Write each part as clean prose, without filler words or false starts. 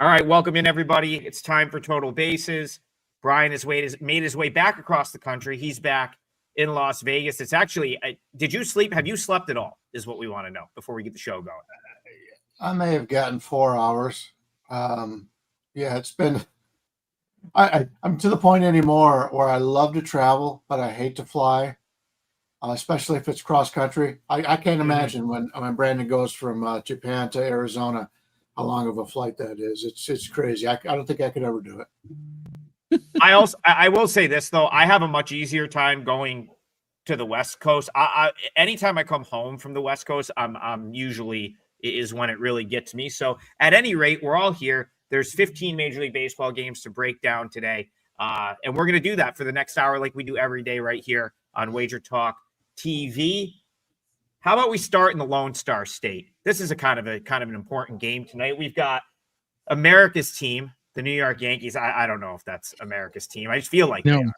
All right, welcome in, everybody. It's time for Total Bases. Brian has made his way back across the country. He's back in Las Vegas. It's actually, did you sleep? Have you slept at all, is what we want to know before we get the show going. I may have gotten 4 hours. It's been, I'm to the point anymore where I love to travel, but I hate to fly, especially if it's cross country. I can't imagine when Brandon goes from Japan to Arizona, how long of a flight that is. It's crazy. I don't think I could ever do it. I will say this though, I have a much easier time going to the West Coast. Anytime I come home from the West Coast, I'm usually is when it really gets me. So at any rate, we're all here. There's 15 Major League Baseball games to break down today. And we're going to do that for the next hour like we do every day right here on WagerTalk TV. How about we start in the Lone Star State? This is a kind of an important game tonight. We've got America's team, the New York Yankees. I don't know if that's America's team. I just feel like they are.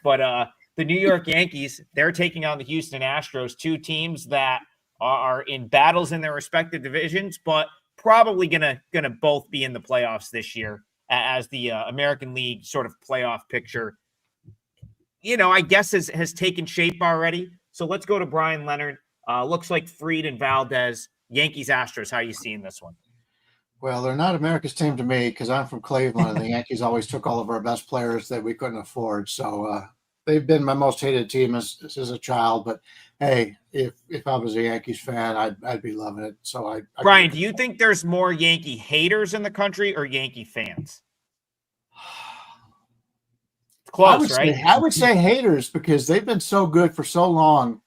But the New York Yankees, they're taking on the Houston Astros, two teams that are in battles in their respective divisions, but probably gonna both be in the playoffs this year as the American League sort of playoff picture, I guess has taken shape already. So let's go to Brian Leonard. Looks like Fried and Valdez, Yankees, Astros. How are you seeing this one? Well, they're not America's team to me because I'm from Cleveland, and the Yankees always took all of our best players that we couldn't afford. So they've been my most hated team as a child. But hey, if I was a Yankees fan, I'd be loving it. So Brian, do you think there's more Yankee haters in the country or Yankee fans? Close, right? I would say haters because they've been so good for so long.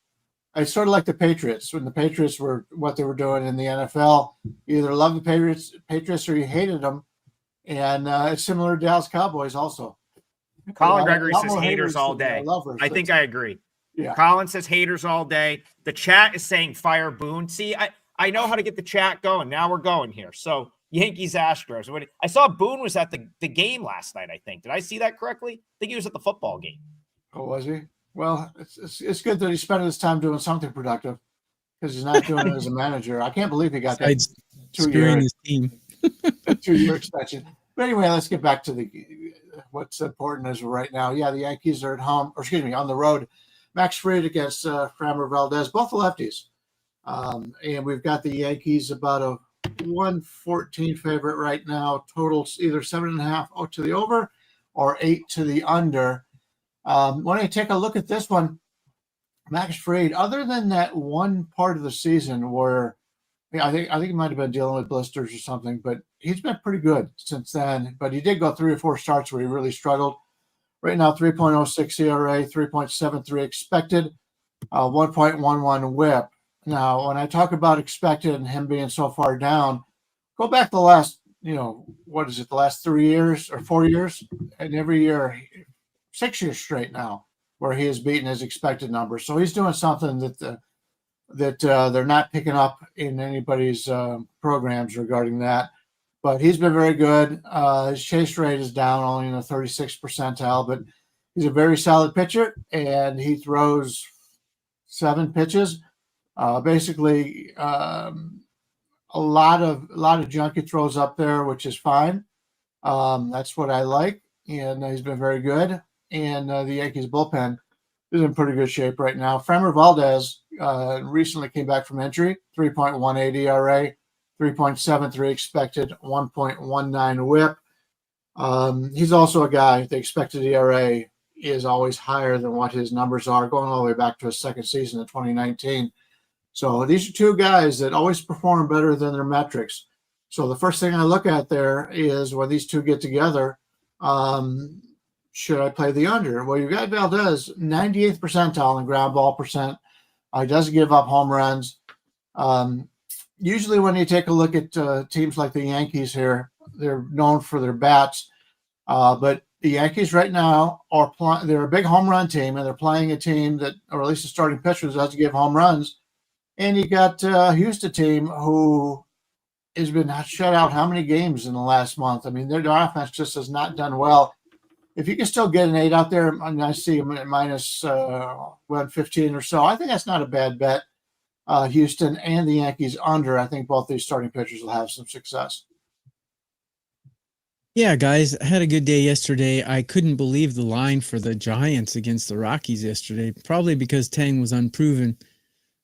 It's sort of like the Patriots. When the Patriots were what they were doing in the NFL, you either loved the Patriots or you hated them. And it's similar to Dallas Cowboys also. Colin Gregory says haters all day. I think I agree. Yeah. Colin says haters all day. The chat is saying fire Boone. See, I know how to get the chat going. Now we're going here. So Yankees, Astros. I saw Boone was at the game last night, I think. Did I see that correctly? I think he was at the football game. Oh, was he? Well, it's good that he's spending his time doing something productive because he's not doing it as a manager. I can't believe he got that 2-year his team. 2-year extension. But anyway, let's get back to what's important as of right now. Yeah, the Yankees are at home, on the road. Max Fried against Framber Valdez, both lefties. And we've got the Yankees about a 114 favorite right now. Totals either 7.5 to the over or 8 to the under. When I take a look at this one, Max Fried, other than that one part of the season where I think he might have been dealing with blisters or something, but he's been pretty good since then. But he did go 3 or 4 starts where he really struggled. Right now, 3.06 ERA, 3.73 expected, 1.11 WHIP. Now, when I talk about expected and him being so far down, go back the last, the last 3 years or 4 years, and every year. 6 years straight now where he has beaten his expected numbers. So he's doing something that they're not picking up in anybody's programs regarding that. But he's been very good. His chase rate is down only in the 36th percentile, but he's a very solid pitcher, and he throws 7 pitches. Basically, a lot of junk he throws up there, which is fine. That's what I like, and he's been very good. And the Yankees bullpen is in pretty good shape right now. Framber Valdez recently came back from injury, 3.18 ERA, 3.73 expected, 1.19 WHIP. He's also a guy, the expected ERA is always higher than what his numbers are, going all the way back to his second season in 2019. So these are two guys that always perform better than their metrics. So the first thing I look at there is when these two get together, should I play the under? Well, you've got Valdez, 98th percentile in ground ball percent. He doesn't give up home runs. Usually when you take a look at teams like the Yankees here, they're known for their bats. But the Yankees right now they're a big home run team, and they're playing a team that, or at least the starting pitcher, doesn't give home runs. And you got a Houston team who has been shut out how many games in the last month? I mean, their offense just has not done well. If you can still get an 8 out there, and I see them at minus 115 or so, I think that's not a bad bet. Houston and the Yankees under. I think both these starting pitchers will have some success. Yeah, guys, I had a good day yesterday. I couldn't believe the line for the Giants against the Rockies yesterday, probably because Tang was unproven.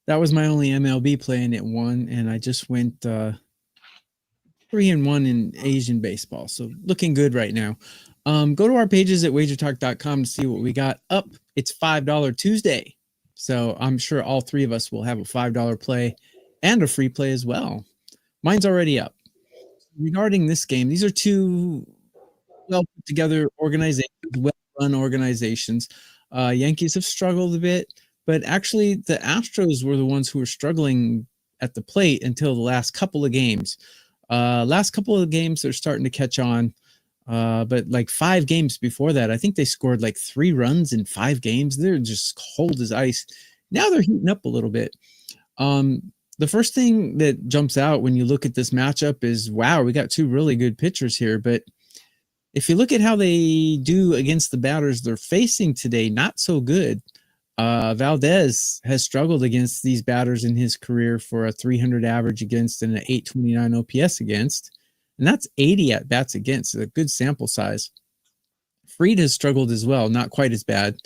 That was my only MLB play, and it won, and I just went 3-1 in Asian baseball. So looking good right now. Go to our pages at WagerTalk.com to see what we got up. It's $5 Tuesday. So I'm sure all three of us will have a $5 play and a free play as well. Mine's already up. Regarding this game, these are two well put together organizations, well run organizations. Yankees have struggled a bit, but actually the Astros were the ones who were struggling at the plate until the last couple of games. Last couple of games, they're starting to catch on. But like 5 games before that, I think they scored like 3 runs in 5 games. They're just cold as ice. Now they're heating up a little bit. The first thing that jumps out when you look at this matchup is, wow, we got 2 really good pitchers here. But if you look at how they do against the batters they're facing today, not so good. Valdez has struggled against these batters in his career for a 300 average against and an 829 OPS against. And that's 80 at bats against, a good sample size. Fried has struggled as well, not quite as bad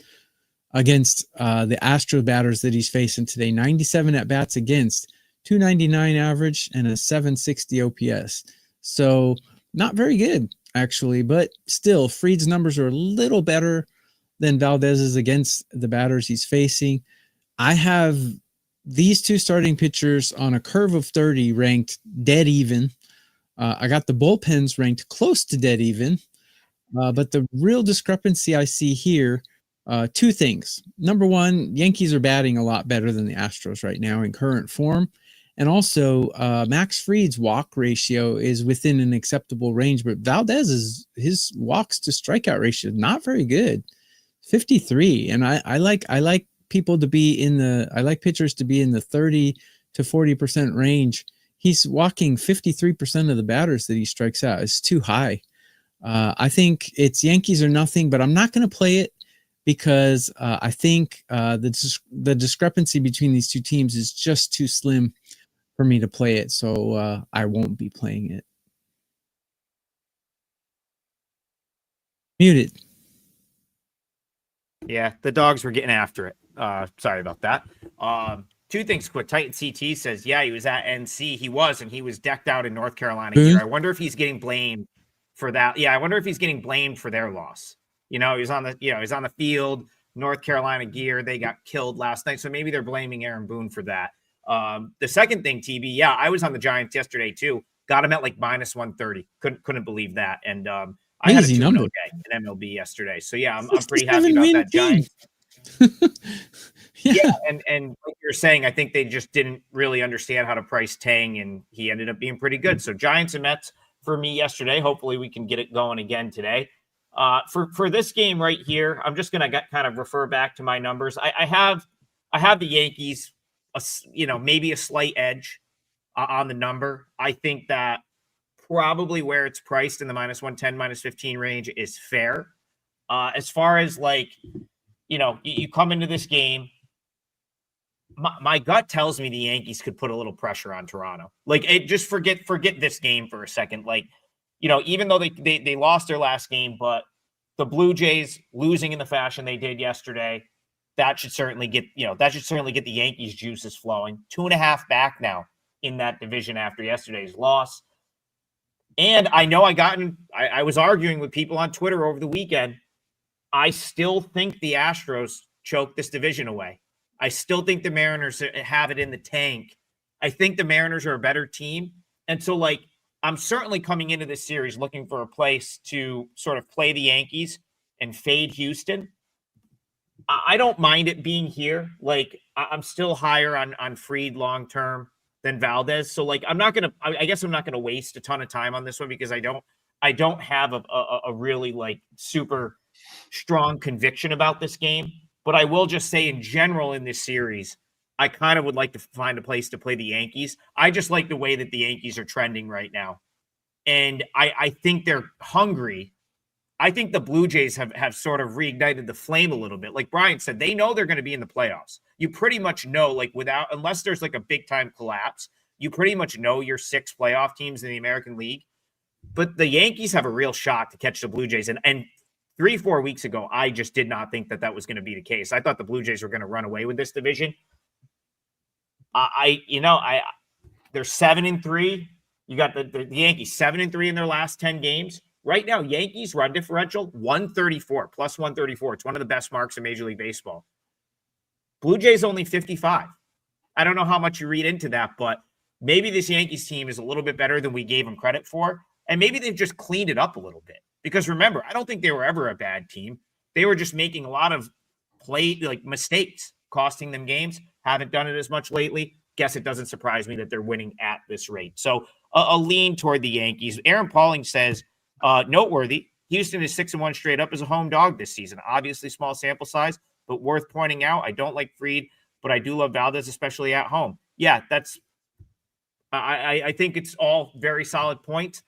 against the Astro batters that he's facing today. 97 at bats against, 299 average, and a 760 OPS. So not very good, actually, but still, Fried's numbers are a little better than Valdez's against the batters he's facing. I have these 2 starting pitchers on a curve of 30 ranked dead even. I got the bullpens ranked close to dead even. But the real discrepancy I see here, 2 things. Number one, Yankees are batting a lot better than the Astros right now in current form. And also, Max Fried's walk ratio is within an acceptable range, but Valdez's, his walks to strikeout ratio, not very good. 53. And I like people to be in the, I like pitchers to be in the 30 to 40% range. He's walking 53% of the batters that he strikes out. It's too high. I think it's Yankees or nothing, but I'm not going to play it because I think the discrepancy between these 2 teams is just too slim for me to play it. So I won't be playing it. Muted. Yeah, the dogs were getting after it. Sorry about that. 2 things quick. Titan CT says, yeah, he was at NC. He was, and he was decked out in North Carolina gear. I wonder if he's getting blamed for that. Yeah, I wonder if he's getting blamed for their loss. He's on the field, North Carolina gear. They got killed last night. So maybe they're blaming Aaron Boone for that. The second thing, TB, yeah, I was on the Giants yesterday too. Got him at like minus 130. Couldn't believe that. And I had a 2-0 day in MLB yesterday. So yeah, I'm pretty happy about that Giants. Yeah, and like you're saying, I think they just didn't really understand how to price Tang, and he ended up being pretty good. So Giants and Mets for me yesterday. Hopefully we can get it going again today. For this game right here, I'm just gonna kind of refer back to my numbers. I have the Yankees, maybe a slight edge on the number. I think that probably where it's priced in the minus 110, minus 15 range is fair. As far as like, you come into this game. My gut tells me the Yankees could put a little pressure on Toronto. Like, just forget this game for a second. Like, even though they lost their last game, but the Blue Jays losing in the fashion they did yesterday, that should certainly get the Yankees juices flowing. 2.5 back now in that division after yesterday's loss. And I know I was arguing with people on Twitter over the weekend. I still think the Astros choke this division away. I still think the Mariners have it in the tank. I think the Mariners are a better team. And so, like, I'm certainly coming into this series looking for a place to sort of play the Yankees and fade Houston. I don't mind it being here. Like, I'm still higher on Fried long-term than Valdez. So, like, I guess I'm not going to waste a ton of time on this one because I don't have a really, like, super strong conviction about this game. But I will just say in general in this series, I kind of would like to find a place to play the Yankees. I just like the way that the Yankees are trending right now. And I think they're hungry. I think the Blue Jays have sort of reignited the flame a little bit. Like Brian said, they know they're going to be in the playoffs. You pretty much know, like, unless there's like a big time collapse, you pretty much know your 6 playoff teams in the American League. but the Yankees have a real shot to catch the Blue Jays. And 3-4 weeks ago, I just did not think that was going to be the case. I thought the Blue Jays were going to run away with this division. They're 7-3. You got the Yankees 7-3 in their last 10 games. Right now, Yankees run differential 134, plus 134. It's one of the best marks in Major League Baseball. Blue Jays only 55. I don't know how much you read into that, but maybe this Yankees team is a little bit better than we gave them credit for. And maybe they've just cleaned it up a little bit. Because remember, I don't think they were ever a bad team. They were just making a lot of mistakes, costing them games. Haven't done it as much lately. Guess it doesn't surprise me that they're winning at this rate. So a lean toward the Yankees. Aaron Pauling says, noteworthy, Houston is 6-1 straight up as a home dog this season. Obviously small sample size, but worth pointing out. I don't like Fried, but I do love Valdez, especially at home. Yeah, I think it's all very solid points.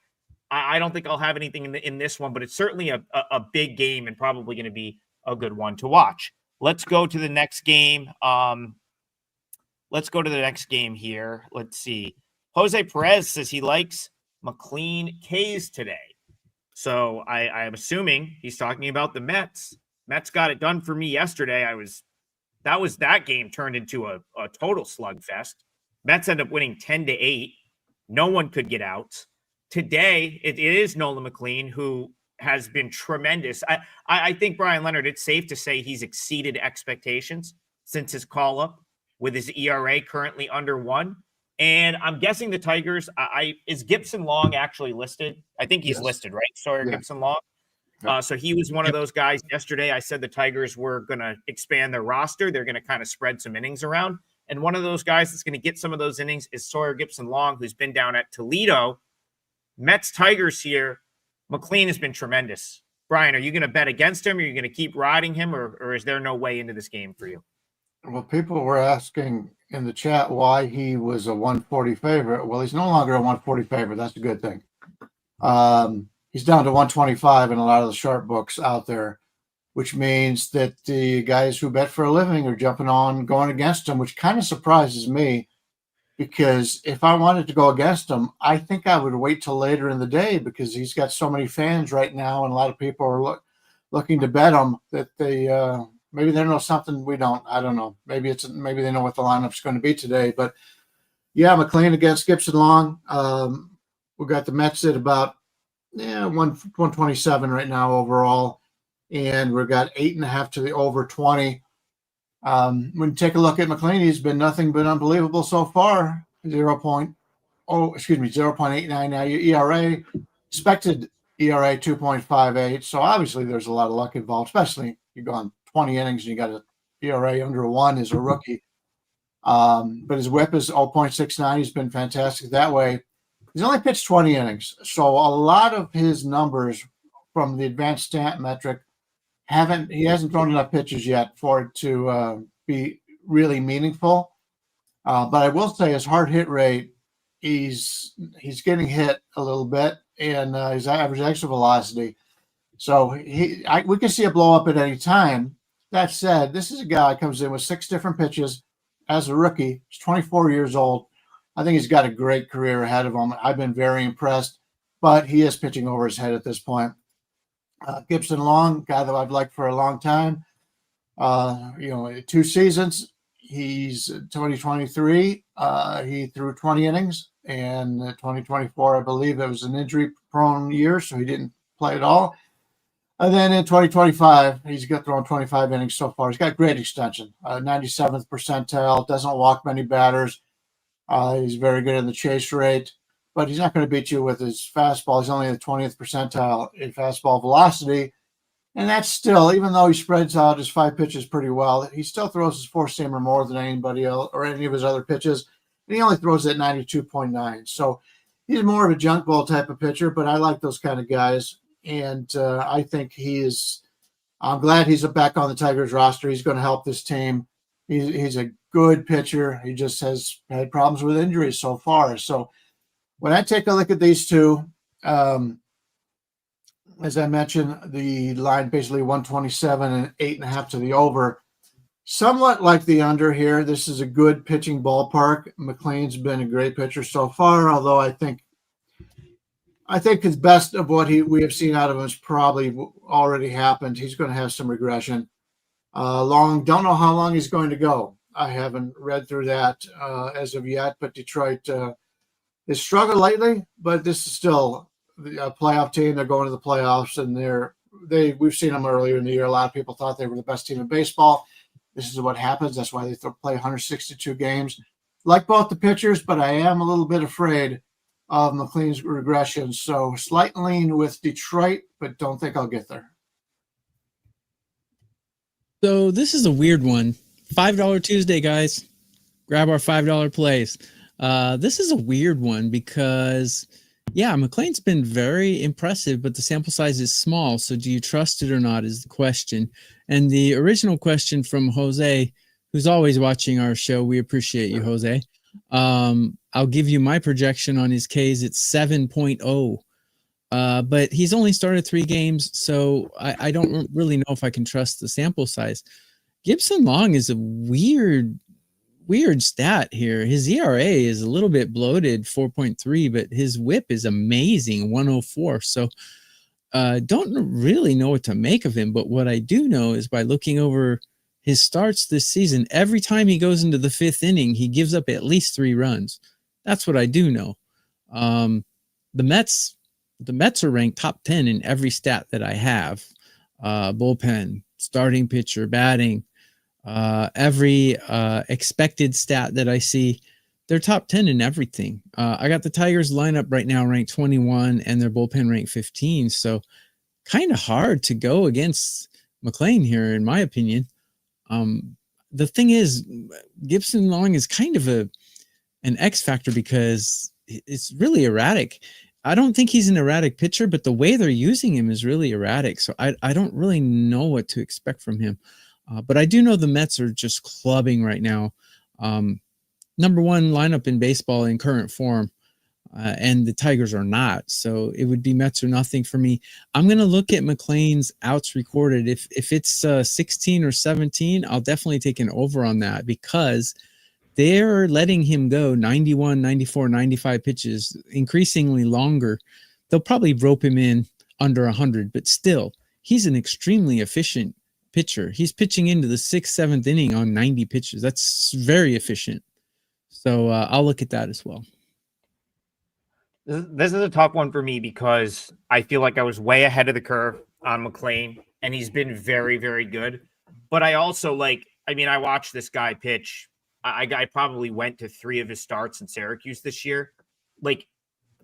I don't think I'll have anything in this one, but it's certainly a big game and probably going to be a good one to watch. Let's go to the next game. Let's go to the next game here. Let's see. Jose Perez says he likes McLean K's today. So I'm assuming he's talking about the Mets. Mets got it done for me yesterday. That game turned into a total slugfest. Mets ended up winning 10-8. No one could get out. Today, it is Nolan McLean, who has been tremendous. I think, Brian Leonard, it's safe to say he's exceeded expectations since his call-up with his ERA currently under 1. And I'm guessing the Tigers, is Gibson Long actually listed? I think he's listed, right? Sawyer Gibson Long. So he was one of those guys yesterday. I said the Tigers were going to expand their roster. They're going to kind of spread some innings around. And one of those guys that's going to get some of those innings is Sawyer Gibson Long, who's been down at Toledo. Mets Tigers here. McLean has been tremendous. Brian, are you going to bet against him? Are you going to keep riding him, or is there no way into this game for you? Well, people were asking in the chat why he was a 140 favorite. Well, he's no longer a 140 favorite. That's a good thing. He's down to 125 in a lot of the sharp books out there, which means that the guys who bet for a living are jumping on going against him, which kind of surprises me. Because if I wanted to go against him, I think I would wait till later in the day because he's got so many fans right now, and a lot of people are looking to bet him that they maybe they know something we don't. I don't know. Maybe they know what the lineup's going to be today. But yeah, McLean against Gibson Long. We got the Mets at about 127 right now overall, and we've got 8.5 to the over 20. When you take a look at McLean, he's been nothing but unbelievable so far. 0.89 now. Your ERA, expected ERA 2.58. So obviously there's a lot of luck involved, especially you've gone 20 innings and you got an ERA under 1 as a rookie. But his whip is 0.69. He's been fantastic that way. He's only pitched 20 innings. So a lot of his numbers from the advanced stat metric he hasn't thrown enough pitches yet for it to be really meaningful. But I will say his hard hit rate, he's getting hit a little bit, and his average exit velocity. So we can see a blow up at any time. That said, this is a guy who comes in with 6 different pitches as a rookie. He's 24 years old. I think he's got a great career ahead of him. I've been very impressed, but he is pitching over his head at this point. Gibson Long, guy that I've liked for a long time. 2 seasons. He's 2023. He threw 20 innings, and 2024, I believe it was an injury-prone year, so he didn't play at all. And then in 2025, he's got thrown 25 innings so far. He's got great extension, 97th percentile, doesn't walk many batters. He's very good in the chase rate. But he's not going to beat you with his fastball. He's only in the 20th percentile in fastball velocity. And that's still, even though he spreads out his 5 pitches pretty well, he still throws his 4-seamer more than anybody else or any of his other pitches. And he only throws at 92.9. So he's more of a junk ball type of pitcher, but I like those kind of guys. And I think I'm glad he's back on the Tigers roster. He's going to help this team. He's a good pitcher. He just has had problems with injuries so far. So when I take a look at these two, as I mentioned, the line basically 127 and 8.5 to the over. Somewhat like the under here. This is a good pitching ballpark. McLean's been a great pitcher so far, although I think I think his best of what we have seen out of him has probably already happened. He's going to have some regression. Don't know how long he's going to go. I haven't read through that as of yet, but Detroit has struggled lately, but this is still a playoff team. They're going to the playoffs, and we've seen them earlier in the year. A lot of people thought they were the best team in baseball. This is what happens. That's why they play 162 games. Like both the pitchers, but I am a little bit afraid of McLean's regression. So slight lean with Detroit, but don't think I'll get there. So this is a weird one. $5 Tuesday, guys. Grab our $5 plays. This is a weird one because, yeah, McLean's been very impressive, but the sample size is small. So do you trust it or not is the question. And the original question from Jose, who's always watching our show. We appreciate you, Jose. I'll give you my projection on his Ks. It's 7.0. But he's only started 3 games, so I don't really know if I can trust the sample size. Gibson Long is a weird stat here. His ERA is a little bit bloated, 4.3, but his whip is amazing, 104. So don't really know what to make of him. But what I do know is by looking over his starts this season, every time he goes into the 5th inning, he gives up at least 3 runs. That's what I do know. The Mets are ranked top 10 in every stat that I have. Bullpen, starting pitcher, batting, every expected stat that I see, they're top 10 in everything. I got the Tigers lineup right now ranked 21 and their bullpen ranked 15. So kind of hard to go against McLean here, in my opinion. The thing is, Gibson Long is kind of an X factor because it's really erratic. I don't think he's an erratic pitcher, but the way they're using him is really erratic. So I don't really know what to expect from him. But I do know the Mets are just clubbing right now. Number 1 lineup in baseball in current form. And the Tigers are not. So it would be Mets or nothing for me. I'm going to look at McLean's outs recorded. If it's 16 or 17, I'll definitely take an over on that because they're letting him go 91, 94, 95 pitches, increasingly longer. They'll probably rope him in under 100, but still, he's an extremely efficient pitcher. He's pitching into the 6th, 7th inning on 90 pitches. That's very efficient. So I'll look at that as well. This is a tough one for me because I feel like I was way ahead of the curve on McLean, and he's been very, very good. But I also I watched this guy pitch. I probably went to 3 of his starts in Syracuse this year.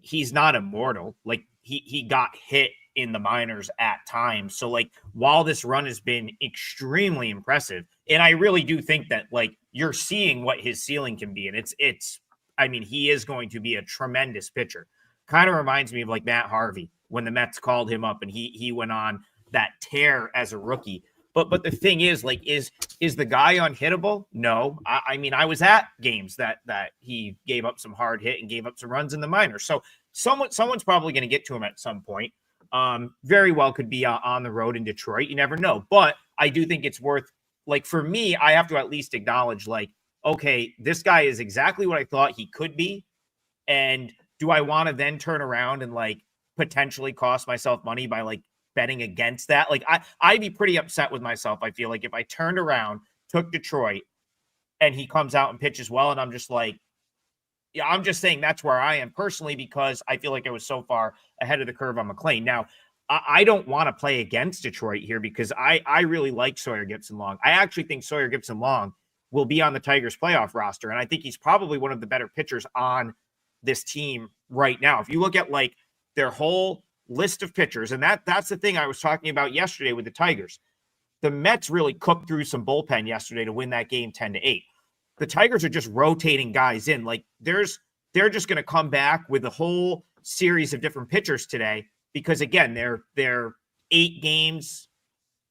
He's not immortal. He got hit in the minors at times. So while this run has been extremely impressive, and I really do think that you're seeing what his ceiling can be. And he is going to be a tremendous pitcher. Kind of reminds me of Matt Harvey when the Mets called him up and he went on that tear as a rookie. But the thing is, is the guy unhittable? No. I was at games that he gave up some hard hit and gave up some runs in the minors. So someone's probably going to get to him at some point. Very well could be on the road in Detroit. You never know. But I do think it's worth, for me, I have to at least acknowledge, okay, this guy is exactly what I thought he could be. And do I want to then turn around and potentially cost myself money by betting against that? I'd be pretty upset with myself. I feel if I turned around, took Detroit, and he comes out and pitches well, and I'm just I'm just saying that's where I am personally because I feel I was so far ahead of the curve on McLean. Now, I don't want to play against Detroit here because I really like Sawyer Gipson-Long. I actually think Sawyer Gipson-Long will be on the Tigers playoff roster, and I think he's probably one of the better pitchers on this team right now. If you look at their whole list of pitchers, and that's the thing I was talking about yesterday with the Tigers. The Mets really cooked through some bullpen yesterday to win that game 10-8. The Tigers are just rotating guys in. They're just going to come back with a whole series of different pitchers today because again, they're 8 games,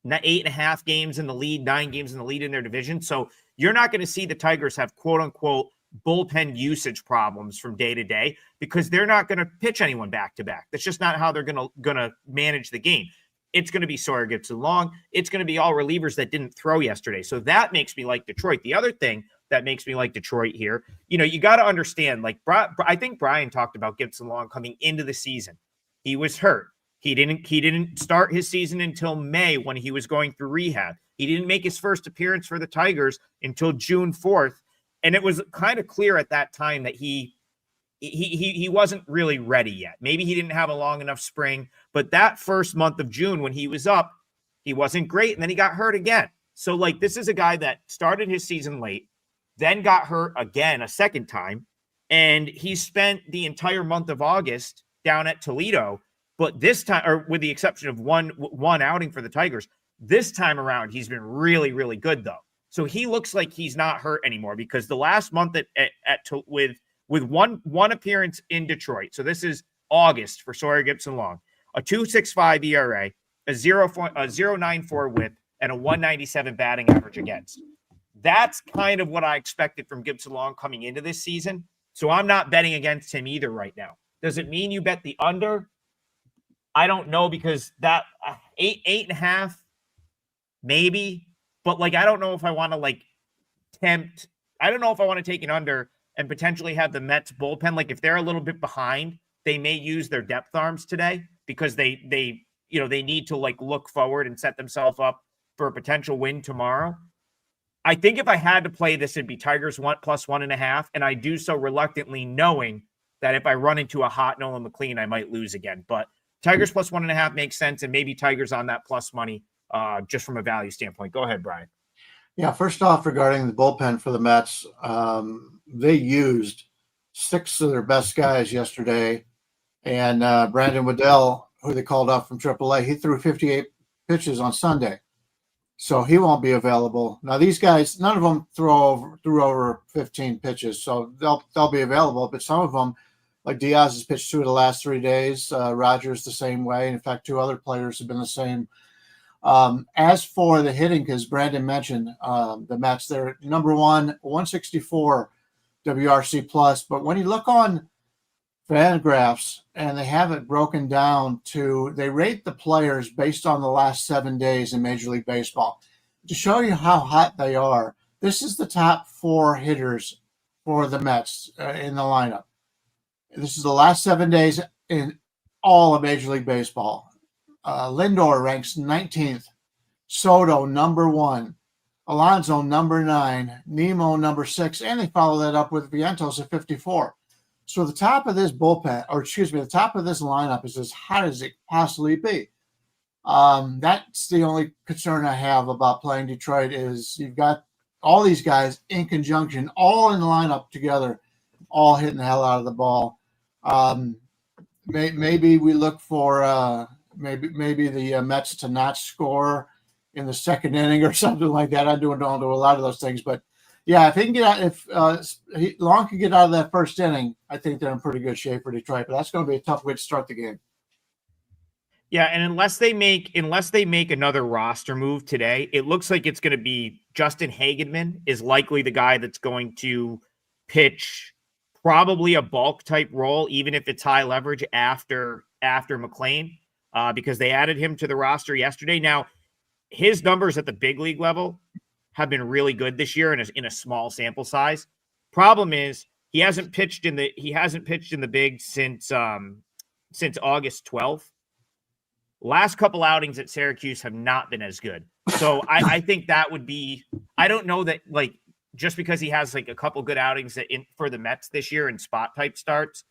8.5 games in the lead, 9 games in the lead in their division. So you're not going to see the Tigers have quote unquote bullpen usage problems from day to day because they're not going to pitch anyone back to back. That's just not how they're going to manage the game. It's going to be Sawyer Gipson-Long. It's going to be all relievers that didn't throw yesterday. So that makes me like Detroit. The other thing that makes me like Detroit here, you got to understand, I think Brian talked about Gipson-Long coming into the season. he was hurt. He didn't start his season until May when he was going through rehab. He didn't make his first appearance for the Tigers until June 4th. And it was kind of clear at that time that he wasn't really ready yet. Maybe he didn't have a long enough spring, but that first month of June when he was up, he wasn't great. And then he got hurt again. So like, this is a guy that started his season late, then got hurt again a second time. And he spent the entire month of August down at Toledo. But this time, or with the exception of one outing for the Tigers, this time around, he's been really, really good though. So he looks like he's not hurt anymore, because the last month with one appearance in Detroit. So this is August for Sawyer Gipson-Long, a 2.65 ERA, a 0.94 WHIP, and a 197 batting average against. That's kind of what I expected from Gipson-Long coming into this season. So I'm not betting against him either right now. Does it mean you bet the under? I don't know, because that 8.5, maybe, but like, I don't know if I want to like tempt. I don't know if I want to take an under and potentially have the Mets bullpen. Like, if they're a little bit behind, they may use their depth arms today, because they need to like look forward and set themselves up for a potential win tomorrow. I think if I had to play this, it'd be Tigers plus 1.5. And I do so reluctantly, knowing that if I run into a hot Nolan McLean, I might lose again. But Tigers plus 1.5 makes sense. And maybe Tigers on that plus money, just from a value standpoint. Go ahead, Brian. Yeah, first off, regarding the bullpen for the Mets, they used 6 of their best guys yesterday. And Brandon Waddell, who they called up from AAA, he threw 58 pitches on Sunday. So he won't be available. Now, these guys, none of them threw over 15 pitches, so they'll be available. But some of them, like Diaz has pitched 2 of the last 3 days. Rogers the same way. In fact, 2 other players have been the same. As for the hitting, because Brandon mentioned the Mets, they're number 164 WRC plus. But when you look on Fangraphs, and they have it broken down to, they rate the players based on the last 7 days in Major League Baseball. To show you how hot they are, this is the top 4 hitters for the Mets in the lineup. This is the last 7 days in all of Major League Baseball. Lindor ranks 19th, Soto number 1, Alonso number 9, Nemo number 6, and they follow that up with Vientos at 54. So the top of this the top of this lineup is as hot as it possibly be. That's the only concern I have about playing Detroit, is you've got all these guys in conjunction, all in the lineup together, all hitting the hell out of the ball. Maybe we look for maybe the Mets to not score in the second inning or something like that. I don't do a lot of those things, but yeah, if he can get out, if Long can get out of that first inning, I think they're in pretty good shape for Detroit. But that's going to be a tough way to start the game. Yeah, and unless they make another roster move today, it looks like it's going to be Justin Hagenman is likely the guy that's going to pitch probably a bulk type role, even if it's high leverage after McLean, because they added him to the roster yesterday. Now, his numbers at the big league level have been really good this year in a small sample size. Problem is he hasn't pitched in the big since August 12th. Last couple outings at Syracuse have not been as good. So I think that would be, I don't know that, like, just because he has like a couple good outings for the Mets this year in spot type starts,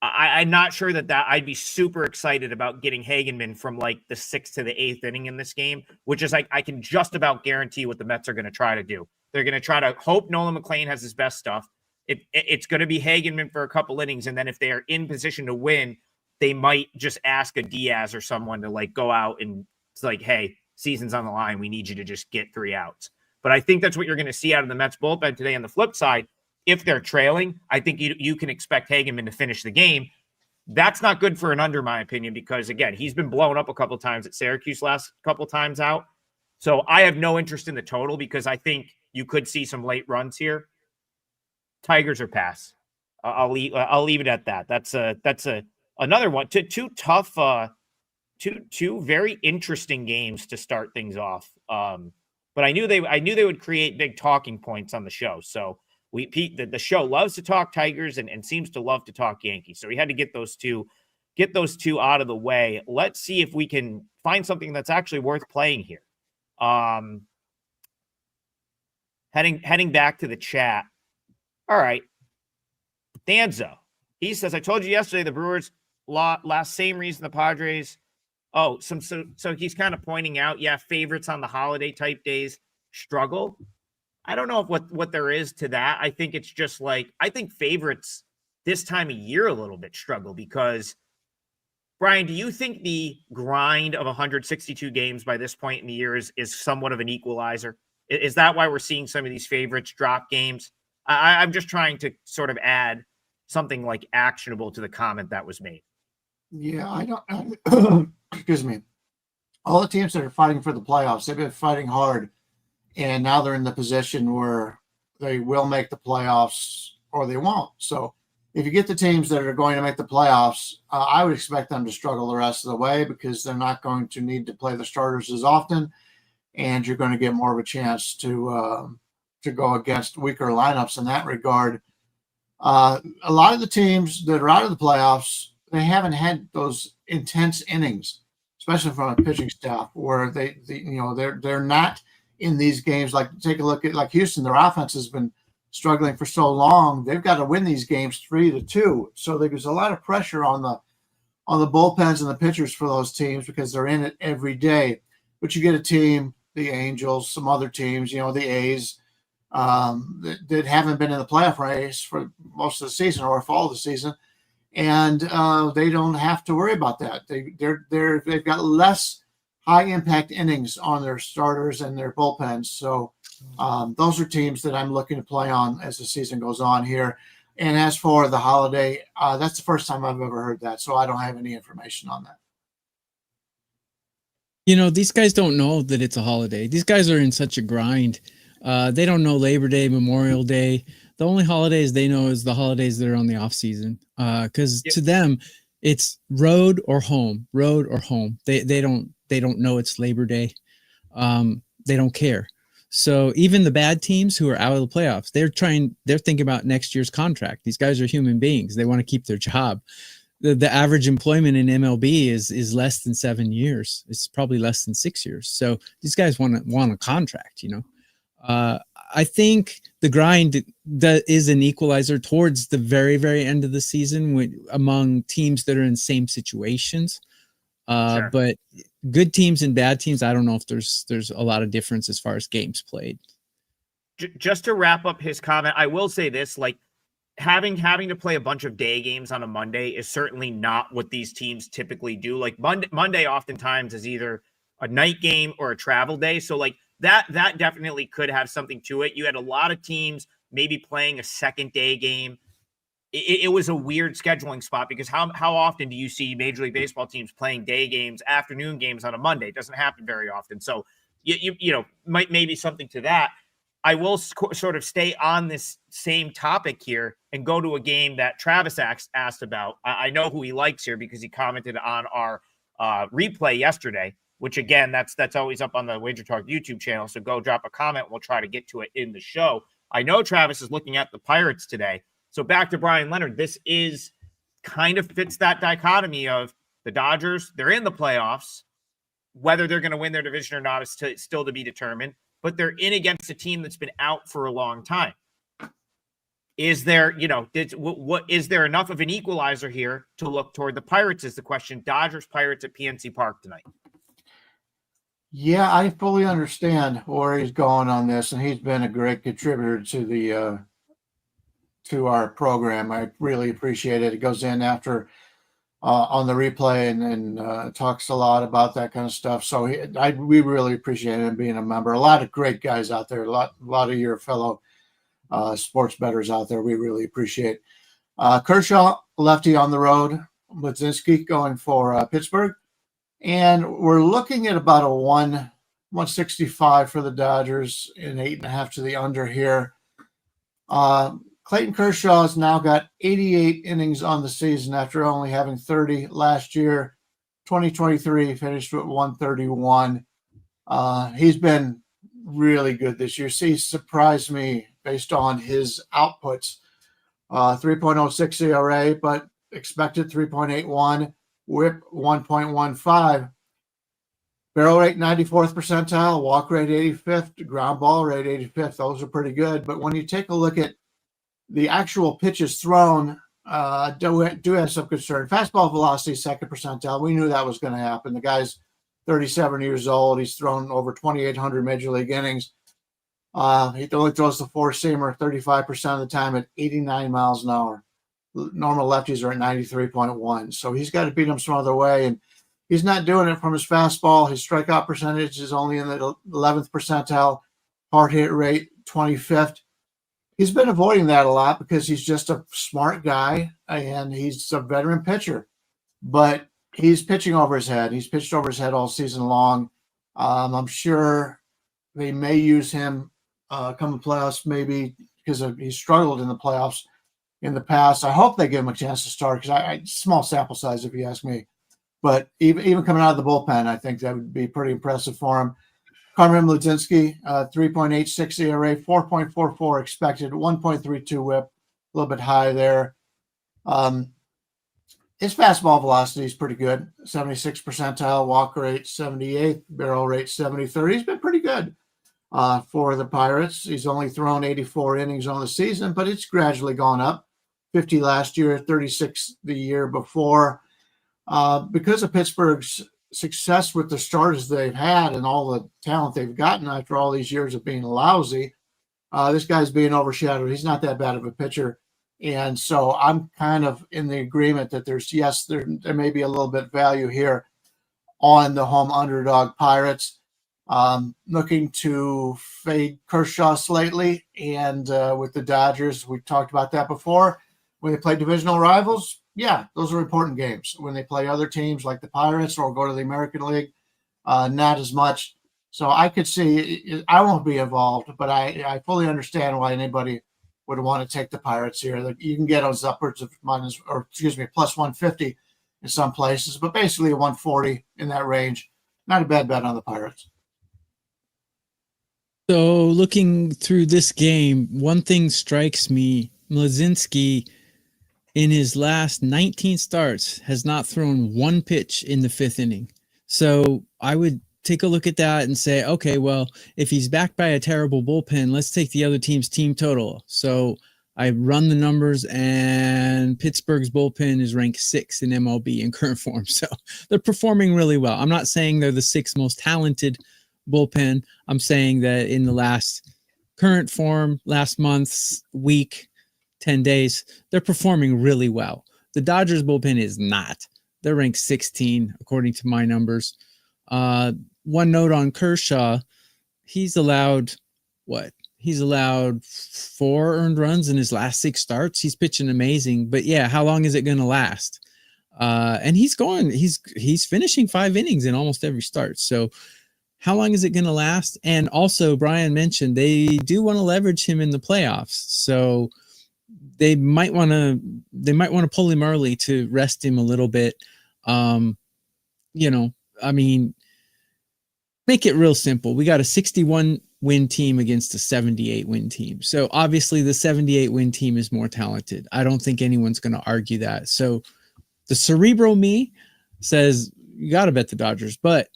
I'm not sure that I'd be super excited about getting Hagenman from like the 6th to the 8th inning in this game, which is like, I can just about guarantee what the Mets are going to try to do. They're going to try to hope Nolan McLean has his best stuff. It's going to be Hagenman for a couple innings. And then if they are in position to win, they might just ask a Diaz or someone to like go out and it's like, hey, season's on the line. We need you to just get 3 outs. But I think that's what you're going to see out of the Mets bullpen today. On the flip side, if they're trailing, I think you can expect Hagenman to finish the game. That's not good for an under, my opinion, because, again, he's been blown up a couple of times at Syracuse last couple of times out. So I have no interest in the total because I think you could see some late runs here. Tigers or pass. I'll leave it at that. That's another one. Two tough, two very interesting games to start things off. But I knew they would create big talking points on the show. So the show loves to talk Tigers and seems to love to talk Yankees. So we had to get those two get those two out of the way. Let's see if we can find something that's actually worth playing here. Heading back to the chat. All right. Danzo. He says, I told you yesterday the Brewers lost same reason the Padres. Oh, so he's kind of pointing out, favorites on the holiday type days struggle. I don't know if what there is to that. I think it's just like, I think favorites this time of year a little bit struggle because, Brian, do you think the grind of 162 games by this point in the year is somewhat of an equalizer? Is that why we're seeing some of these favorites drop games? I'm just trying to sort of add something like actionable to the comment that was made. Yeah, I don't. Excuse me. All the teams that are fighting for the playoffs, they've been fighting hard, and now they're in the position where they will make the playoffs or they won't. So if you get the teams that are going to make the playoffs, I would expect them to struggle the rest of the way because they're not going to need to play the starters as often, and you're going to get more of a chance to go against weaker lineups in that regard. A lot of the teams that are out of the playoffs, they haven't had those intense innings, especially from a pitching staff, where they're not in these games. Like take a look at like Houston, their offense has been struggling for so long. They've got to win these games 3-2. So there's a lot of pressure on the bullpens and the pitchers for those teams because they're in it every day. But you get a team, the Angels, some other teams, the A's, that haven't been in the playoff race for most of the season or fall of the season, and they don't have to worry about that. They've got less high impact innings on their starters and their bullpens. So those are teams that I'm looking to play on as the season goes on here. And as for the holiday, that's the first time I've ever heard that, so I don't have any information on that. These guys don't know that it's a holiday. These guys are in such a grind. They don't know Labor Day, Memorial Day. The only holidays they know is the holidays that are on the off season. Because to them, it's road or home. They don't know it's Labor Day. They don't care. So even the bad teams who are out of the playoffs, they're thinking about next year's contract. These guys are human beings. They want to keep their job. The average employment in MLB is less than 7 years. It's probably less than 6 years. So these guys want a contract, I think the grind that is an equalizer towards the very, very end of the season among teams that are in same situations. Sure. But good teams and bad teams, I don't know if there's a lot of difference as far as games played. Just to wrap up his comment, I will say this, like having to play a bunch of day games on a Monday is certainly not what these teams typically do. Like Monday oftentimes is either a night game or a travel day. So like that definitely could have something to it. You had a lot of teams maybe playing a second day game. It was a weird scheduling spot because how often do you see Major League Baseball teams playing day games, afternoon games on a Monday? It doesn't happen very often. So you might maybe something to that. I will sort of stay on this same topic here and go to a game that Travis asked about. I know who he likes here because he commented on our replay yesterday, which again, that's always up on the WagerTalk YouTube channel. So go drop a comment. We'll try to get to it in the show. I know Travis is looking at the Pirates today. So back to Brian Leonard. This is kind of fits that dichotomy of the Dodgers. They're in the playoffs. Whether they're going to win their division or not is still to be determined. But they're in against a team that's been out for a long time. Is there, what is there enough of an equalizer here to look toward the Pirates is the question. Dodgers, Pirates at PNC Park tonight. Yeah, I fully understand where he's going on this, and he's been a great contributor to to our program. I really appreciate it. It goes in after on the replay and talks a lot about that kind of stuff. So we really appreciate him being a member. A lot of great guys out there. A lot of your fellow sports bettors out there. We really appreciate. Kershaw, lefty on the road. Mlodzinski going for Pittsburgh. And we're looking at about a 165 for the Dodgers and 8.5 to the under here. Clayton Kershaw has now got 88 innings on the season after only having 30 last year. 2023 finished with 131. He's been really good this year. He surprised me based on his outputs. 3.06 ERA, but expected 3.81. whip 1.15. Barrel rate 94th percentile, walk rate 85th, ground ball rate 85th. Those are pretty good. But when you take a look at the actual pitches thrown, do have some concern. Fastball velocity, second percentile. We knew that was going to happen. The guy's 37 years old. He's thrown over 2,800 major league innings. He only throws the four-seamer 35% of the time at 89 miles an hour. Normal lefties are at 93.1. So he's got to beat him some other way. And he's not doing it from his fastball. His strikeout percentage is only in the 11th percentile. Hard hit rate, 25th. He's been avoiding that a lot because he's just a smart guy and he's a veteran pitcher. But he's pitching over his head. He's pitched over his head all season long. I'm sure they may use him come the playoffs, maybe because he's struggled in the playoffs in the past. I hope they give him a chance to start because small sample size, if you ask me. But even coming out of the bullpen, I think that would be pretty impressive for him. Carmen Mlodzinski, 3.86 ERA, 4.44 expected, 1.32 whip, a little bit high there. His fastball velocity is pretty good, 76th percentile, walk rate 78th, barrel rate 73rd. He's been pretty good for the Pirates. He's only thrown 84 innings on the season, but it's gradually gone up. 50 last year, 36 the year before. Because of Pittsburgh's success with the starters they've had and all the talent they've gotten after all these years of being lousy, this guy's being overshadowed. He's not that bad of a pitcher. And so I'm kind of in the agreement that there may be a little bit of value here on the home underdog Pirates. Looking to fade Kershaw slightly. And with the Dodgers, we talked about that before. When they play divisional rivals, yeah, those are important games. When they play other teams like the Pirates or go to the American League, not as much. So I could see, I won't be involved, but I fully understand why anybody would want to take the Pirates here. You can get those upwards of plus 150 in some places, but basically a 140 in that range. Not a bad bet on the Pirates. So looking through this game, one thing strikes me. Mlodzinski, in his last 19 starts, has not thrown one pitch in the fifth inning. So I would take a look at that and say, okay, well, if he's backed by a terrible bullpen, let's take the other team's team total. So I run the numbers, and Pittsburgh's bullpen is ranked 6th in MLB in current form. So they're performing really well. I'm not saying they're the 6th most talented bullpen. I'm saying that in the last current form, last month's week, 10 days, they're performing really well. The Dodgers bullpen is not. They're ranked 16, according to my numbers. One note on Kershaw, he's allowed 4 earned runs in his last 6 starts. He's pitching amazing, but yeah, how long is it going to last? And he's finishing 5 innings in almost every start. So how long is it going to last? And also, Brian mentioned they do want to leverage him in the playoffs. So they might want to pull him early to rest him a little bit. Make it real simple. We got a 61 win team against a 78 win team. So obviously the 78 win team is more talented. I don't think anyone's going to argue that. So the cerebral me says you got to bet the Dodgers, but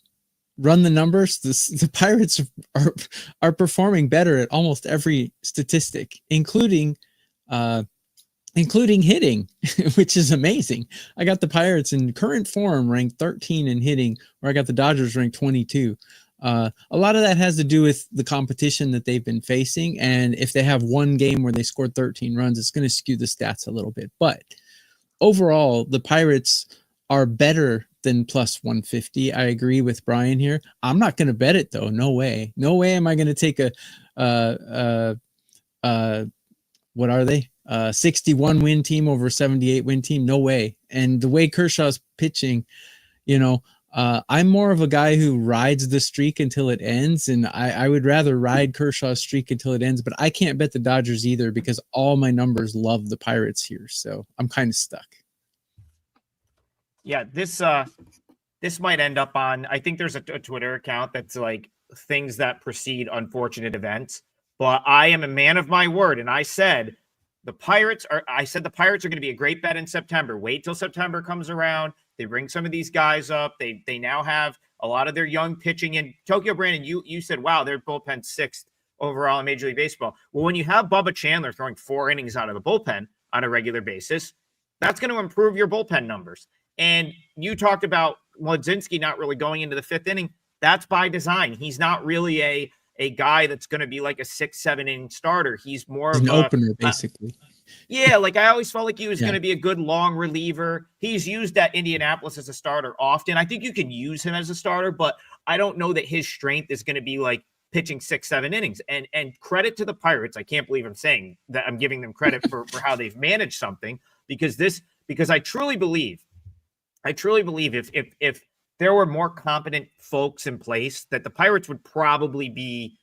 run the numbers. The Pirates are performing better at almost every statistic, including hitting, which is amazing. I got the Pirates in current form ranked 13 in hitting, where I got the Dodgers ranked 22. A lot of that has to do with the competition that they've been facing. And if they have one game where they scored 13 runs, it's going to skew the stats a little bit. But overall, the Pirates are better than plus 150. I agree with Brian here. I'm not going to bet it, though. No way. No way am I going to take what are they? 61 win team over a 78 win team. No way. And the way Kershaw's pitching, I'm more of a guy who rides the streak until it ends. And I would rather ride Kershaw's streak until it ends, but I can't bet the Dodgers either because all my numbers love the Pirates here. So I'm kind of stuck. Yeah, this might end up on, I think there's a Twitter account that's like things that precede unfortunate events, but I am a man of my word. And I said, the Pirates are going to be a great bet in September. Wait till September comes around. They bring some of these guys up. They now have a lot of their young pitching. And Tokyo, Brandon, you said, wow, their bullpen sixth overall in Major League Baseball. Well, when you have Bubba Chandler throwing 4 innings out of the bullpen on a regular basis, that's going to improve your bullpen numbers. And you talked about Wadzinski not really going into the 5th inning. That's by design. He's not really a guy that's going to be like a 6-7 inning starter. He's more of an opener, basically. Yeah, like I always felt like he was going to be a good long reliever. He's used at Indianapolis as a starter often. I think you can use him as a starter, but I don't know that his strength is going to be like pitching 6-7 innings. And credit to the Pirates. I can't believe I'm saying that. I'm giving them credit for how they've managed something, because I truly believe if there were more competent folks in place, that the Pirates would probably be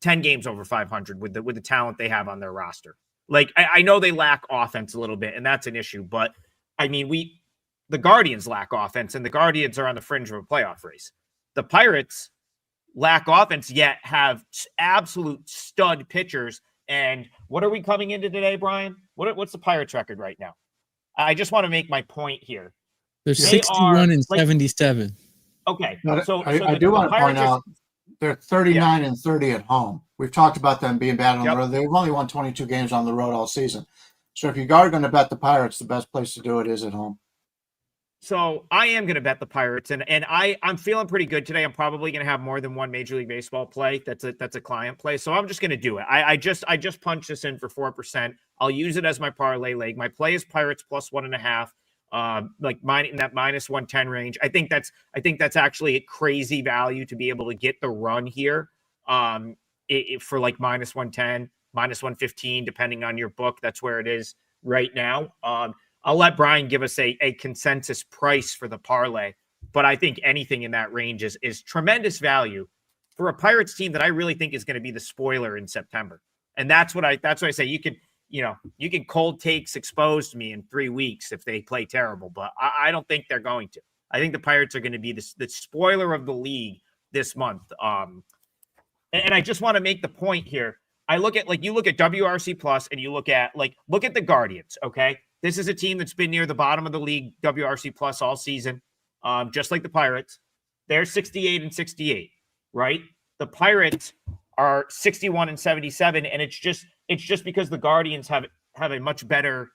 10 games over 500 with the talent they have on their roster. Like, I know they lack offense a little bit, and that's an issue, but I mean, the Guardians lack offense, and the Guardians are on the fringe of a playoff race. The Pirates lack offense, yet have absolute stud pitchers. And what are we coming into today, Brian? What's the Pirates record right now? I just want to make my point here. They're 61 and 77. Okay. So I do want to point out they're 39 and 30 at home. We've talked about them being bad on the road. They've only won 22 games on the road all season. So if you are going to bet the Pirates, the best place to do it is at home. So I am going to bet the Pirates, and I'm feeling pretty good today. I'm probably going to have more than one Major League Baseball play. That's a client play. So I'm just going to do it. I just punched this in for 4%. I'll use it as my parlay leg. My play is Pirates plus 1.5. Like mine in that minus 110 range. I think that's actually a crazy value to be able to get the run here. For like minus 110, minus 115, depending on your book. That's where it is right now. I'll let Brian give us a consensus price for the parlay, but I think anything in that range is tremendous value for a Pirates team that I really think is going to be the spoiler in September. And that's what I say. You can cold takes expose me in 3 weeks if they play terrible, but I don't think they're going to. I think the Pirates are going to be the spoiler of the league this month. And I just want to make the point here. You look at WRC plus, and you look at the Guardians. Okay. This is a team that's been near the bottom of the league, WRC plus, all season. Just like the Pirates. They're 68 and 68, right? The Pirates are 61 and 77. And it's just because the Guardians have a much better,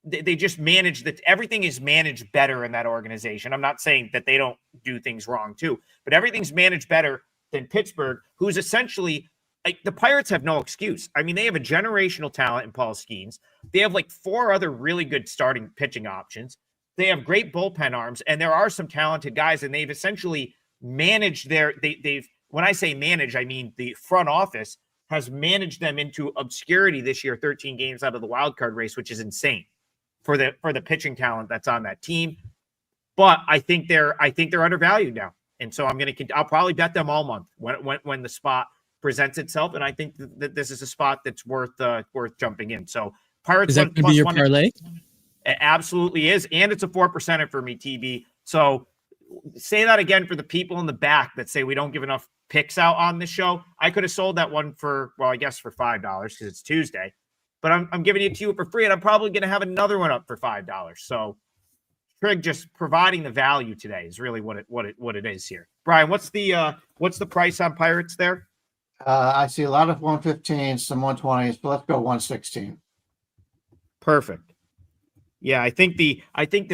they just manage that. Everything is managed better in that organization. I'm not saying that they don't do things wrong too, but everything's managed better than Pittsburgh, who's essentially like the Pirates have no excuse. I mean, they have a generational talent in Paul Skeens. They have like 4 other really good starting pitching options. They have great bullpen arms, and there are some talented guys, and they've essentially managed they've when I say manage, I mean the front office has managed them into obscurity this year, 13 games out of the wild card race, which is insane for the pitching talent that's on that team. But I think they're undervalued now. And so I'll probably bet them all month when the spot presents itself. And I think that this is a spot that's worth jumping in. So Pirates, is that going to be your parlay? It absolutely is. And it's a 4% for me, TB. So say that again for the people in the back that say we don't give enough picks out on this show. I could have sold that one for $5 because it's Tuesday, but I'm giving it to you for free. And I'm probably going to have another one up for $5. So Trig just providing the value today is really what it is here. Brian, what's the price on Pirates there? I see a lot of 115s, some 120s, but let's go 116. Perfect. Yeah, I think the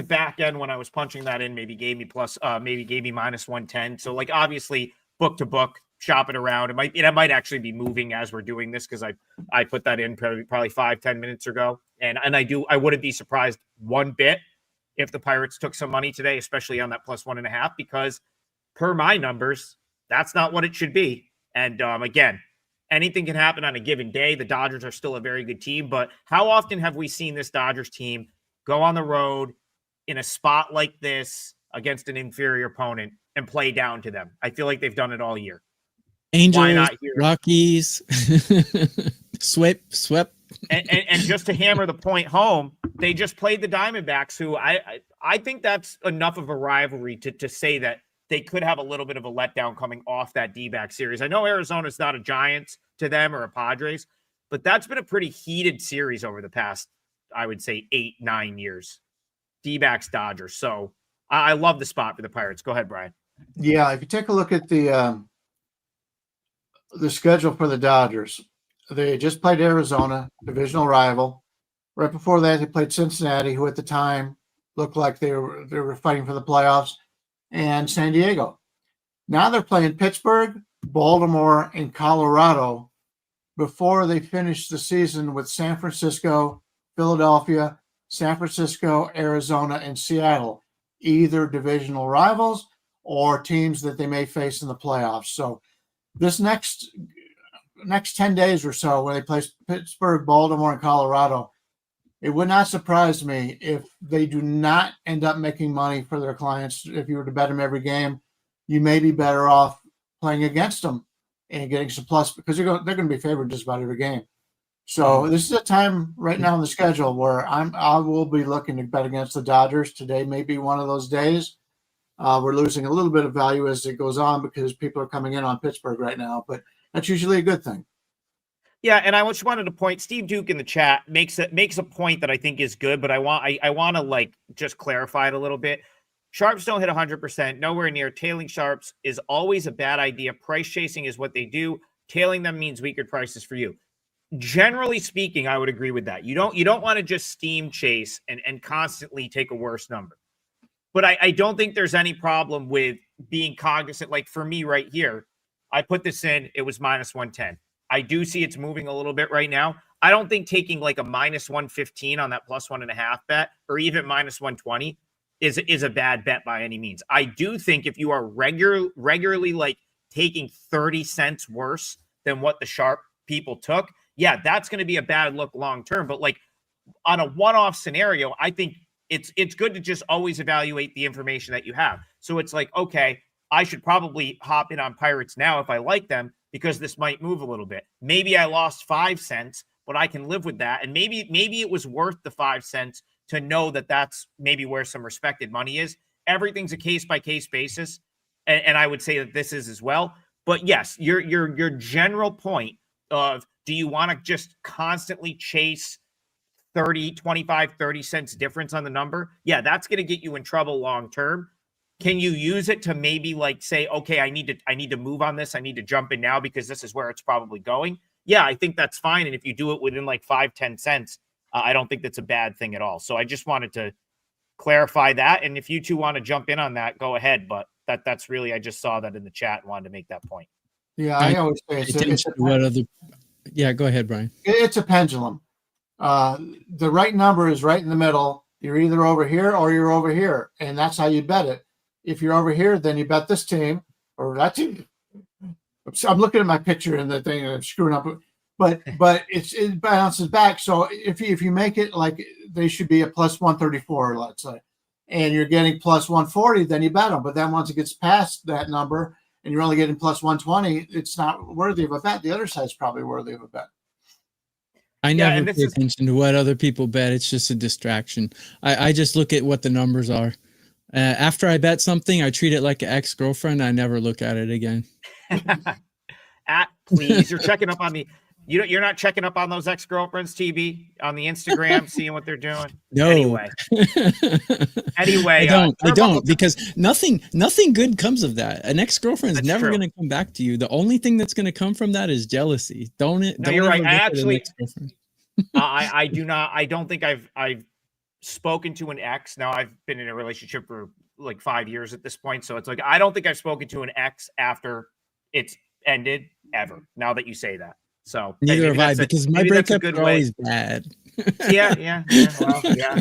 back end when I was punching that in maybe gave me minus 110. So like obviously book to book, shop it around. It might actually be moving as we're doing this because I put that in probably 5-10 minutes ago, and I wouldn't be surprised one bit if the Pirates took some money today, especially on that plus 1.5, because per my numbers, that's not what it should be. And again, anything can happen on a given day. The Dodgers are still a very good team, but how often have we seen this Dodgers team go on the road in a spot like this against an inferior opponent and play down to them? I feel like they've done it all year. Angels, Rockies, swept. And just to hammer the point home, they just played the Diamondbacks, who I think that's enough of a rivalry to say that they could have a little bit of a letdown coming off that D-back series. I know Arizona's not a Giants to them or a Padres, but that's been a pretty heated series over the past, I would say, 8-9 years. D-backs, Dodgers. So I love the spot for the Pirates. Go ahead, Brian. Yeah, if you take a look at the schedule for the Dodgers, they just played Arizona, divisional rival. Right before that, they played Cincinnati, who at the time looked like they were fighting for the playoffs, and San Diego. Now they're playing Pittsburgh, Baltimore, and Colorado before they finish the season with San Francisco, Philadelphia, San Francisco, Arizona, and Seattle, either divisional rivals or teams that they may face in the playoffs. So this next 10 days or so, when they play Pittsburgh, Baltimore, and Colorado, it would not surprise me if they do not end up making money for their clients. If you were to bet them every game, you may be better off playing against them and getting some plus, because they're going to be favored just about every game. So this is a time right now in the schedule where I will be looking to bet against the Dodgers. Today may be one of those days. We're losing a little bit of value as it goes on because people are coming in on Pittsburgh right now, but that's usually a good thing. Yeah, and I just wanted to point, Steve Duke in the chat makes a point that I think is good, but I want to like just clarify it a little bit. Sharps don't hit 100%, nowhere near. Tailing sharps is always a bad idea. Price chasing is what they do. Tailing them means weaker prices for you. Generally speaking, I would agree with that. You don't want to just steam chase and constantly take a worse number. But I don't think there's any problem with being cognizant. Like for me right here, I put this in, it was minus 110. I do see it's moving a little bit right now. I don't think taking like a minus 115 on that plus 1.5 bet or even minus 120 is a bad bet by any means. I do think if you are regularly like taking 30 cents worse than what the sharp people took, yeah, that's going to be a bad look long term. But like on a one-off scenario, I think it's good to just always evaluate the information that you have. So it's like, okay, I should probably hop in on Pirates now if I like them, because this might move a little bit. Maybe I lost 5 cents, but I can live with that. And maybe it was worth the 5 cents to know that that's maybe where some respected money is. Everything's a case-by-case basis. And I would say that this is as well. But yes, your general point of, do you want to just constantly chase 30 cents difference on the number? Yeah, that's going to get you in trouble long term. Can you use it to maybe like say, okay, I need to move on this. I need to jump in now because this is where it's probably going. Yeah, I think that's fine. And if you do it within like 5-10 cents, I don't think that's a bad thing at all. So I just wanted to clarify that. And if you two want to jump in on that, go ahead. But that's really, I just saw that in the chat and wanted to make that point. Yeah, I always say yeah, go ahead, Brian. It's a pendulum. The right number is right in the middle. You're either over here or you're over here. And that's how you bet it. If you're over here, then you bet this team or that team. I'm looking at my picture in the thing and I'm screwing up, but it bounces back. So if you make it like they should be a plus 134, let's say, and you're getting plus 140, then you bet them. But then once it gets past that number and you're only getting plus 120, it's not worthy of a bet. The other side's probably worthy of a bet. I never pay attention to what other people bet. It's just a distraction. I just look at what the numbers are. After I bet something, I treat it like an ex-girlfriend. I never look at it again. Please, you're checking up on the. You're not checking up on those ex-girlfriends, TB, on the Instagram, seeing what they're doing. No. Anyway, I don't, because nothing good comes of that. An ex-girlfriend's never going to come back to you. The only thing that's going to come from that is jealousy. Don't you're right. I do not. I don't think I've spoken to an ex. Now I've been in a relationship for like 5 years at this point, so it's like I don't think I've spoken to an ex after it's ended ever. Now that you say that. So neither have I, because my breakups are always bad. Yeah. Well, yeah,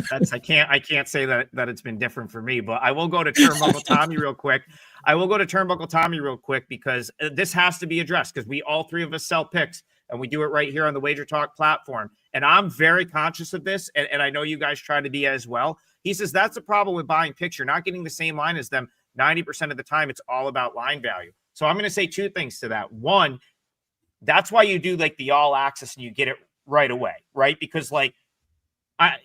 I can't say that it's been different for me, but I will go to Turnbuckle Tommy real quick. Because this has to be addressed, because we all three of us sell picks and we do it right here on the WagerTalk platform. And I'm very conscious of this. And I know you guys try to be as well. He says that's the problem with buying picks. You're not getting the same line as them. 90% of the time, it's all about line value. So I'm going to say two things to that. One, that's why you do like the all access and you get it right away, right? Because like, I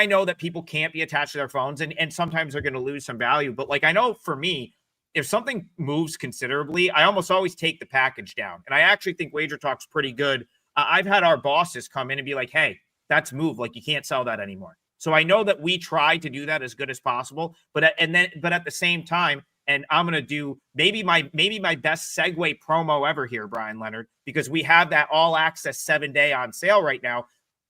know that people can't be attached to their phones and sometimes they're going to lose some value. But like, I know for me, if something moves considerably, I almost always take the package down. And I actually think WagerTalk's pretty good. I've had our bosses come in and be like, hey, that's moved. Like, you can't sell that anymore. So I know that we try to do that as good as possible, but at the same time, and I'm going to do maybe my best segue promo ever here, Brian Leonard, because we have that all access 7-day on sale right now.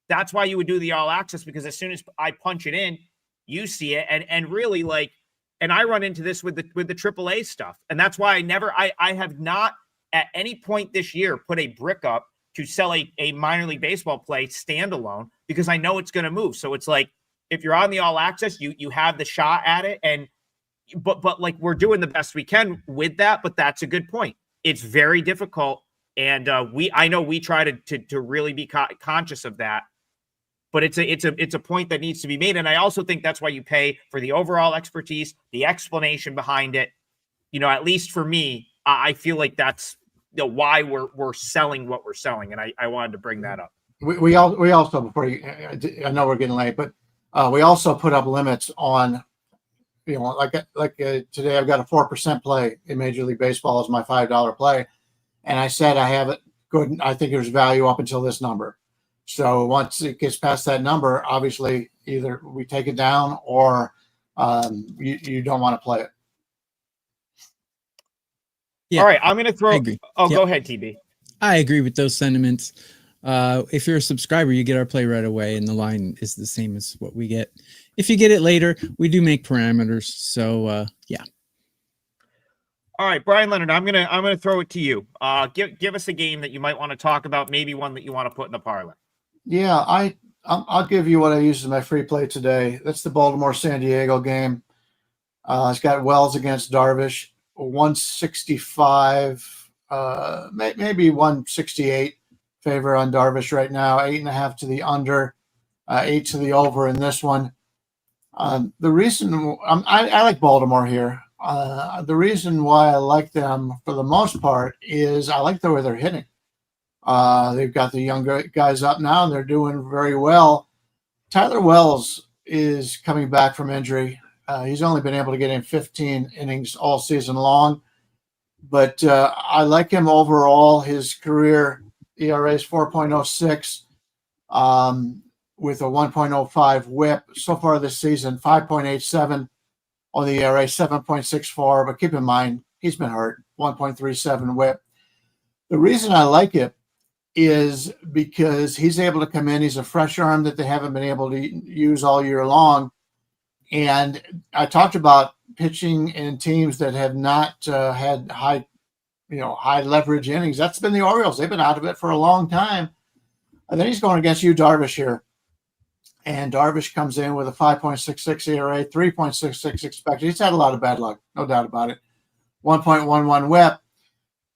That's why you would do the all access, because as soon as I punch it in, you see it. And really, like, and I run into this with the AAA stuff. And that's why I have not at any point this year put a brick up to sell a minor league baseball play standalone, because I know it's going to move. So it's like, if you're on the all access, you have the shot at it. And but like, we're doing the best we can with that. But that's a good point. It's very difficult. And I know we try to really be conscious of that. But it's a point that needs to be made. And I also think that's why you pay for the overall expertise, the explanation behind it. At least for me, I feel like that's why we're selling what we're selling. And I wanted to bring that up. We also, before you, I know we're getting late, but we also put up limits on, like today I've got a 4% play in Major League Baseball as my $5 play. And I said I have it good. I think there's value up until this number. So once it gets past that number, obviously either we take it down or you don't want to play it. Yeah. All right, I'm going to throw. Oh, yep. Go ahead, TB. I agree with those sentiments. If you're a subscriber, you get our play right away, and the line is the same as what we get. If you get it later, we do make parameters. So yeah. All right, Brian Leonard, I'm gonna throw it to you. Give us a game that you might want to talk about, maybe one that you want to put in the parlay. Yeah, I'll give you what I used as my free play today. That's the Baltimore-San Diego game. It's got Wells against Darvish, 165, maybe 168 favor on Darvish right now, 8.5 to the under, 8 to the over in this one. The reason I like Baltimore here. The reason why I like them for the most part is I like the way they're hitting. They've got the young guys up now, and they're doing very well. Tyler Wells is coming back from injury. He's only been able to get in 15 innings all season long, but I like him overall. His career ERA is 4.06 with a 1.05 whip. So far this season, 5.87 on the ERA, 7.64. But keep in mind, he's been hurt, 1.37 whip. The reason I like it is because he's able to come in. He's a fresh arm that they haven't been able to use all year long. And I talked about pitching in teams that have not had high leverage innings. That's been the Orioles. They've been out of it for a long time. And then he's going against Darvish here. And Darvish comes in with a 5.66 ERA, 3.66 expected. He's had a lot of bad luck, no doubt about it. 1.11 whip.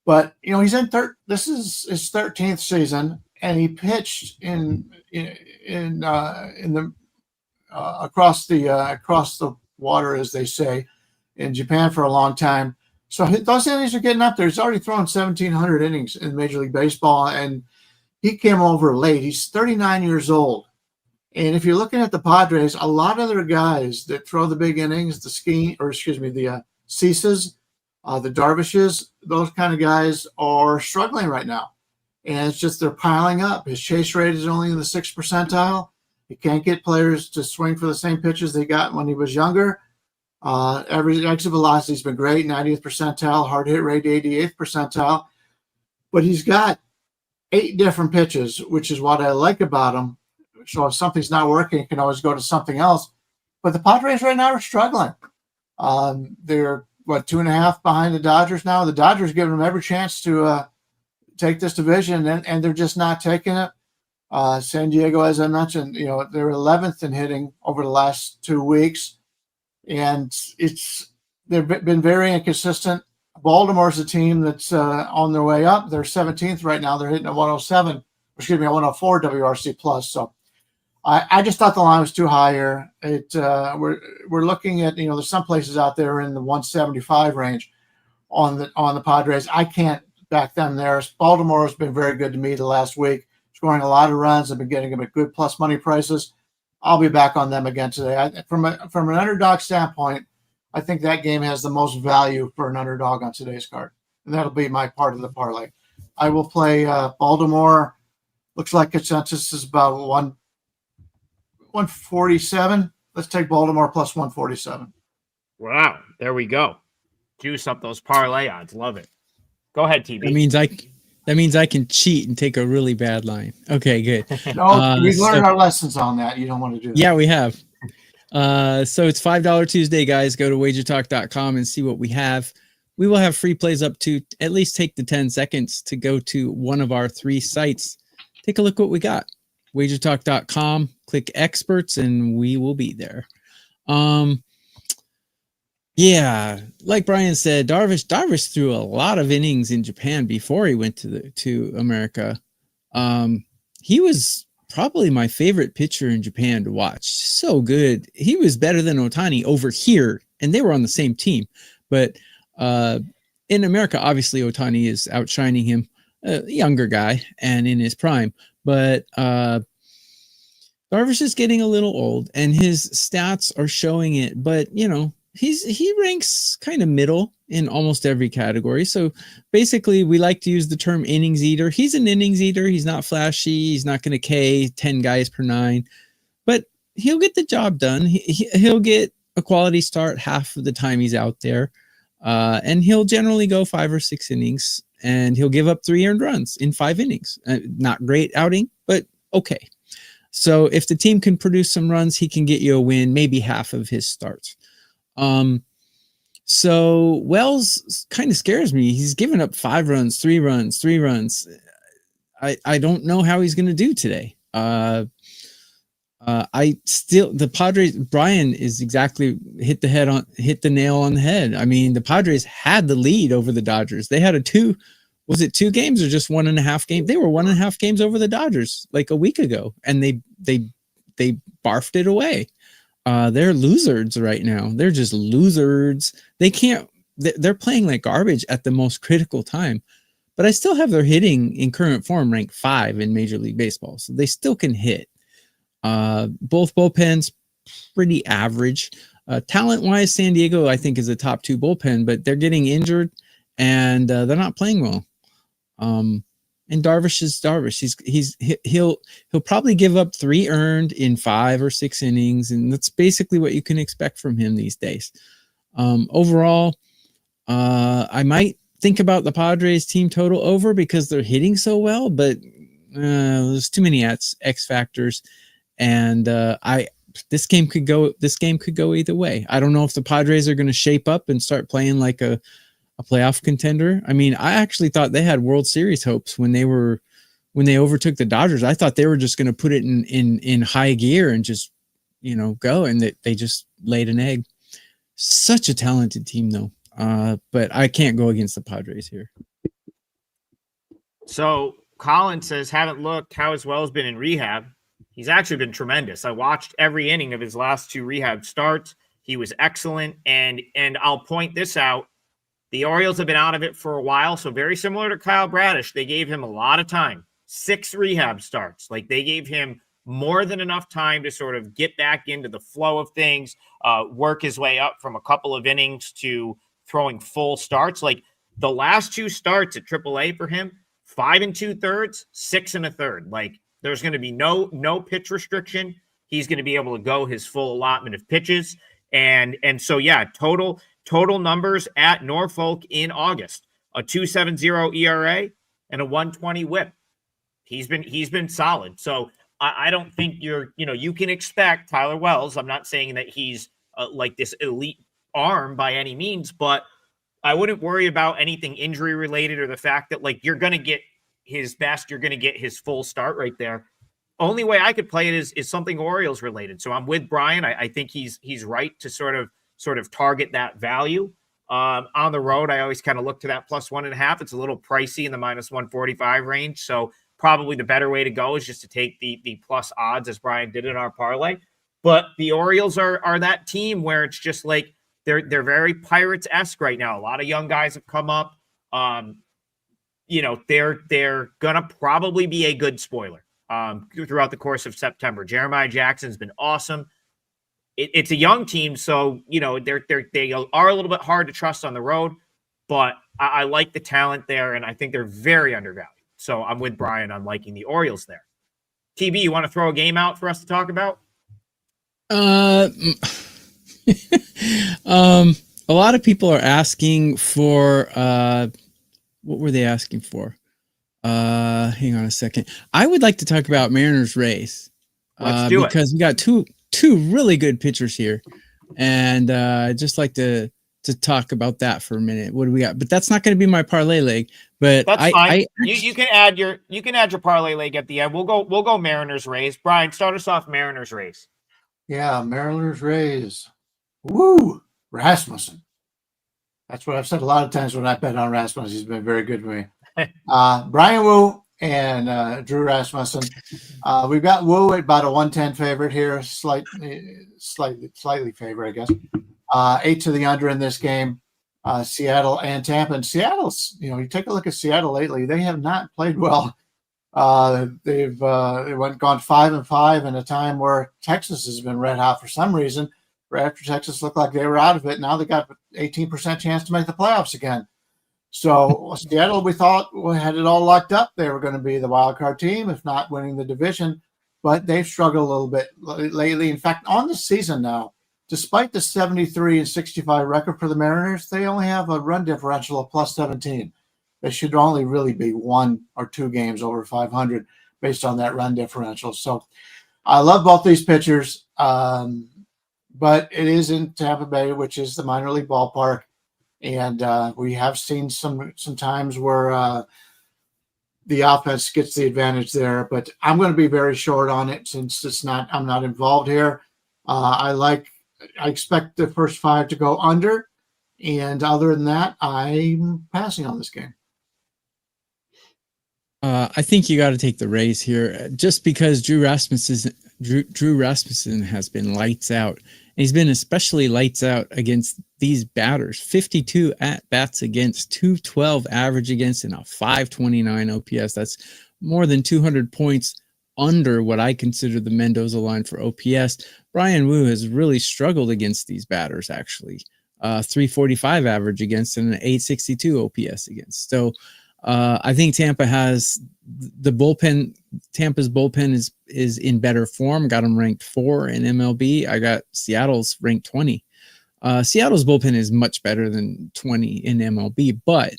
But he's in this is his 13th season, and he pitched in the across the water, as they say, in Japan for a long time. So those innings are getting up there. He's already thrown 1,700 innings in Major League Baseball, and he came over late. He's 39 years old. And if you're looking at the Padres, a lot of their guys that throw the big innings, the Ceases, the Darvishes, those kind of guys are struggling right now. And it's just they're piling up. His chase rate is only in the 6th percentile. He can't get players to swing for the same pitches they got when he was younger. Average exit velocity has been great, 90th percentile, hard hit rate, 88th percentile. But he's got 8 different pitches, which is what I like about him. So if something's not working, you can always go to something else. But the Padres right now are struggling. They're, 2.5 behind the Dodgers now? The Dodgers giving them every chance to take this division, and they're just not taking it. San Diego, as I mentioned, they're 11th in hitting over the last 2 weeks. And they've been very inconsistent. Baltimore's a team that's on their way up. They're 17th right now. They're hitting a 104 WRC plus. So I just thought the line was too high here. We're looking at, there's some places out there in the 175 range on the Padres. I can't back them there. Baltimore has been very good to me the last week, scoring a lot of runs. I've been getting them at good plus money prices. I'll be back on them again today. From an underdog standpoint, I think that game has the most value for an underdog on today's card, and that'll be my part of the parlay. I will play Baltimore. Looks like consensus is about 147. Let's take Baltimore plus 147. Wow, there we go. Juice up those parlay odds. Love it. Go ahead, TB. That means I can cheat and take a really bad line. Okay, good. No, we've learned our lessons on that. You don't want to do that. Yeah, we have. So it's $5 Tuesday, guys. Go to WagerTalk.com and see what we have. We will have free plays up to at least take the 10 seconds to go to one of our 3 sites. Take a look what we got. WagerTalk.com, click experts, and we will be there. Yeah, like Brian said, Darvish threw a lot of innings in Japan before he went to America. He was probably my favorite pitcher in Japan to watch. So good. He was better than Ohtani over here, and they were on the same team. But in America, obviously, Ohtani is outshining him, a younger guy and in his prime. But Darvish is getting a little old, and his stats are showing it. But, you know, he ranks kind of middle in almost every category. So basically, we like to use the term innings eater. He's an innings eater. He's not flashy. He's not going to K 10 guys per 9, but he'll get the job done. He'll get a quality start half of the time he's out there, and he'll generally go 5 or 6 innings, and he'll give up 3 earned runs in 5 innings. Not great outing, but okay. So if the team can produce some runs, he can get you a win, maybe half of his starts. So Wells kind of scares me. He's given up 5 runs, 3 runs, 3 runs. I don't know how he's going to do today. The Padres, Brian is exactly hit the nail on the head. I mean, the Padres had the lead over the Dodgers. They had 2 games or just 1.5 games? They were 1.5 games over the Dodgers like a week ago, and they barfed it away. They're losers right now. They're just losers. They're playing like garbage at the most critical time, but I still have their hitting in current form ranked 5 in Major League Baseball. So they still can hit. Both bullpens pretty average. Talent wise, San Diego, I think, is a top 2 bullpen, but they're getting injured and they're not playing well. And Darvish is Darvish. He'll probably give up 3 earned in 5 or 6 innings, and that's basically what you can expect from him these days. Overall, I might think about the Padres team total over because they're hitting so well, but there's too many X factors, and this game could go either way. I don't know if the Padres are going to shape up and start playing like a playoff contender. I mean, I actually thought they had World Series hopes when they overtook the Dodgers. I thought they were just going to put it in high gear and just, go, and they just laid an egg. Such a talented team though. But I can't go against the Padres here. So Colin says, haven't looked. How as well has been in rehab. He's actually been tremendous. I watched every inning of his last 2 rehab starts. He was excellent. And I'll point this out. The Orioles have been out of it for a while, so very similar to Kyle Bradish, they gave him a lot of time. 6 rehab starts. Like, they gave him more than enough time to sort of get back into the flow of things, work his way up from a couple of innings to throwing full starts. Like, the last 2 starts at AAA for him, 5 2/3, 6 1/3. Like, there's going to be no pitch restriction. He's going to be able to go his full allotment of pitches. And so, yeah, total numbers at Norfolk in August, a 2.70 ERA and a 1.20 WHIP. He's been solid. So I don't think you can expect Tyler Wells. I'm not saying that he's like this elite arm by any means, but I wouldn't worry about anything injury related or the fact that, like, you're going to get his best. You're going to get his full start right there. Only way I could play it is something Orioles related. So I'm with Brian. I think he's right to sort of target that value. On the road, I always kind of look to that plus 1.5. It's a little pricey in the minus 145 range. So probably the better way to go is just to take the plus odds, as Brian did in our parlay. But the Orioles are that team where it's just like they're very Pirates-esque right now. A lot of young guys have come up. They're gonna probably be a good spoiler throughout the course of September. Jeremiah Jackson's been awesome. It's a young team, so they are a little bit hard to trust on the road, but I like the talent there, and I think they're very undervalued. So I'm with Brian on liking the Orioles there. TB, you want to throw a game out for us to talk about? Uh, a lot of people are asking for what were they asking for? Hang on a second. I would like to talk about Mariners Rays. Let's do it. Because we got two really good pitchers here, and I'd just like to talk about that for a minute. What do we got? But that's not going to be my parlay leg. But That's fine. You can add your parlay leg at the end. We'll go Mariners Rays. Brian, start us off Mariners Rays. Yeah, Mariners Rays. Woo! Rasmussen. That's what I've said a lot of times when I bet on Rasmussen. He's been very good to me. Brian Wu and Drew Rasmussen. We've got Wu at about a 110 favorite here, slightly favorite, I guess. 8 to the under in this game. Seattle and Tampa. And Seattle's, you take a look at Seattle lately, they have not played well. They've gone 5-5 in a time where Texas has been red hot for some reason. Right after Texas looked like they were out of it, now they got 18% chance to make the playoffs again. So Seattle, we thought had it all locked up. They were going to be the wild card team, if not winning the division. But they've struggled a little bit lately. In fact, on the season now, despite the 73-65 record for the Mariners, they only have a run differential of plus 17. They should only really be 1 or 2 games over 500 based on that run differential. So I love both these pitchers, but it is in Tampa Bay, which is the minor league ballpark. And we have seen some times where the offense gets the advantage there. But I'm going to be very short on it since I'm not involved here. I expect the first 5 to go under. And other than that, I'm passing on this game. I think you got to take the Rays here, just because Drew Rasmussen has been lights out. And he's been especially lights out against these batters. 52 at bats against, 212 average against, and a 529 OPS. That's more than 200 points under what I consider the Mendoza line for OPS. Brian Wu has really struggled against these batters, actually. 345 average against and an 862 OPS against. So I think Tampa has the bullpen. Tampa's bullpen is in better form. Got them ranked 4 in MLB. I got Seattle's ranked 20. Seattle's bullpen is much better than 20 in MLB, but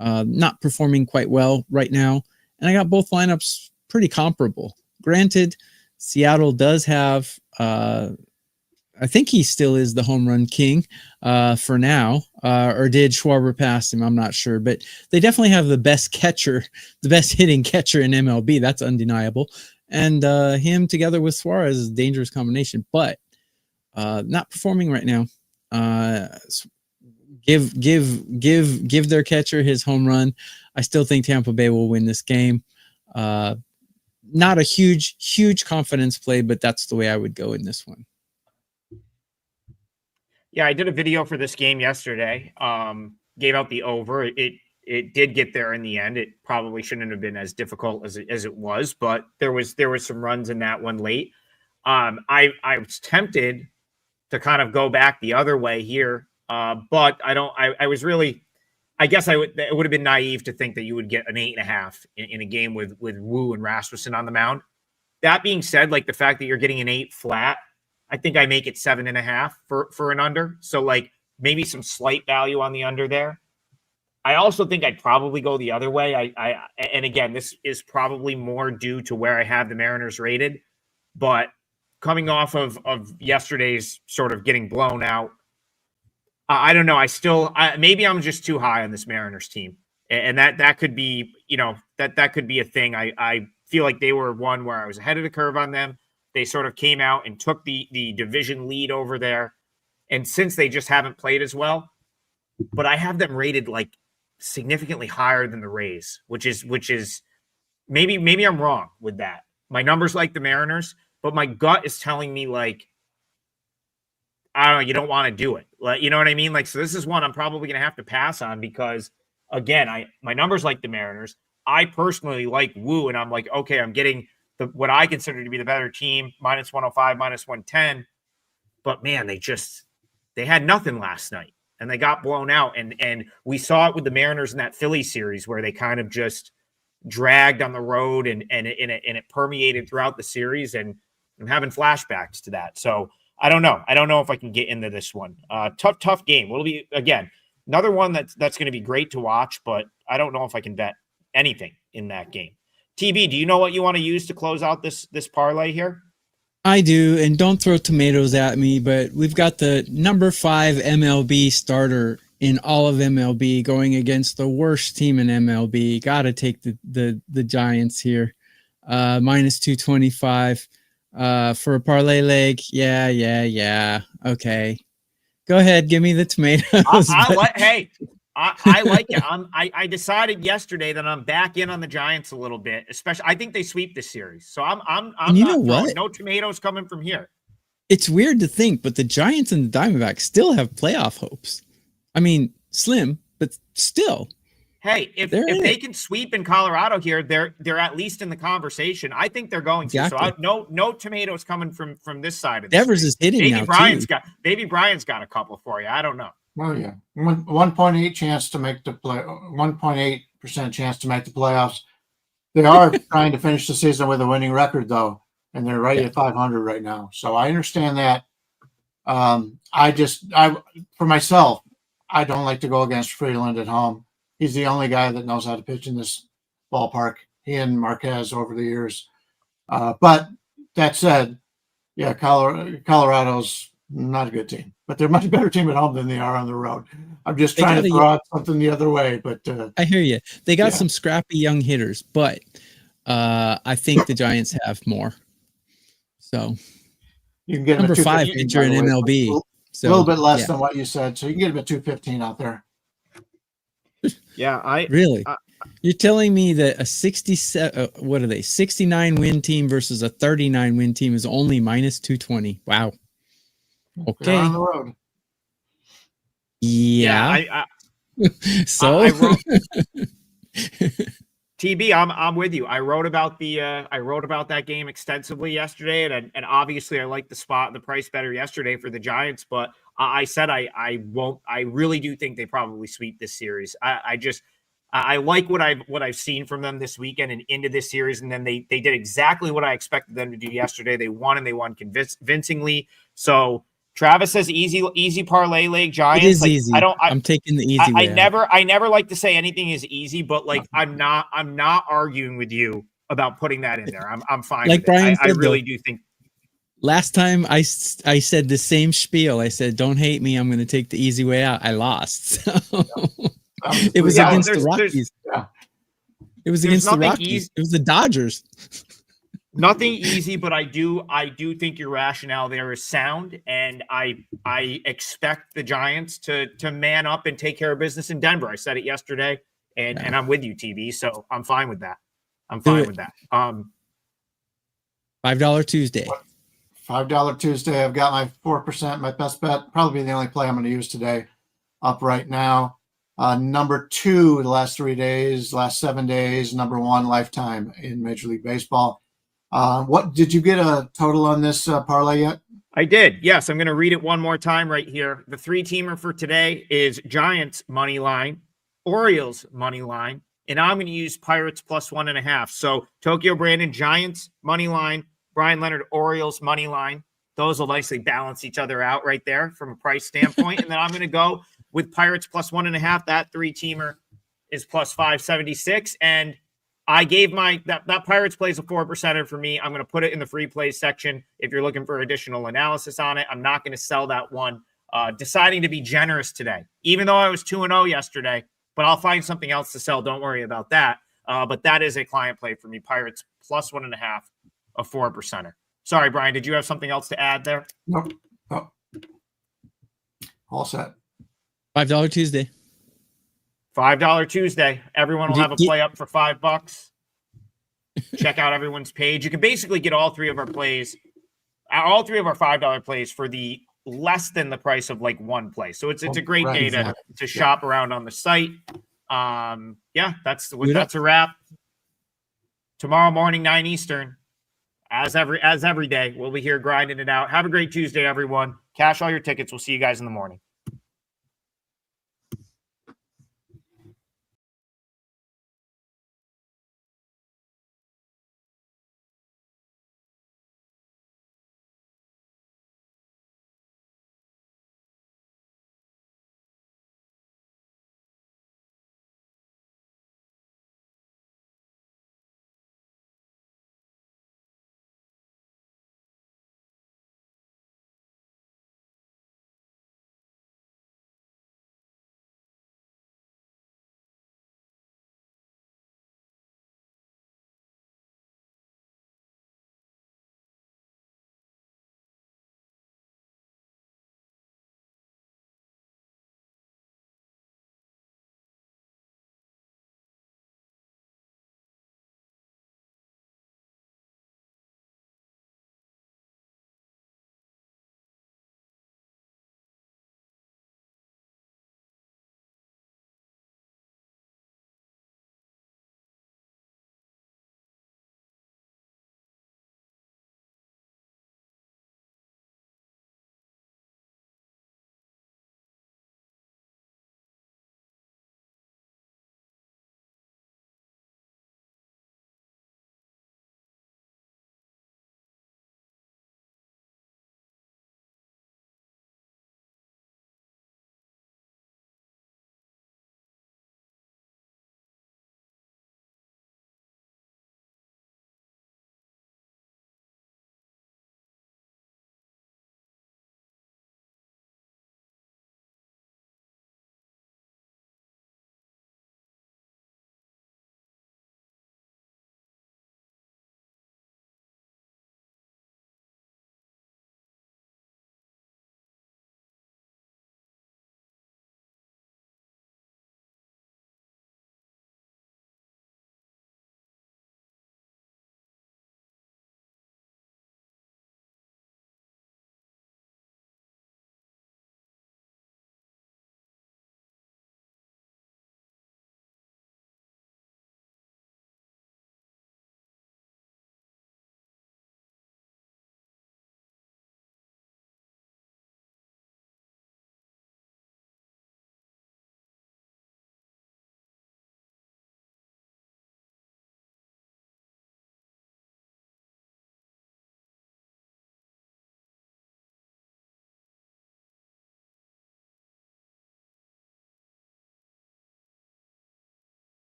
not performing quite well right now. And I got both lineups pretty comparable. Granted, Seattle does have, I think he still is the home run king for now, or did Schwarber pass him? I'm not sure, but they definitely have the best catcher, the best hitting catcher in MLB. That's undeniable. And him together with Suarez is a dangerous combination, but not performing right now. Give their catcher his home run. I still think Tampa Bay will win this game. Not a huge confidence play, but that's the way I would go in this one. Yeah, I did a video for this game yesterday. Gave out the over. It did get there in the end. It probably shouldn't have been as difficult as it was, but there was some runs in that one late. I was tempted to kind of go back the other way here, but I was really, I guess it would have been naive to think that you would get an 8.5 in a game with Wu and Rasmussen on the mound. That being said, like the fact that you're getting an 8 flat, I think I make it 7.5 for an under. So like maybe some slight value on the under there. I also think I'd probably go the other way. And again, this is probably more due to where I have the Mariners rated, but coming off of yesterday's sort of getting blown out, I don't know. Maybe I'm just too high on this Mariners team, and that could be, that could be a thing. I feel like they were one where I was ahead of the curve on them. They sort of came out and took the division lead over there. And since they just haven't played as well, but I have them rated like significantly higher than the Rays, which is maybe I'm wrong with that. My numbers like the Mariners, but my gut is telling me like, I don't know, you don't want to do it. Like, you know what I mean? Like, so this is one I'm probably going to have to pass on because again, my numbers like the Mariners. I personally like Wu, and I'm like, okay, I'm getting what I consider to be the better team, minus 105, minus 110. But man, they had nothing last night and they got blown out. And we saw it with the Mariners in that Philly series where they kind of just dragged on the road and it permeated throughout the series. And I'm having flashbacks to that. So I don't know. I don't know if I can get into this one. Tough game. Will be, again, another one that's going to be great to watch, but I don't know if I can bet anything in that game. TB, do you know what you want to use to close out this parlay here? I do, and don't throw tomatoes at me, but we've got the number 5 MLB starter in all of MLB going against the worst team in MLB. Got to take the Giants here. Minus 225 for a parlay leg. Yeah. Okay. Go ahead, give me the tomatoes. I like it. I decided yesterday that I'm back in on the Giants a little bit, especially I think they sweep this series. So I'm you not know what? no tomatoes coming from here. It's weird to think, but the Giants and the Diamondbacks still have playoff hopes. I mean, slim, but still. Hey, if they can sweep in Colorado here, they're at least in the conversation. I think they're going to. So no tomatoes coming from this side of the Devers is hitting Baby now Brian's too. Brian's got a couple for you. I don't know. Oh yeah, 1.8 chance to make the play. 1.8% chance to make the playoffs. They are trying to finish the season with a winning record though, and they're right at 500 right now. So I understand that. For myself, I don't like to go against Freeland at home. He's the only guy that knows how to pitch in this ballpark. He and Marquez over the years. But that said, yeah, Colorado's not a good team, but they're a much better team at home than they are on the road. I'm just trying to throw out something the other way, but I hear you. They got some scrappy young hitters, but I think the Giants have more. So you can get number 5 pitcher in MLB. So a little bit less than what you said, so you can get him at 215 out there. Yeah, you're telling me that a 69 win team versus a 39 win team is only minus 220. Wow. Okay. On the road. Yeah. So I wrote, TB, I'm with you. I wrote about that game extensively yesterday, and obviously I like the spot and the price better yesterday for the Giants, but I said I won't. I really do think they probably sweep this series. I like what I've seen from them this weekend and into this series, and then they did exactly what I expected them to do yesterday. They won, and they won convincingly. So Travis says easy parlay leg Giants. It is easy. I'm taking the easy way. I never like to say anything is easy, but like I'm not arguing with you about putting that in there. I'm fine. Like with Brian it. said, I really do think. Last time I said the same spiel. I said, "Don't hate me. I'm going to take the easy way out." I lost. So. It was against the Rockies. It was against the Rockies. It was the Dodgers. Nothing easy, but I do think your rationale there is sound, and I expect the Giants to man up and take care of business in Denver. I said it yesterday, and I'm with you, TB. So I'm fine with that. $5 Tuesday. $5 Tuesday. I've got my 4%, my best bet. Probably the only play I'm going to use today. Up right now. Number 2 the last 3 days, last 7 days. Number 1 lifetime in Major League Baseball. What did you get a total on this parlay yet? I did. Yes, I'm going to read it one more time right here. The 3-teamer for today is Giants money line, Orioles money line, and I'm going to use Pirates plus 1.5. So Tokyo Brandon Giants money line, Brian Leonard Orioles money line. Those will nicely balance each other out right there from a price standpoint. And then I'm going to go with Pirates plus 1.5. That 3-teamer is plus 576. And I gave that Pirates plays a 4%er for me. I'm going to put it in the free plays section if you're looking for additional analysis on it. I'm not going to sell that one. Deciding to be generous today, even though I was 2-0 yesterday, but I'll find something else to sell. Don't worry about that. But that is a client play for me. Pirates plus 1.5, a 4%er. Sorry, Brian, did you have something else to add there? Nope. Oh. All set. $5 Tuesday. $5 Tuesday. Everyone will have a play up for $5. Check out everyone's page. You can basically get all three of our plays, all three of our $5 plays for the less than the price of like one play. So it's a great day to shop around on the site. That's a wrap. Tomorrow morning, 9 Eastern. As every day, we'll be here grinding it out. Have a great Tuesday, everyone. Cash all your tickets. We'll see you guys in the morning.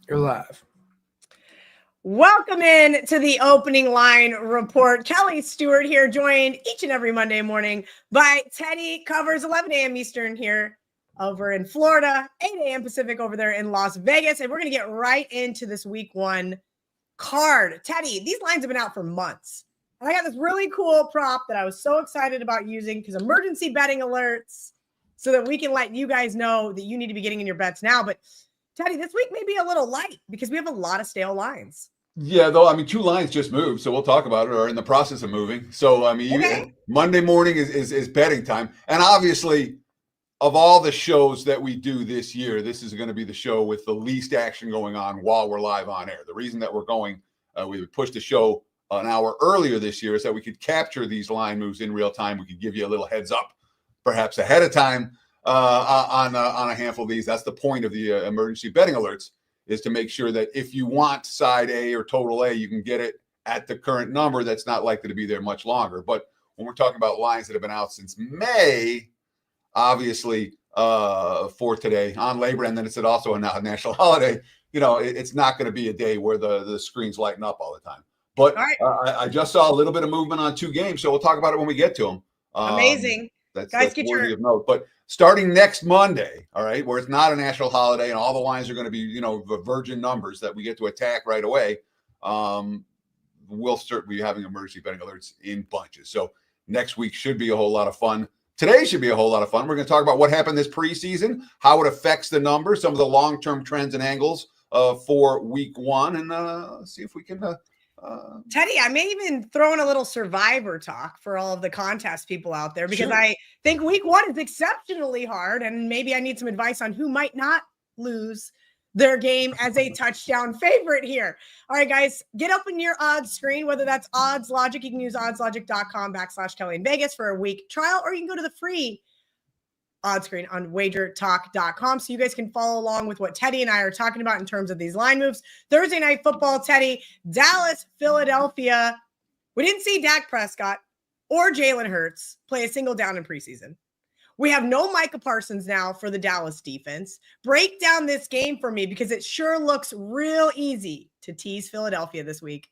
You're live. Welcome in to the opening line report. Kelly Stewart here, joined each and every Monday morning by Teddy. Covers 11 a.m. Eastern here over in Florida, 8 a.m. Pacific over there in Las Vegas. And we're going to get right into this week one card. Teddy, these lines have been out for months. And I got this really cool prop that I was so excited about using because emergency betting alerts so that we can let you guys know that you need to be getting in your bets now. But Teddy, this week may be a little light because we have a lot of stale lines. Yeah, though, I mean, 2 lines just moved, so we'll talk about it, or in the process of moving. So, I mean, Okay. Monday morning is betting time. And obviously, of all the shows that we do this year, this is going to be the show with the least action going on while we're live on air. The reason that we're going, we pushed the show an hour earlier this year is that we could capture these line moves in real time. We could give you a little heads up, perhaps ahead of time on a handful of these. That's the point of the emergency betting alerts, is to make sure that if you want side A or total A, you can get it at the current number that's not likely to be there much longer. But when we're talking about lines that have been out since May, obviously for today on Labor Day, and then it's also a national holiday, it's not going to be a day where the screens lighten up all the time. But All right. I just saw a little bit of movement on 2 games, so we'll talk about it when we get to them. Amazing. That's Get worthy your- of note. But starting next Monday, all right, where it's not a national holiday and all the lines are going to be, the virgin numbers that we get to attack right away, we'll certainly be having emergency betting alerts in bunches. So next week should be a whole lot of fun. Today should be a whole lot of fun. We're going to talk about what happened this preseason, how it affects the numbers, some of the long-term trends and angles for week one, and see if we can Teddy, I may even throw in a little survivor talk for all of the contest people out there, because Sure. I think week one is exceptionally hard, and maybe I need some advice on who might not lose their game as a touchdown favorite here. All right, guys, get open your odds screen, whether that's Odds Logic. You can use oddslogic.com/Kelly in Vegas for a week trial, or you can go to the free odds screen on WagerTalk.com so you guys can follow along with what Teddy and I are talking about in terms of these line moves. Thursday night football, Teddy, Dallas, Philadelphia. We didn't see Dak Prescott or Jalen Hurts play a single down in preseason. We have no Micah Parsons now for the Dallas defense. Break down this game for me, because it sure looks real easy to tease Philadelphia this week.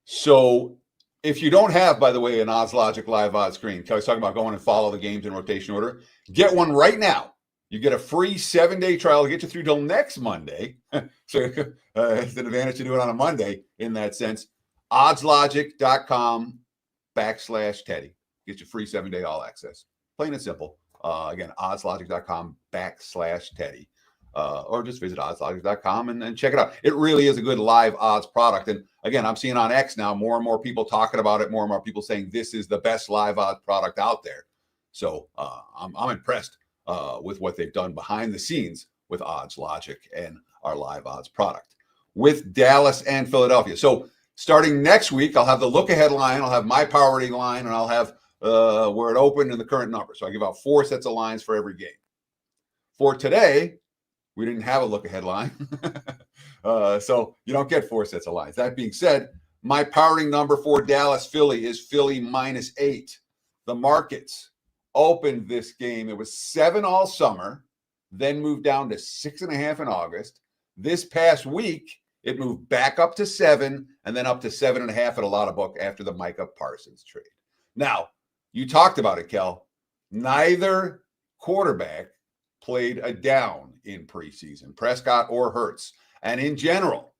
So if you don't have, by the way, an Odds Logic live odds screen, Kelly's talking about going and follow the games in rotation order, get one right now. You get a free 7-day trial to get you through till next Monday. So it's an advantage to do it on a Monday in that sense. Oddslogic.com/Teddy. Get you free 7-day all access. Plain and simple. Again, oddslogic.com/Teddy. Or just visit oddslogic.com and check it out. It really is a good live odds product. And again, I'm seeing on X now more and more people talking about it, more and more people saying this is the best live odds product out there. So I'm impressed with what they've done behind the scenes with Odds Logic and our live odds product with Dallas and Philadelphia. So starting next week, I'll have the look ahead line, I'll have my power rating line, and I'll have where it opened and the current number. So I give out 4 sets of lines for every game. For today, we didn't have a look ahead line. So you don't get 4 sets of lines. That being said, my powering number for Dallas Philly is Philly -8. The markets opened this game. It was 7 all summer, then moved down to 6.5 in August. This past week, it moved back up to 7 and then up to 7.5 at a lot of book after the Micah Parsons trade. Now, you talked about it, Kel. Neither quarterback played a down in preseason, Prescott or Hurts. And in general,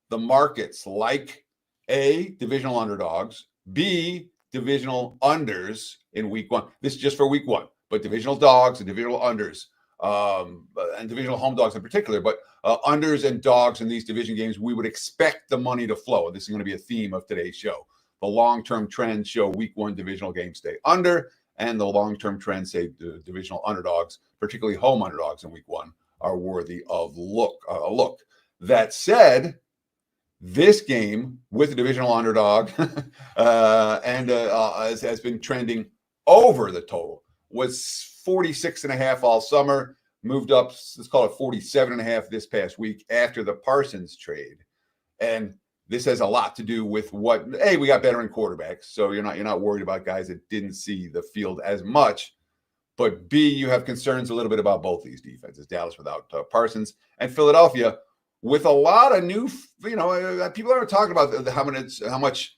the markets like A, divisional underdogs, B, divisional unders in week one. This is just for week one, but divisional dogs and divisional unders, and divisional home dogs in particular, but unders and dogs in these division games, we would expect the money to flow. This is going to be a theme of today's show. The long-term trends show week one divisional games stay under, and the long-term trends say the divisional underdogs, particularly home underdogs in week one, are worthy of a look. That said, this game with the divisional underdog has been trending over the total. Was 46.5 all summer, moved up, let's call it 47.5 this past week after the Parsons trade. And this has a lot to do with what, A, we got veteran quarterbacks, so you're not worried about guys that didn't see the field as much. But B, you have concerns a little bit about both these defenses, Dallas without Parsons and Philadelphia with a lot of new, people are talking about how much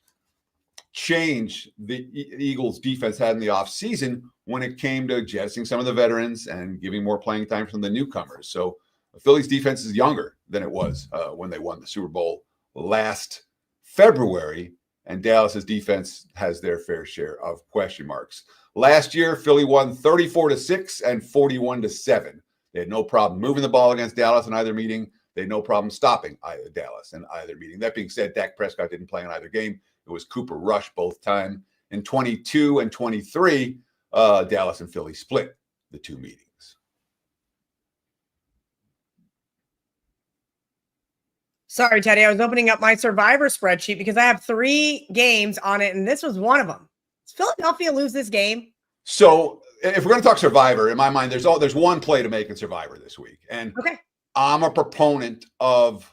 change the Eagles defense had in the offseason when it came to jettisoning some of the veterans and giving more playing time from the newcomers. So the Phillies defense is younger than it was when they won the Super Bowl last February, and Dallas's defense has their fair share of question marks. Last year, Philly won 34-6 and 41-7. They had no problem moving the ball against Dallas in either meeting. They had no problem stopping Dallas in either meeting. That being said, Dak Prescott didn't play in either game. It was Cooper Rush both time. In 22 and 23, Dallas and Philly split the two meetings. Sorry, Teddy. I was opening up my Survivor spreadsheet because I have 3 games on it, and this was one of them. Does Philadelphia lose this game? So if we're going to talk Survivor, in my mind, there's one play to make in Survivor this week. And Okay. I'm a proponent of,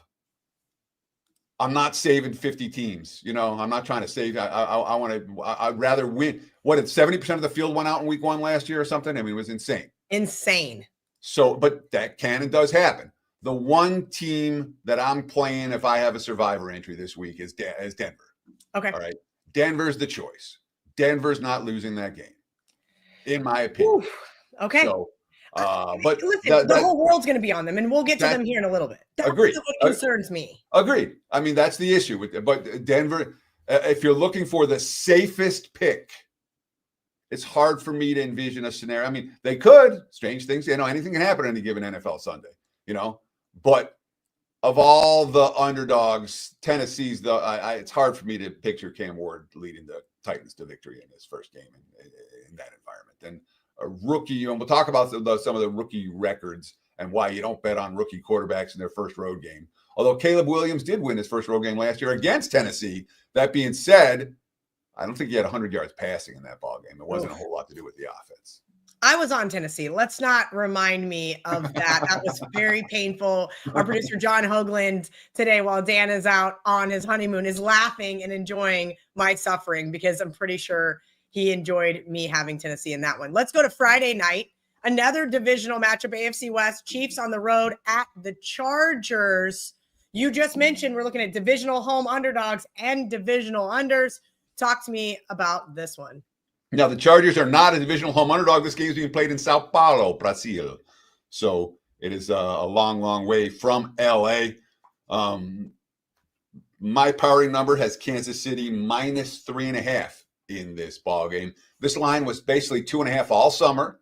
I'm not saving 50 teams. I'm not trying to save. I'd rather win. What, 70% of the field went out in week 1 last year or something? I mean, it was insane. Insane. So, but that can and does happen. The one team that I'm playing, if I have a Survivor entry this week, is Denver. Okay. All right. Denver's the choice. Denver's not losing that game, in my opinion. Oof. Okay. So, but listen, the whole world's going to be on them, and we'll get to them here in a little bit. That's agreed. what concerns me. Agreed. I mean, that's the issue with it. But Denver, if you're looking for the safest pick, it's hard for me to envision a scenario. I mean, they could. Strange things. Anything can happen on any given NFL Sunday. But of all the underdogs, Tennessee's it's hard for me to picture Cam Ward leading the Titans to victory in his first game in that environment. And a rookie, we'll talk about some of the rookie records and why you don't bet on rookie quarterbacks in their first road game. Although Caleb Williams did win his first road game last year against Tennessee. That being said, I don't think he had 100 yards passing in that ball game. It wasn't a whole lot to do with the offense. I was on Tennessee. Let's not remind me of that. That was very painful. Our producer, John Hoagland, today, while Dan is out on his honeymoon, is laughing and enjoying my suffering because I'm pretty sure he enjoyed me having Tennessee in that one. Let's go to Friday night. Another divisional matchup, AFC West. Chiefs on the road at the Chargers. You just mentioned we're looking at divisional home underdogs and divisional unders. Talk to me about this one. Now, the Chargers are not a divisional home underdog. This game is being played in Sao Paulo, Brazil. So it is a long, long way from LA. My powering number has Kansas City minus 3.5 in this ball game. This line was basically 2.5 all summer.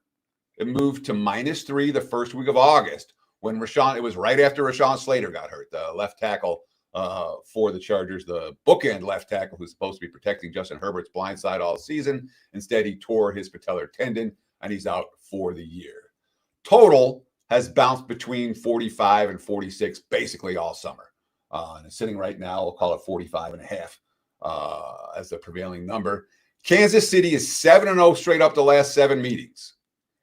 It moved to minus 3 the first week of August when it was right after Rashawn Slater got hurt, the left tackle for the Chargers, the bookend left tackle who's supposed to be protecting Justin Herbert's blind side all season. Instead, he tore his patellar tendon, and he's out for the year. Total has bounced between 45 and 46 basically all summer. And it's sitting right now, we'll call it 45.5 as the prevailing number. Kansas City is 7-0 straight up the last 7 meetings.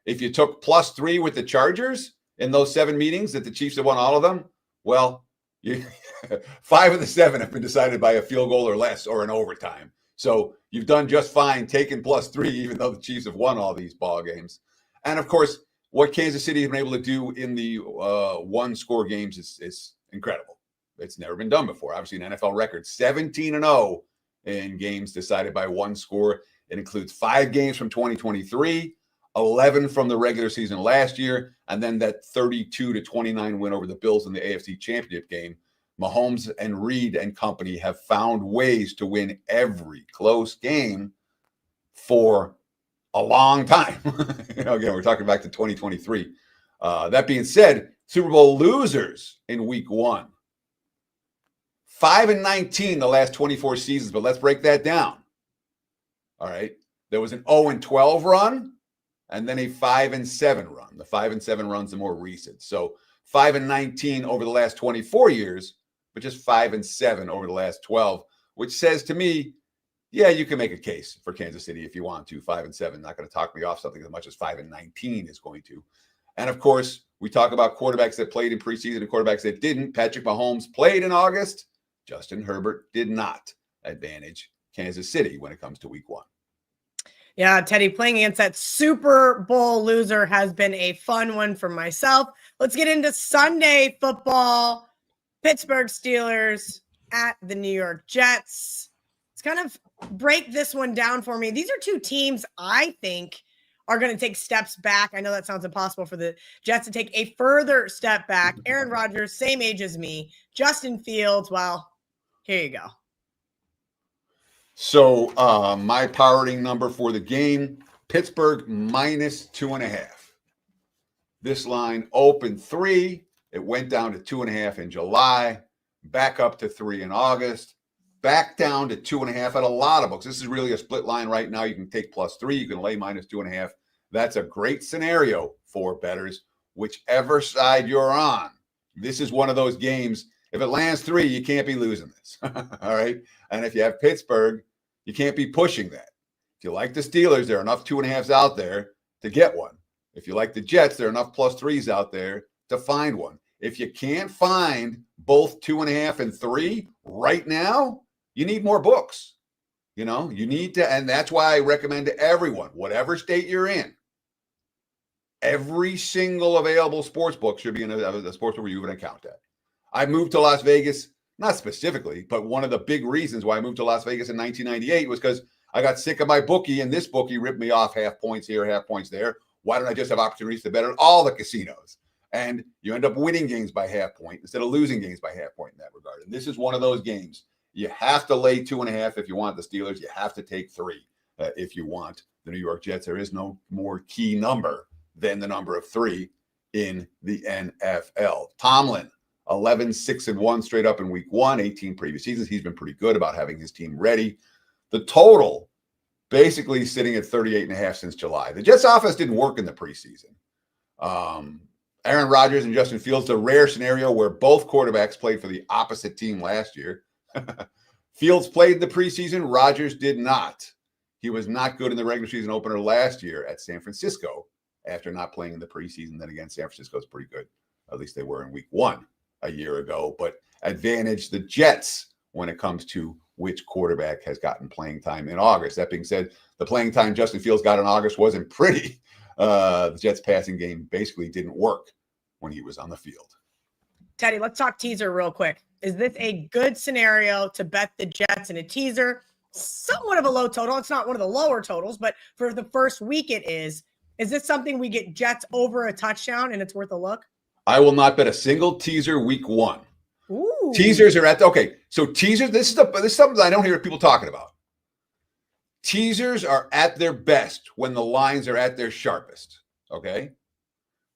If you took +3 with the Chargers in those 7 meetings that the Chiefs have won all of them, well, 5 of the 7 have been decided by a field goal or less or an overtime. So you've done just fine taking +3, even though the Chiefs have won all these ball games. And of course, what Kansas City has been able to do in the 1-score games is incredible. It's never been done before. Obviously, an NFL record, 17-0 in games decided by 1 score. It includes 5 games from 2023, 11 from the regular season last year, and then that 32-29 win over the Bills in the AFC Championship game. Mahomes and Reed and company have found ways to win every close game for a long time. Again, we're talking back to 2023. That being said, Super Bowl losers in week 1. 5-19 the last 24 seasons, but let's break that down. All right. There was an 0-12 run and then a 5-7 run. The 5-7 run's the more recent. So 5-19 over the last 24 years, but just 5-7 over the last 12, which says to me, yeah, you can make a case for Kansas City if you want to. 5-7, not going to talk me off something as much as 5-19 is going to. And of course, we talk about quarterbacks that played in preseason and quarterbacks that didn't. Patrick Mahomes played in August. Justin Herbert did not. Advantage Kansas City when it comes to week 1. Yeah, Teddy, playing against that Super Bowl loser has been a fun one for myself. Let's get into Sunday football. Pittsburgh Steelers at the New York Jets. Let's kind of break this one down for me. These are two teams I think are going to take steps back. I know that sounds impossible for the Jets to take a further step back. Aaron Rodgers, same age as me. Justin Fields, well, here you go. So my powering number for the game, Pittsburgh -2.5. This line opened 3. It went down to 2.5 in July, back up to 3 in August, back down to 2.5 at a lot of books. This is really a split line right now. You can take +3. You can lay -2.5. That's a great scenario for bettors, whichever side you're on. This is one of those games. If it lands 3, you can't be losing this. All right. And if you have Pittsburgh, you can't be pushing that. If you like the Steelers, there are enough 2.5s out there to get one. If you like the Jets, there are enough +3s out there to find one. If you can't find both 2.5 and 3 right now, you need more books. You know, you need to, and that's why I recommend to everyone, whatever state you're in, every single available sports book should be in a sports book where you have an account at. I moved to Las Vegas, not specifically, but one of the big reasons why I moved to Las Vegas in 1998 was because I got sick of my bookie, and this bookie ripped me off half points here, half points there. Why don't I just have opportunities to bet at all the casinos? And you end up winning games by half point instead of losing games by half point in that regard. And this is one of those games. You have to lay 2.5 if you want the Steelers. You have to take 3 if you want the New York Jets. There is no more key number than the number of 3 in the NFL. Tomlin, 11-6-1 straight up in week 1, 18 previous seasons. He's been pretty good about having his team ready. The total basically sitting at 38.5 since July. The Jets offense didn't work in the preseason. Aaron Rodgers and Justin Fields, a rare scenario where both quarterbacks played for the opposite team last year. Fields played the preseason. Rodgers did not. He was not good in the regular season opener last year at San Francisco after not playing in the preseason. Then again, San Francisco is pretty good. At least they were in week 1 a year ago. But advantage the Jets when it comes to which quarterback has gotten playing time in August. That being said, the playing time Justin Fields got in August wasn't pretty. The Jets passing game basically didn't work when he was on the field. Teddy, let's talk teaser real quick. Is this a good scenario to bet the Jets in a teaser? Somewhat of a low total. It's not one of the lower totals, but for the first week it is. Is this something we get Jets over a touchdown and it's worth a look? I will not bet a single teaser week 1. Ooh. Teasers are so teasers, this is something I don't hear people talking about. Teasers are at their best when the lines are at their sharpest, okay?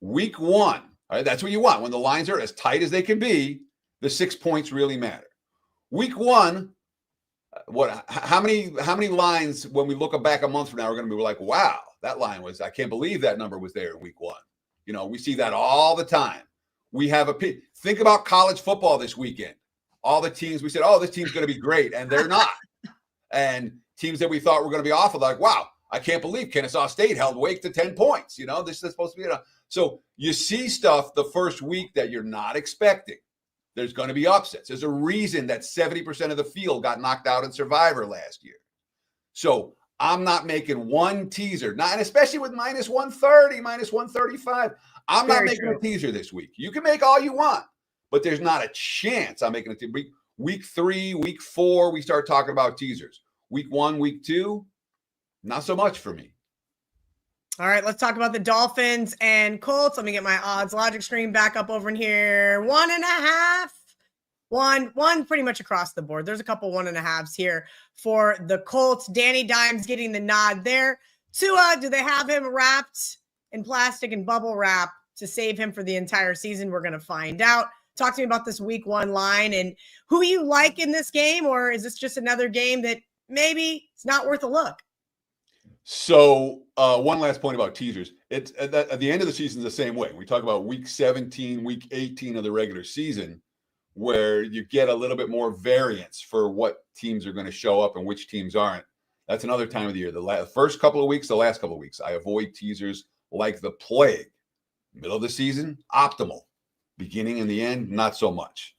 Week 1, all right, that's what you want. When the lines are as tight as they can be, the 6 points really matter. Week 1, how many lines when we look back a month from now are going to be like, wow, that line was, I can't believe that number was there in week 1. You know, we see that all the time. We have think about college football this weekend. All the teams we said, oh, this team's going to be great, and they're not. And teams that we thought were going to be awful, like, wow, I can't believe Kennesaw State held Wake to 10 points. You know, this is supposed to be so you see stuff the first week that you're not expecting. There's going to be upsets. There's a reason that 70% of the field got knocked out in Survivor last year. So I'm not making one teaser, and especially with -130, -135. I'm not making a teaser this week. You can make all you want, but there's not a chance I'm making a teaser. Week 3, week 4, we start talking about teasers. Week 1, week 2, not so much for me. All right, let's talk about the Dolphins and Colts. Let me get my odds logic screen back up over in here. 1.5. One pretty much across the board. There's a couple 1.5s here for the Colts. Danny Dimes getting the nod there. Tua, do they have him wrapped in plastic and bubble wrap to save him for the entire season? We're going to find out. Talk to me about this week 1 line and who you like in this game, or is this just another game that maybe it's not worth a look? So one last point about teasers. It's at the end of the season is the same way. We talk about week 17, week 18 of the regular season, where you get a little bit more variance for what teams are going to show up and which teams aren't. That's another time of the year. The first couple of weeks, the last couple of weeks, I avoid teasers like the plague. Middle of the season, optimal. Beginning and the end, not so much.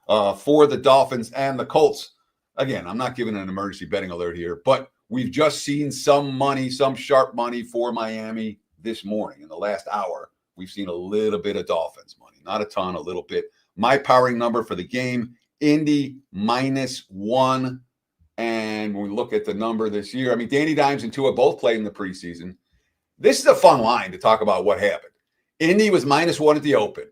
For the Dolphins and the Colts, again, I'm not giving an emergency betting alert here, but we've just seen some money, some sharp money for Miami this morning. In the last hour, we've seen a little bit of Dolphins money. Not a ton, a little bit. My powering number for the game, Indy -1. And when we look at the number this year, I mean, Danny Dimes and Tua both played in the preseason. This is a fun line to talk about what happened. Indy was -1 at the open.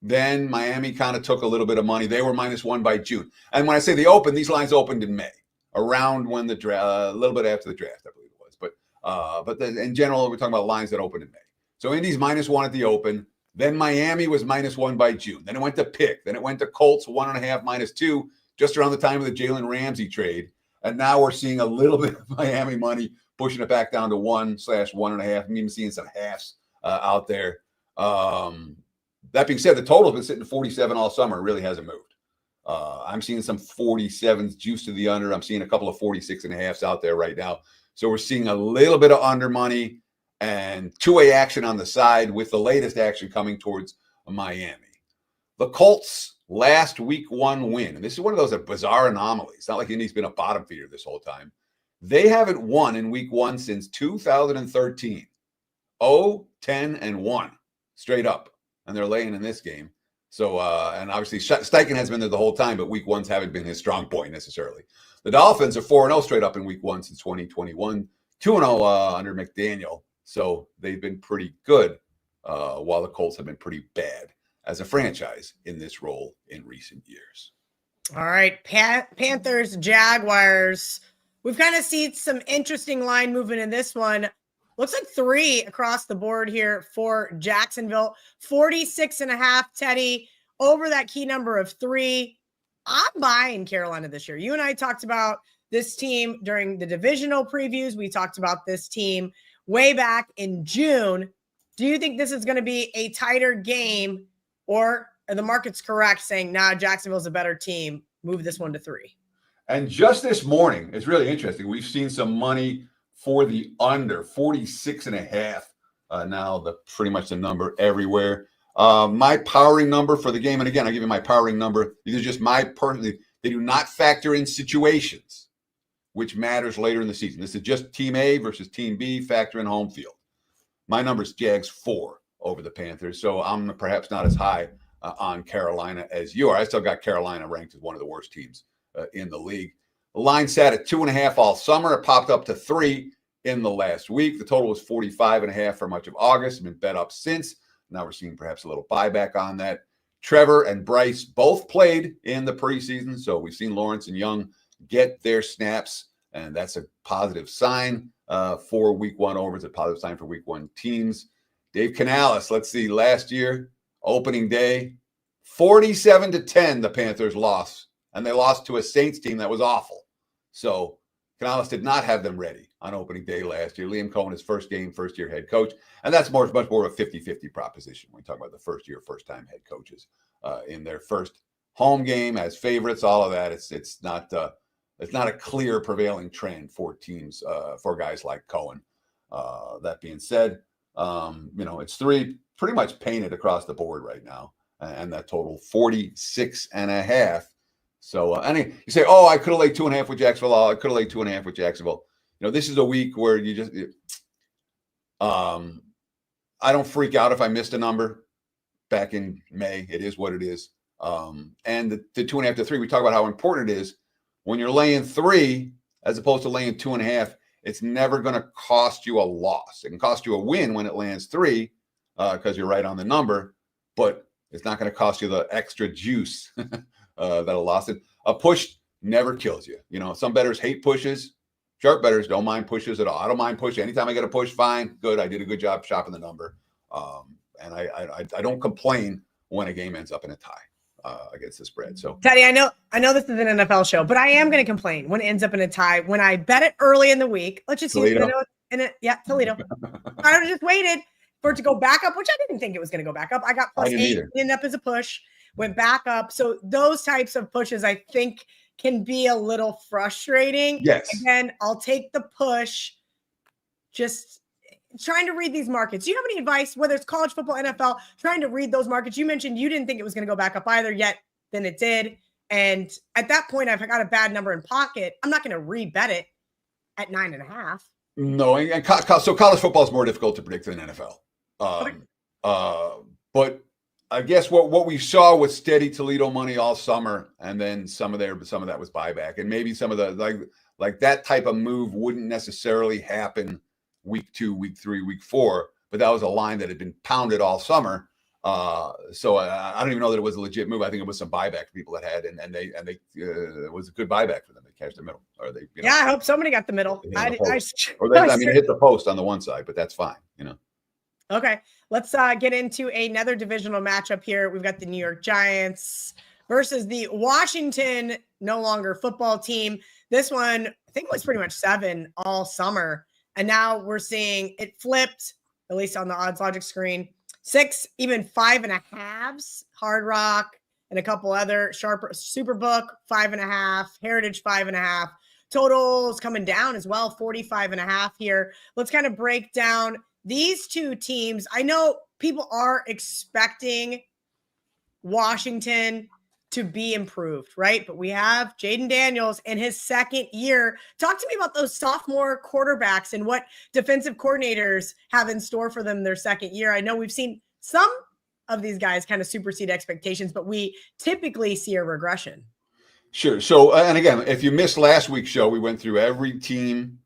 Then Miami kind of took a little bit of money. They were -1 by June. And when I say the open, these lines opened in May, around when the draft, a little bit after the draft, I believe it was. But in general, we're talking about lines that opened in May. So Indy's -1 at the open. Then Miami was -1 by June. Then it went to pick. Then it went to Colts 1.5 -2, just around the time of the Jalen Ramsey trade. And now we're seeing a little bit of Miami money pushing it back down to 1/1.5. I'm even seeing some halves out there. That being said, the total's been sitting at 47 all summer. It really hasn't moved. I'm seeing some 47s juice to the under. I'm seeing a couple of 46.5s out there right now. So we're seeing a little bit of under money and two-way action on the side, with the latest action coming towards Miami. The Colts last week 1 win. And this is one of those bizarre anomalies. It's not like Indy's been a bottom feeder this whole time. They haven't won in week 1 since 2013. 0-10-1 straight up. And they're laying in this game. So, and obviously Steichen has been there the whole time, but week 1s haven't been his strong point necessarily. The Dolphins are 4-0 straight up in week 1 since 2021. 2-0 under McDaniel. So they've been pretty good, while the Colts have been pretty bad as a franchise in this role in recent years. All right, Panthers, Jaguars. We've kind of seen some interesting line movement in this one. Looks like 3 across the board here for Jacksonville. 46.5, Teddy, over that key number of 3. I'm buying Carolina this year. You and I talked about this team during the divisional previews. We talked about this team way back in June. Do you think this is going to be a tighter game, or are the market's correct saying, nah, Jacksonville's a better team, move this one to 3? And just this morning, it's really interesting. We've seen some money for the under 46.5. Now pretty much the number everywhere. My powering number for the game, and again, I give you my powering number. These are just my personally. They do not factor in situations, which matters later in the season. This is just Team A versus Team B. Factor in home field. My number is Jags 4 over the Panthers, so I'm perhaps not as high on Carolina as you are. I still got Carolina ranked as one of the worst teams in the league. The line sat at 2.5 all summer. It popped up to 3 in the last week. The total was 45.5 for much of August. It's been bet up since. Now we're seeing perhaps a little buyback on that. Trevor and Bryce both played in the preseason, so we've seen Lawrence and Young get their snaps, and that's a positive sign for week 1 overs, a positive sign for week 1 teams. Dave Canales, let's see, last year, opening day, 47-10, the Panthers lost, and they lost to a Saints team that was awful. So Canales did not have them ready on opening day last year. Liam Cohen, his first game, first-year head coach, and that's much more of a 50-50 proposition when we talk about the first-year, first-time head coaches in their first home game as favorites. All of that, it's not a clear prevailing trend for teams, for guys like Cohen. That being said, it's 3 pretty much painted across the board right now, and that total 46.5. So, you say, oh, I could have laid 2.5 with Jacksonville. I could have laid 2.5 with Jacksonville. This is a week where you just, I don't freak out if I missed a number back in May. It is what it is. And the 2.5 to 3, we talk about how important it is. When you're laying 3 as opposed to laying 2.5, it's never going to cost you a loss. It can cost you a win when it lands 3 because you're right on the number, but it's not going to cost you the extra juice that'll lost it. A push never kills you. Some bettors hate pushes. Sharp bettors don't mind pushes at all. I don't mind push. Anytime I get a push, fine, good. I did a good job shopping the number. And I don't complain when a game ends up in a tie against the spread. So Teddy, I know this is an NFL show, but I am going to complain when it ends up in a tie. When I bet it early in the week, let's just use Toledo. Toledo. I just waited for it to go back up, which I didn't think it was going to go back up. I got +8, ended up as a push, went back up. So those types of pushes, I think, can be a little frustrating. Yes. Again, I'll take the push. Just trying to read these markets. Do you have any advice, whether it's college football, NFL, trying to read those markets? You mentioned you didn't think it was going to go back up either, yet then it did. And at that point, I've got a bad number in pocket. I'm not going to re-bet it at 9.5. No, and so college football is more difficult to predict than NFL. Okay. But I guess what we saw was steady Toledo money all summer, and then some of that was buyback, and maybe some of the like that type of move wouldn't necessarily happen week 2, week 3, week 4, but that was a line that had been pounded all summer. So I don't even know that it was a legit move. I think it was some buyback people that had, and they it was a good buyback for them. They cashed the middle, or they I hope somebody got the middle. I mean, hit the post on the one side, but that's fine, Okay, let's get into another divisional matchup here. We've got the New York Giants versus the Washington no longer football team. This one, I think, was pretty much 7 all summer, and now we're seeing it flipped, at least on the odds logic screen. 6, even 5.5s, Hard Rock and a couple other sharper Superbook 5.5, Heritage 5.5. Totals coming down as well, 45.5 here. Let's kind of break down these two teams. I know people are expecting Washington to be improved, right? But we have Jaden Daniels in his second year. Talk to me about those sophomore quarterbacks and what defensive coordinators have in store for them their second year. I know we've seen some of these guys kind of supersede expectations, but we typically see a regression. Sure. So, and again, if you missed last week's show, we went through every team,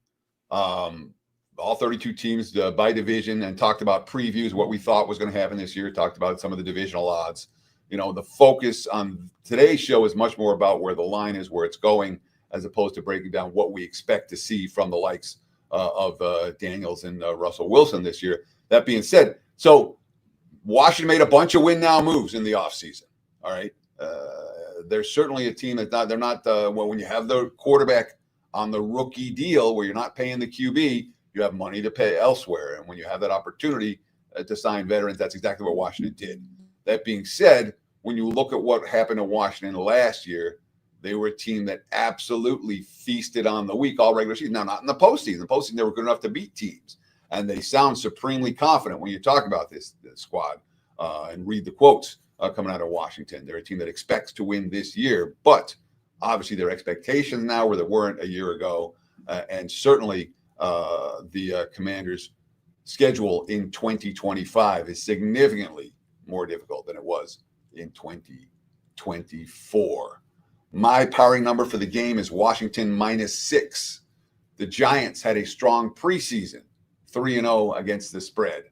all 32 teams by division, and talked about previews, what we thought was going to happen this year, talked about some of the divisional odds. The focus on today's show is much more about where the line is, where it's going, as opposed to breaking down what we expect to see from the likes of Daniels and Russell Wilson this year. That being said, so Washington made a bunch of win now moves in the offseason. All right. They're certainly a team that's they're not when you have the quarterback on the rookie deal where you're not paying the QB, you have money to pay elsewhere. And when you have that opportunity to sign veterans, that's exactly what Washington did. That being said, when you look at what happened to Washington last year, they were a team that absolutely feasted on the week all regular season. Now, not in the postseason. The postseason, they were good enough to beat teams. And they sound supremely confident when you talk about this squad and read the quotes coming out of Washington. They're a team that expects to win this year, but obviously their expectations now where they weren't a year ago. And certainly the Commanders' schedule in 2025 is significantly more difficult than it was in 2024. My powering number for the game is Washington -6. The Giants had a strong preseason, 3-0 against the spread,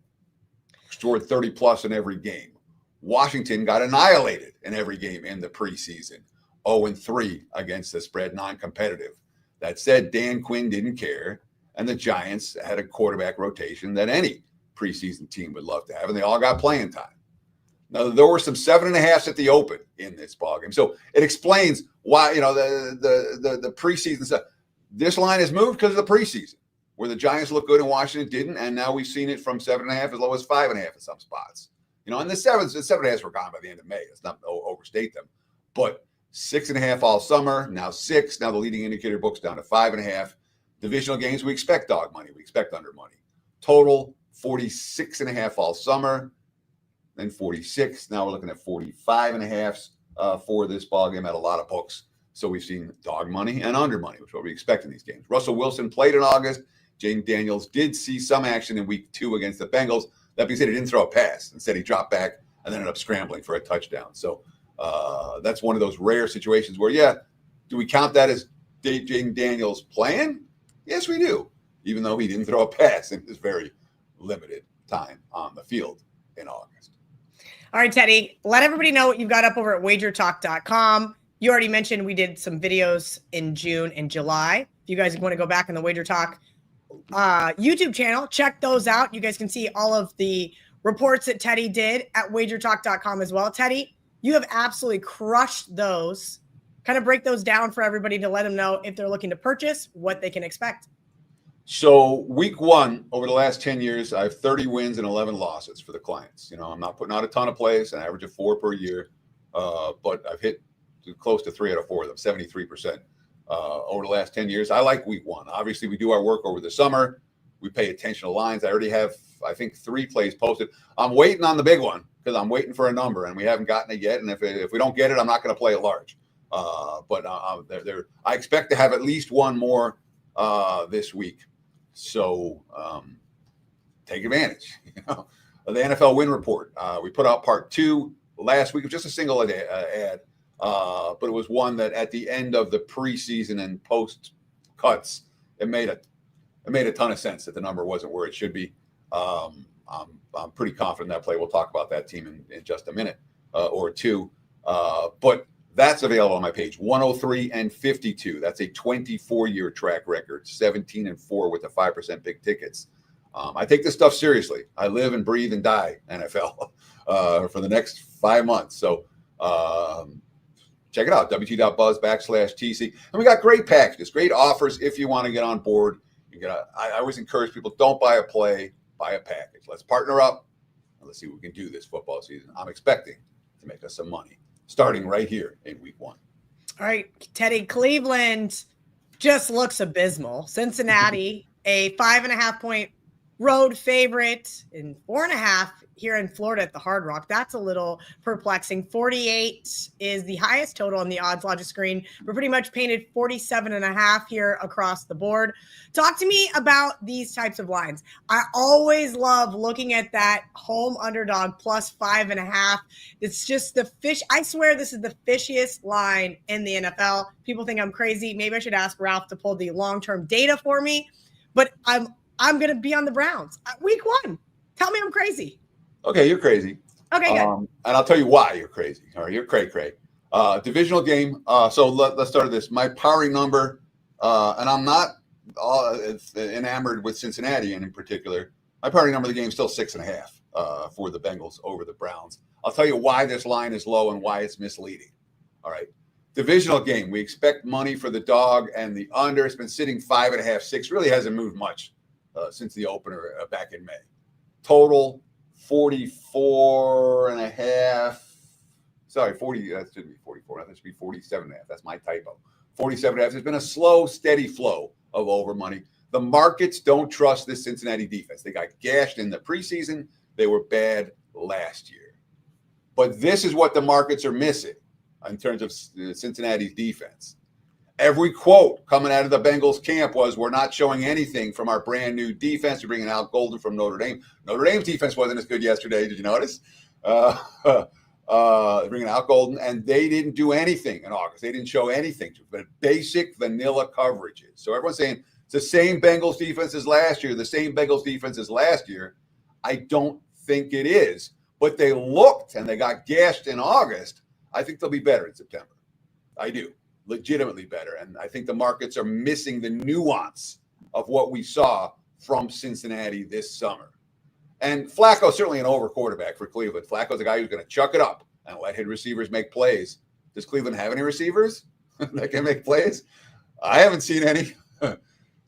scored 30+ in every game. Washington got annihilated in every game in the preseason, 0-3 against the spread, non-competitive. That said, Dan Quinn didn't care, and the Giants had a quarterback rotation that any preseason team would love to have, and they all got playing time. Now, there were some 7.5s at the open in this ballgame. So it explains why, the preseason stuff. This line has moved because of the preseason, where the Giants look good and Washington didn't. And now we've seen it from 7.5 as low as 5.5 in some spots. And the 7.5s were gone by the end of May. Let's not overstate them. But 6.5 all summer, now 6. Now the leading indicator book's down to 5.5. Divisional games, we expect dog money. We expect under money. Total 46.5 all summer. Then 46. Now we're looking at 45.5 for this ball game at a lot of books. So we've seen dog money and under money, which is what we expect in these games. Russell Wilson played in August. Jaden Daniels did see some action in week 2 against the Bengals. That being said, he didn't throw a pass. Instead, he dropped back and then ended up scrambling for a touchdown. So that's one of those rare situations where, do we count that as Jaden Daniels playing? Yes, we do, even though he didn't throw a pass in his very limited time on the field in August. All right, Teddy, let everybody know what you've got up over at WagerTalk.com. You already mentioned we did some videos in June and July. If you guys want to go back on the WagerTalk YouTube channel, check those out. You guys can see all of the reports that Teddy did at WagerTalk.com as well. Teddy, you have absolutely crushed those. Kind of break those down for everybody to let them know if they're looking to purchase, what they can expect. So week 1, over the last 10 years, I have 30 wins and 11 losses for the clients. I'm not putting out a ton of plays, an average of 4 per year, but I've hit close to 3 out of 4 of them, 73% over the last 10 years. I like week 1. Obviously, we do our work over the summer. We pay attention to lines. I already have, I think, 3 plays posted. I'm waiting on the big one because I'm waiting for a number, and we haven't gotten it yet. And if we don't get it, I'm not going to play it large. But I expect to have at least one more this week. So take advantage. The NFL win report. We put out part 2. last week. It was just a single ad, but it was one that at the end of the preseason and post cuts, it made a ton of sense that the number wasn't where it should be. I'm pretty confident that play. We'll talk about that team in just a minute or two. But that's available on my page. 103-52. That's a 24-year track record. 17-4 with the 5% big tickets. I take this stuff seriously. I live and breathe and die NFL for the next 5 months. So check it out. WT.buzz/TC. And we got great packages, great offers if you want to get on board. I always encourage people, don't buy a play, buy a package. Let's partner up and let's see what we can do this football season. I'm expecting to make us some money starting right here in week 1. All right, Teddy, Cleveland just looks abysmal. Cincinnati, a 5.5-point road favorite, and 4.5 here in Florida at the Hard Rock. That's a little perplexing. 48 is the highest total on the odds logic screen. We're pretty much painted 47.5 here across the board. Talk to me about these types of lines. I always love looking at that home underdog plus 5.5. It's just the fish. I swear this is the fishiest line in the NFL. People think I'm crazy. Maybe I should ask Ralph to pull the long-term data for me, but I'm going to be on the Browns. Week 1. Tell me I'm crazy. Okay, you're crazy. Okay, good. And I'll tell you why you're crazy. All right, you're cray-cray. Divisional game. So let's start with this. My powering number, and I'm not enamored with Cincinnati in particular. My powering number of the game is still 6.5 for the Bengals over the Browns. I'll tell you why this line is low and why it's misleading. All right. Divisional game. We expect money for the dog and the under. It's been sitting 5.5, 6. Really hasn't moved much since the opener back in May. Total 44.5. Sorry, 40. That should be 44. That should be 47.5. That's my typo. 47.5. There's been a slow, steady flow of over money. The markets don't trust this Cincinnati defense. They got gashed in the preseason. They were bad last year. But this is what the markets are missing in terms of Cincinnati's defense. Every quote coming out of the Bengals camp was, we're not showing anything from our brand new defense. We're bringing out Golden from Notre Dame. Notre Dame's defense wasn't as good yesterday. Did you notice? Bringing out Golden, and they didn't do anything in August. They didn't show anything, but basic vanilla coverages. So everyone's saying it's the same Bengals defense as last year, the same Bengals defense as last year. I don't think it is, but they looked and they got gashed in August. I think they'll be better in September. I do. Legitimately better. And I think the markets are missing the nuance of what we saw from Cincinnati this summer. And Flacco's certainly an over quarterback for Cleveland. Flacco's a guy who's going to chuck it up and let his receivers make plays. Does Cleveland have any receivers that can make plays? I haven't seen any.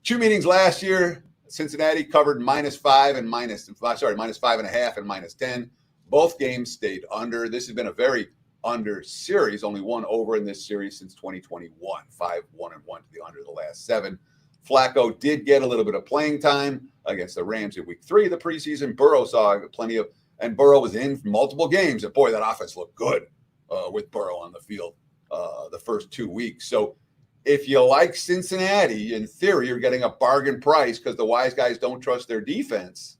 2 meetings last year, Cincinnati covered -5 and -5.5 and -10. Both games stayed under. This has been a very under series, only one over in this series since 2021, 5-1-1 to the under the last 7. Flacco did get a little bit of playing time against the Rams in week 3 of the preseason. Burrow saw plenty of, and Burrow was in multiple games. And boy, that offense looked good with Burrow on the field the first 2 weeks. So if you like Cincinnati, in theory, you're getting a bargain price because the wise guys don't trust their defense.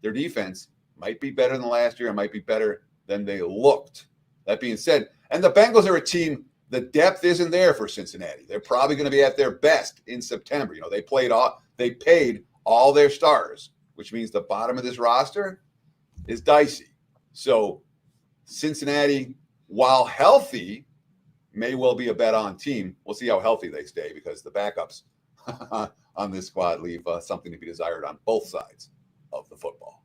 Their defense might be better than last year and might be better than they looked. That being said, and the Bengals are a team, the depth isn't there for Cincinnati. They're probably going to be at their best in September. You know, they paid all their stars, which means the bottom of this roster is dicey. So Cincinnati, while healthy, may well be a bet on team. We'll see how healthy they stay because the backups on this squad leave something to be desired on both sides of the football.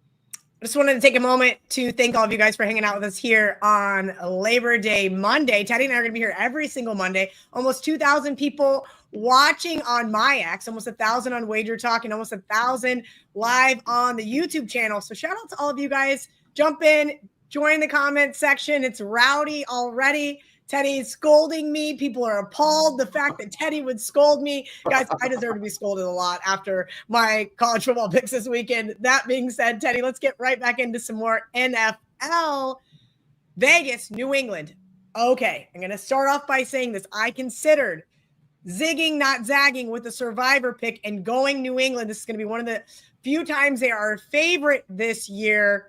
I just wanted to take a moment to thank all of you guys for hanging out with us here on Labor Day Monday. Teddy and I are going to be here every single Monday. Almost 2,000 people watching on MyX, almost 1,000 on WagerTalk, and almost 1,000 live on the YouTube channel. So shout out to all of you guys. Jump in, join the comment section. It's rowdy already. Teddy's scolding me. People are appalled the fact that Teddy would scold me. Guys, I deserve to be scolded a lot after my college football picks this weekend. That being said, Teddy, let's get right back into some more NFL. Vegas, New England. Okay, I'm going to start off by saying this. I considered zigging, not zagging with the survivor pick and going New England. This is going to be one of the few times they are a favorite this year.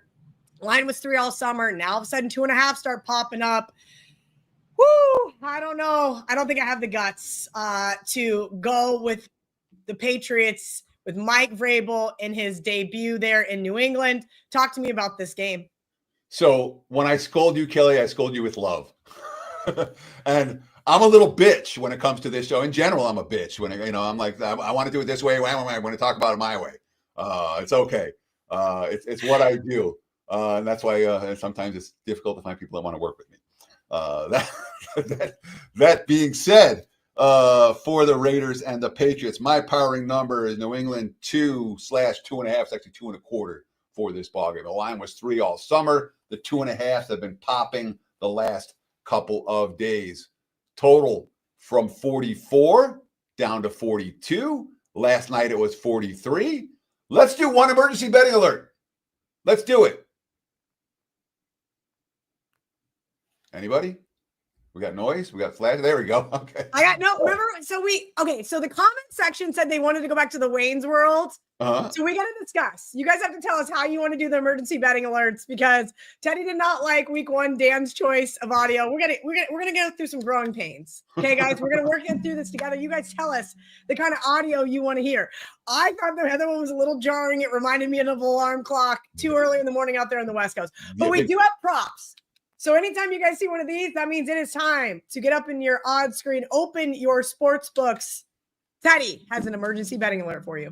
Line was 3 all summer. Now all of a sudden 2.5 start popping up. Woo! I don't know. I don't think I have the guts to go with the Patriots with Mike Vrabel in his debut there in New England. Talk to me about this game. So when I scold you, Kelly, I scold you with love. And I'm a little bitch when it comes to this show. In general, I'm a bitch when I'm like, I want to do it this way. I want to talk about it my way. It's okay. It's what I do. And that's why sometimes it's difficult to find people that want to work with me. That being said, for the Raiders and the Patriots, my powering number is New England 2/2.5. It's actually 2.25 for this ballgame. The line was 3 all summer. The 2.5 have been popping the last couple of days. Total from 44 down to 42. Last night it was 43. Let's do one emergency betting alert. Let's do it. Anybody? We got noise. We got flash. There we go. Okay. I got no. Remember? So the comment section said they wanted to go back to the Wayne's World. So we got to discuss. You guys have to tell us how you want to do the emergency betting alerts because Teddy did not like week 1 Dan's choice of audio. We're gonna go through some growing pains. Okay, guys, we're gonna work through this together. You guys tell us the kind of audio you want to hear. I thought the Heather one was a little jarring. It reminded me of an alarm clock too early in the morning out there on the West Coast. But we do have props. So anytime you guys see one of these, that means it is time to get up in your odds screen, open your sports books. Teddy has an emergency betting alert for you.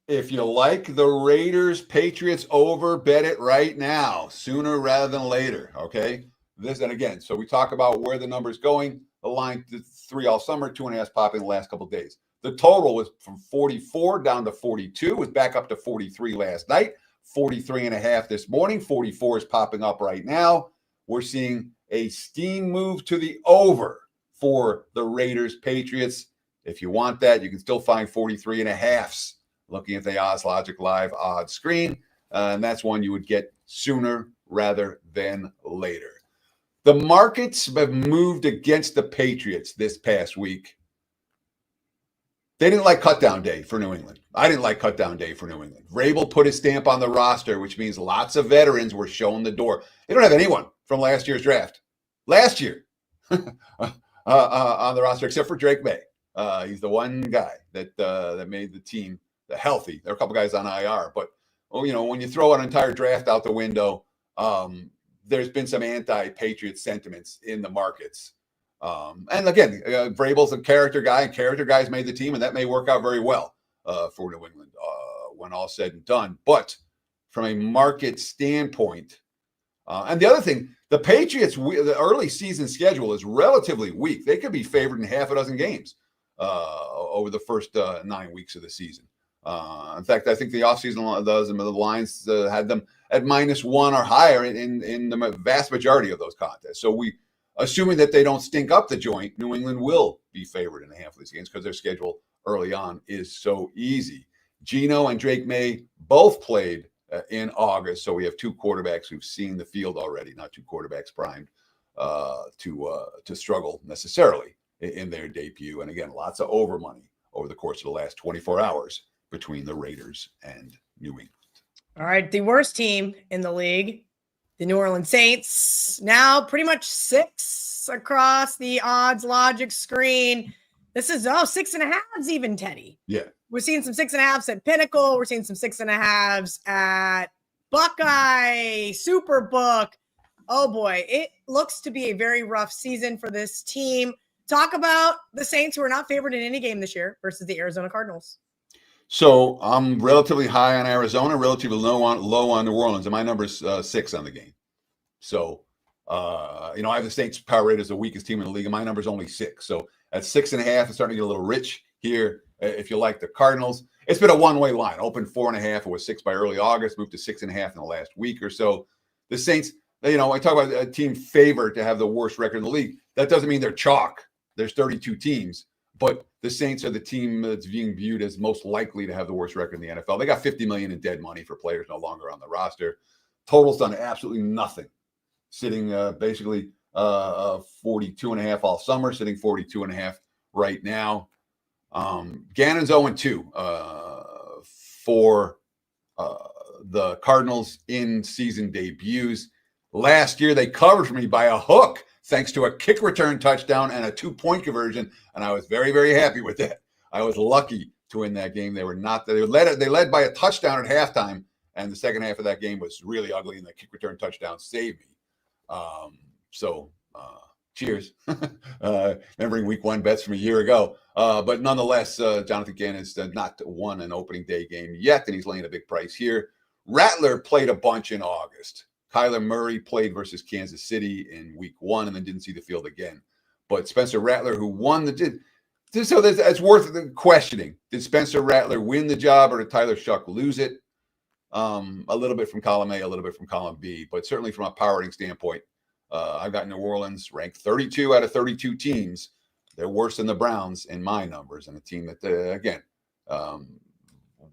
If you like the Raiders, Patriots over, bet it right now, sooner rather than later, okay? And again, so we talk about where the number's going. The line, 3 all summer, 2.5 popping the last couple of days. The total was from 44 down to 42, was back up to 43 last night, 43.5 this morning, 44 is popping up right now. We're seeing a steam move to the over for the Raiders, Patriots. If you want that, you can still find 43.5s looking at the OddsLogic Live odds screen. And that's one you would get sooner rather than later. The markets have moved against the Patriots this past week. They didn't like cutdown day for New England. I didn't like cutdown day for New England. Vrabel put his stamp on the roster, which means lots of veterans were shown the door. They don't have anyone from last year's draft. Last year on the roster, except for Drake May. He's the one guy that made the team healthy. There are a couple guys on IR, but when you throw an entire draft out the window, there's been some anti-Patriot sentiments in the markets. And again, Vrabel's a character guy, and character guys made the team, and that may work out very well for New England when all said and done. But from a market standpoint, and the other thing, the Patriots, the early season schedule is relatively weak. They could be favored in half a dozen games over the first 9 weeks of the season. In fact, I think the offseason the lines had them at -1 or higher in the vast majority of those contests. So assuming that they don't stink up the joint, New England will be favored in half of these games because their schedule early on is so easy. Geno and Drake May both played in August, so we have 2 quarterbacks who've seen the field already, not 2 quarterbacks primed to struggle necessarily in their debut. And again, lots of over money over the course of the last 24 hours between the Raiders and New England. All right, the worst team in the league, the New Orleans Saints, now pretty much 6 across the odds logic screen. This is 6.5s even, Teddy. Yeah. We're seeing some 6.5s at Pinnacle. We're seeing some 6.5s at Buckeye, Superbook. Oh boy, it looks to be a very rough season for this team. Talk about the Saints, who are not favored in any game this year versus the Arizona Cardinals. So I'm relatively high on Arizona, relatively low on New Orleans, and my number's 6 on the game. So, I have the Saints power rate as the weakest team in the league, and my number's only 6. So at 6.5, it's starting to get a little rich here. If you like the Cardinals, it's been a one-way line. Opened 4.5, it was 6 by early August, moved to 6.5 in the last week or so. The Saints, I talk about a team favored to have the worst record in the league. That doesn't mean they're chalk. There's 32 teams. But the Saints are the team that's being viewed as most likely to have the worst record in the NFL. They got $50 million in dead money for players no longer on the roster. Total's done absolutely nothing, sitting basically 42.5 all summer, sitting 42.5 right now. Gannon's 0-2 for the Cardinals in season debuts. Last year, they covered for me by a hook, thanks to a kick return touchdown and a 2-point conversion. And I was very, very happy with that. I was lucky to win that game. They led by a touchdown at halftime. And the second half of that game was really ugly. And the kick return touchdown saved me. Cheers. Remembering week 1 bets from a year ago. But nonetheless, Jonathan Gannon has not won an opening day game yet, and he's laying a big price here. Rattler played a bunch in August. Kyler Murray played versus Kansas City in week 1 and then didn't see the field again. But Spencer Rattler, who won so that's worth questioning. Did Spencer Rattler win the job, or did Tyler Shuck lose it? A little bit from column A, a little bit from column B, but certainly from a power rating standpoint, I've got New Orleans ranked 32 out of 32 teams. They're worse than the Browns in my numbers, and a team that,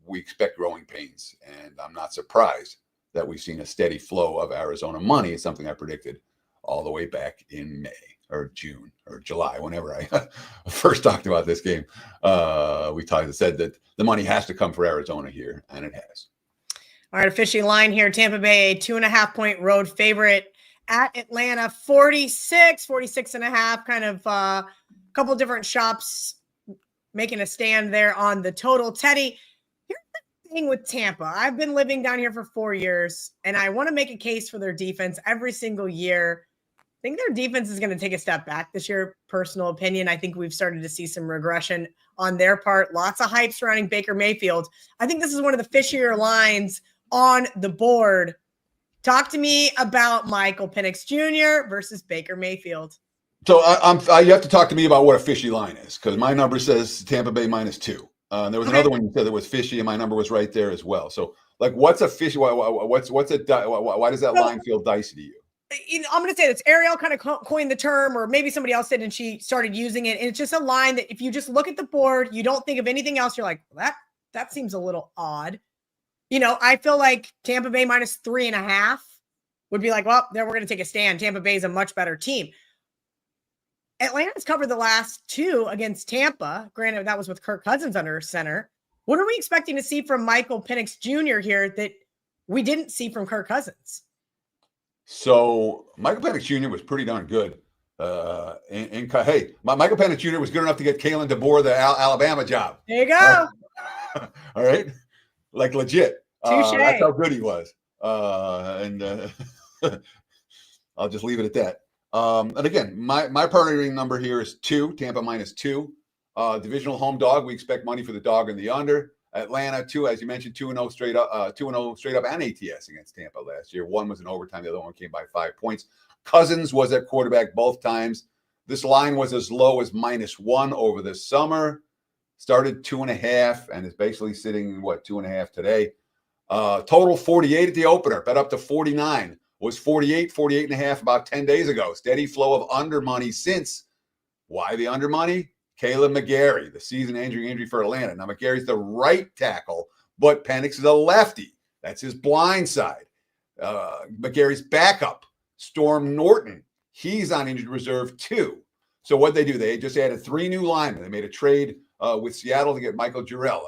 we expect growing pains. And I'm not surprised that we've seen a steady flow of Arizona money. It's something I predicted all the way back in May or June or July, whenever I first talked about this game. We said that the money has to come for Arizona here, and it has. All right, official line here. Tampa Bay, a 2.5-point road favorite at Atlanta, 46.5, kind of a couple different shops making a stand there on the total. Teddy, here's the thing with Tampa. I've been living down here for 4 years, and I want to make a case for their defense every single year. I think their defense is going to take a step back this year. Personal opinion. I think we've started to see some regression on their part. Lots of hype surrounding Baker Mayfield. I think this is one of the fishier lines on the board. Talk to me about Michael Penix Jr. versus Baker Mayfield. So you have to talk to me about what a fishy line is, because my number says Tampa Bay -2. There was another one you said that was fishy, and my number was right there as well. So, like, what's a fishy? Why does that line feel dicey to you? I'm going to say this. Ariel kind of coined the term, or maybe somebody else did, and she started using it. And it's just a line that if you just look at the board, you don't think of anything else. You're like, well, that seems a little odd. I feel like Tampa Bay -3.5 would be like, well, there we're going to take a stand. Tampa Bay is a much better team. Atlanta's covered the last 2 against Tampa. Granted, that was with Kirk Cousins under center. What are we expecting to see from Michael Penix Jr. here that we didn't see from Kirk Cousins? So Michael Penix Jr. was pretty darn good. Michael Penix Jr. was good enough to get Kalen DeBoer the Alabama job. There you go. All right. Like legit. That's how good he was. I'll just leave it at that. And again, my priority rating number here is 2, Tampa -2. Divisional home dog. We expect money for the dog and the under. Atlanta 2, as you mentioned, 2-0 straight up, 2-0 straight up and ATS against Tampa last year. One was in overtime. The other one came by 5 points. Cousins was at quarterback both times. This line was as low as -1 over the summer. Started 2.5 and is basically sitting 2.5 today. Total 48 at the opener. Bet up to 49. Was 48.5 about 10 days ago. Steady flow of under money since. Why the under money? Caleb McGarry, the season injury for Atlanta. Now, McGarry's the right tackle, but Penix is a lefty. That's his blind side. McGarry's backup, Storm Norton, he's on injured reserve too. So what they do, they just added 3 new linemen. They made a trade with Seattle to get Michael Jarrell,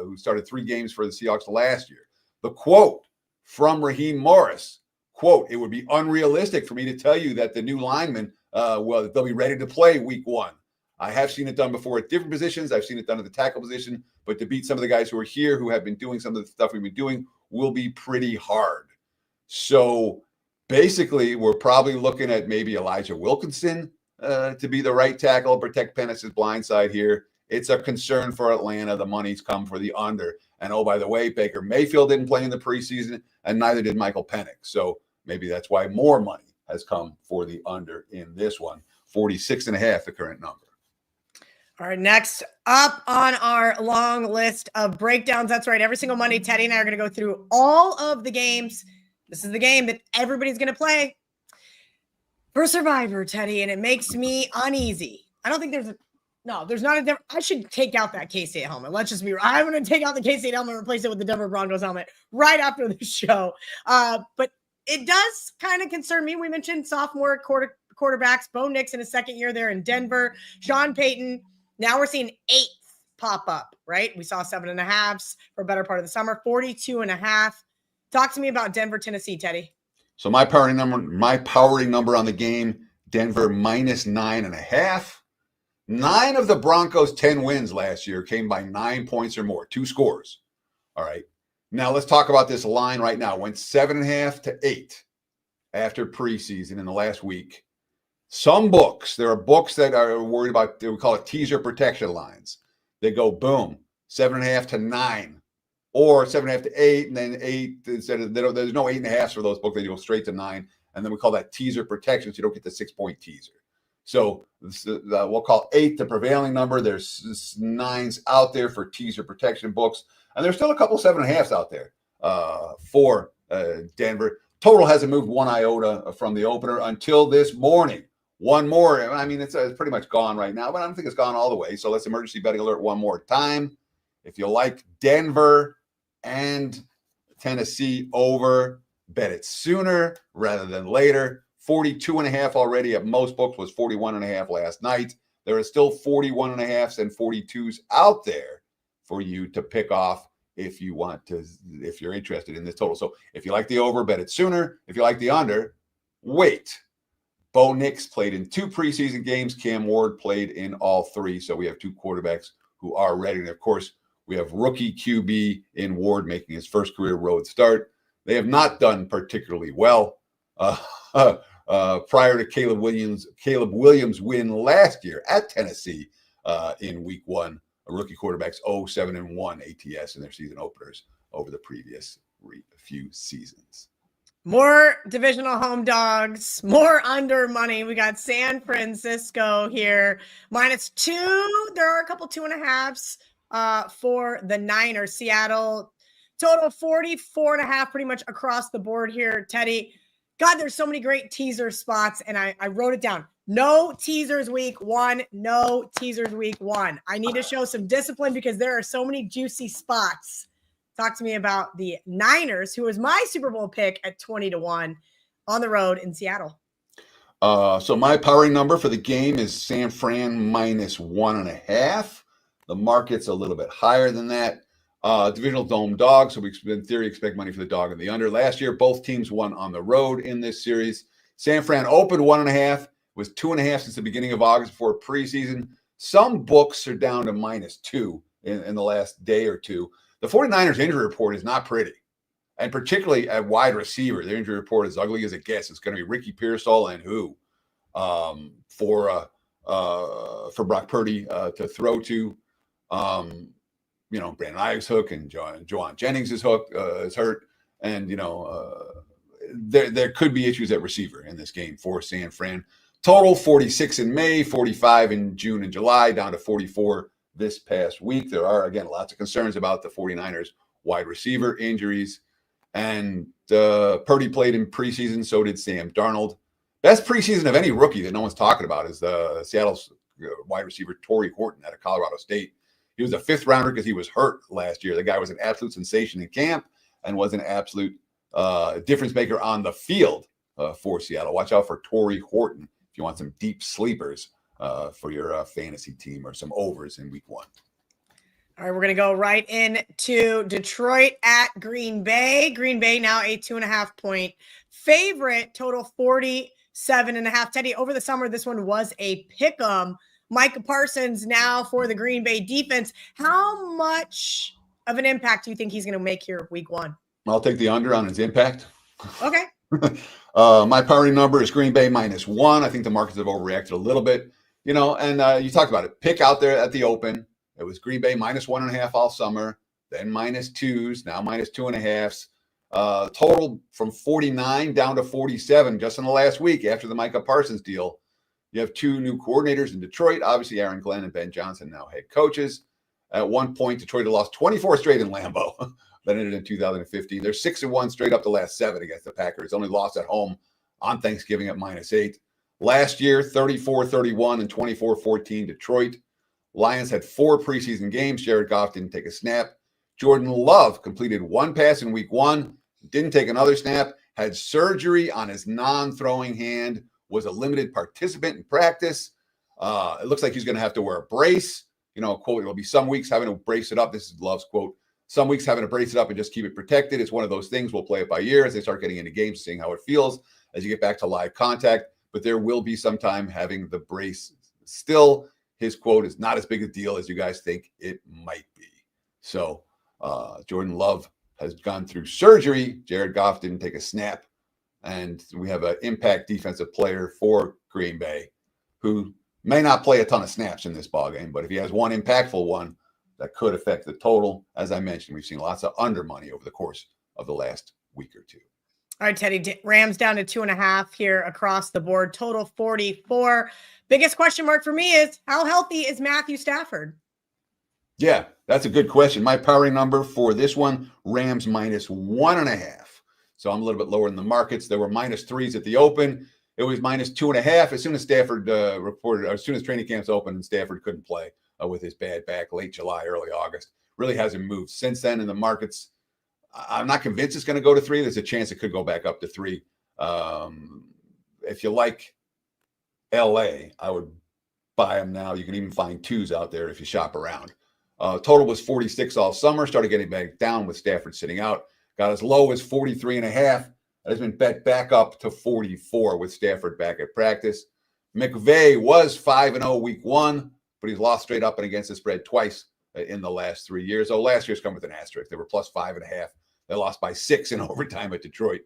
who started 3 games for the Seahawks last year. The quote from Raheem Morris, quote, "It would be unrealistic for me to tell you that the new linemen, they'll be ready to play week 1. I have seen it done before at different positions. I've seen it done at the tackle position, but to beat some of the guys who are here who have been doing some of the stuff we've been doing will be pretty hard." So basically, we're probably looking at maybe Elijah Wilkinson to be the right tackle, protect Penix's blind side here. It's a concern for Atlanta. The money's come for the under. And oh, by the way, Baker Mayfield didn't play in the preseason, and neither did Michael Penix. So maybe that's why more money has come for the under in this one. 46.5, the current number. All right, next up on our long list of breakdowns. That's right. Every single Monday, Teddy and I are going to go through all of the games. This is the game that everybody's going to play for Survivor, Teddy, and it makes me uneasy. I don't think there's not a difference. I should take out that K-State helmet. Let's just be real. I'm going to take out the K-State helmet and replace it with the Denver Broncos helmet right after the show. But it does kind of concern me. We mentioned sophomore quarterbacks, Bo Nix in his second year there in Denver, Sean Payton. Now we're seeing 8th pop up, right? We saw 7.5s for a better part of the summer, 42.5. Talk to me about Denver, Tennessee, Teddy. So my powering number on the game, Denver -9.5. 9 of the Broncos' 10 wins last year came by 9 points or more, 2 scores. All right. Now let's talk about this line right now. It went 7.5 to 8 after preseason in the last week. Some books, there are books that are worried about, we call it teaser protection lines. They go boom, 7.5 to 9, or 7.5 to 8, and then 8 instead of, there's no 8.5 for those books. They go straight to 9, and then we call that teaser protection, so you don't get the 6-point teaser. So we'll call 8 the prevailing number. There's 9s out there for teaser protection books, and there's still a couple 7.5s out there for Denver. Total hasn't moved 1 iota from the opener until this morning. One more. I mean, it's pretty much gone right now, but I don't think it's gone all the way. So let's emergency betting alert one more time. If you like Denver and Tennessee over, bet it sooner rather than later. 42.5 already at most books, was 41.5 last night. There are still 41.5s and 42s out there for you to pick off if you want to, if you're interested in this total. So if you like the over, bet it sooner. If you like the under, wait. Bo Nix played in 2 preseason games. Cam Ward played in all 3. So we have 2 quarterbacks who are ready. And of course, we have rookie QB in Ward making his first career road start. They have not done particularly well prior to Caleb Williams' win last year at Tennessee in week 1. Rookie quarterbacks 0-7-1 ATS in their season openers over the previous few seasons. More divisional home dogs, more under money. We got San Francisco here, -2. There are a couple 2.5s for the Niners. Seattle, total 44.5 pretty much across the board here, Teddy. God, there's so many great teaser spots, and I wrote it down. No teasers week 1. No teasers week 1. I need to show some discipline because there are so many juicy spots. Talk to me about the Niners, who was my Super Bowl pick at 20-1 on the road in Seattle. So my powering number for the game is San Fran -1.5. The market's a little bit higher than that. Divisional dome dog, so we in theory expect money for the dog and the under. Last year, both teams won on the road in this series. San Fran opened 1.5, was 2.5 since the beginning of August before preseason. Some books are down to -2 in the last day or two. The 49ers injury report is not pretty, and particularly at wide receiver. Their injury report is ugly as it gets. It's going to be Ricky Pearsall and who for Brock Purdy to throw to. Brandon Ayuk's hook and Juwan Jennings' hook is hurt, and there could be issues at receiver in this game for San Fran. Total 46 in May, 45 in June and July, down to 44 this past week. There are, again, lots of concerns about the 49ers wide receiver injuries. And Purdy played in preseason, so did Sam Darnold. Best preseason of any rookie that no one's talking about is the Seattle's wide receiver Torrey Horton out of Colorado State. He was a 5th rounder because he was hurt last year. The guy was an absolute sensation in camp and was an absolute difference maker on the field for Seattle. Watch out for Torrey Horton if you want some deep sleepers for your fantasy team or some overs in week 1. All right, we're going to go right into Detroit at Green Bay. Green Bay now a 2.5-point favorite, total 47.5. Teddy, over the summer, this one was a pick-em. Micah Parsons now for the Green Bay defense. How much of an impact do you think he's going to make here week 1? I'll take the under on his impact. Okay. My powering number is Green Bay -1. I think the markets have overreacted a little bit, and you talked about it. Pick out there at the open. It was Green Bay -1.5 all summer, then -2s, now -2.5s. Total from 49 down to 47 just in the last week after the Micah Parsons deal. You have 2 new coordinators in Detroit. Obviously, Aaron Glenn and Ben Johnson now head coaches. At one point, Detroit had lost 24 straight in Lambeau. That ended in 2015. They're 6-1 straight up the last 7 against the Packers. Only lost at home on Thanksgiving at -8. Last year, 34-31 and 24-14 Detroit. Lions had 4 preseason games. Jared Goff didn't take a snap. Jordan Love completed 1 pass in week 1, didn't take another snap, had surgery on his non-throwing hand, was a limited participant in practice. It looks like he's going to have to wear a brace. Quote, it'll be some weeks having to brace it up. This is Love's quote. Some weeks having to brace it up and just keep it protected. It's one of those things. We'll play it by ear as they start getting into games, seeing how it feels as you get back to live contact. But there will be some time having the brace. Still, his quote is not as big a deal as you guys think it might be. So Jordan Love has gone through surgery. Jared Goff didn't take a snap. And we have an impact defensive player for Green Bay who may not play a ton of snaps in this ballgame, but if he has one impactful one, that could affect the total. As I mentioned, we've seen lots of under money over the course of the last week or two. All right, Teddy, Rams down to 2.5 here across the board, total 44. Biggest question mark for me is how healthy is Matthew Stafford? Yeah, that's a good question. My powering number for this one, Rams -1.5. So I'm a little bit lower than the markets. There were -3s at the open. It was -2.5 as soon as Stafford reported, or as soon as training camps opened and Stafford couldn't play with his bad back late July, early August. Really hasn't moved since then in the markets. I'm not convinced it's going to go to 3. There's a chance it could go back up to 3. If you like LA, I would buy them now. You can even find 2s out there if you shop around. Total was 46 all summer, started getting back down with Stafford sitting out. Got as low as 43.5. It has been bet back up to 44 with Stafford back at practice. McVay was 5-0 week 1, but he's lost straight up and against the spread twice in the last 3 years. Oh, last year's come with an asterisk. They were +5.5. They lost by 6 in overtime at Detroit.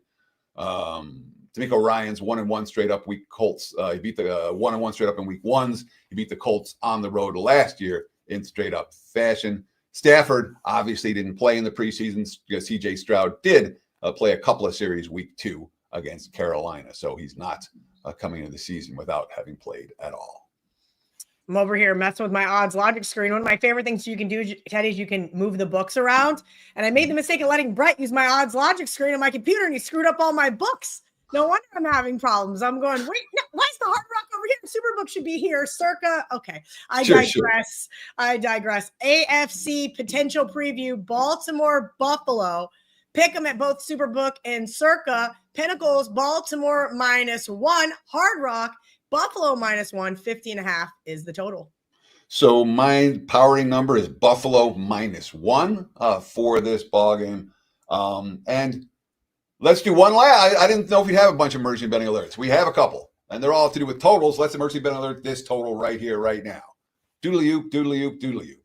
D'Amico Ryans 1-1 straight up week Colts. He beat the 1-1 straight up in week 1s. He beat the Colts on the road last year in straight up fashion. Stafford obviously didn't play in the preseason. CJ Stroud did play a couple of series week 2 against Carolina. So he's not coming into the season without having played at all. I'm over here messing with my odds logic screen. One of my favorite things you can do, Teddy, is you can move the books around. And I made the mistake of letting Brett use my odds logic screen on my computer, and he screwed up all my books. No wonder I'm having problems. I'm going, wait, no, why is the Hard Rock over here? Superbook should be here. Circa. Okay. I digress. I digress. AFC potential preview, Baltimore, Buffalo. Pick them at both Superbook and Circa. Pinnacles, Baltimore -1. Hard Rock, Buffalo -1. 50.5 is the total. So my powering number is Buffalo -1 for this ball game. And let's do one last. I didn't know if we'd have a bunch of emergency betting alerts. We have a couple, and they're all to do with totals. Let's emergency betting alert this total right here, right now. Doodly-oop, doodly-oop, doodly-oop.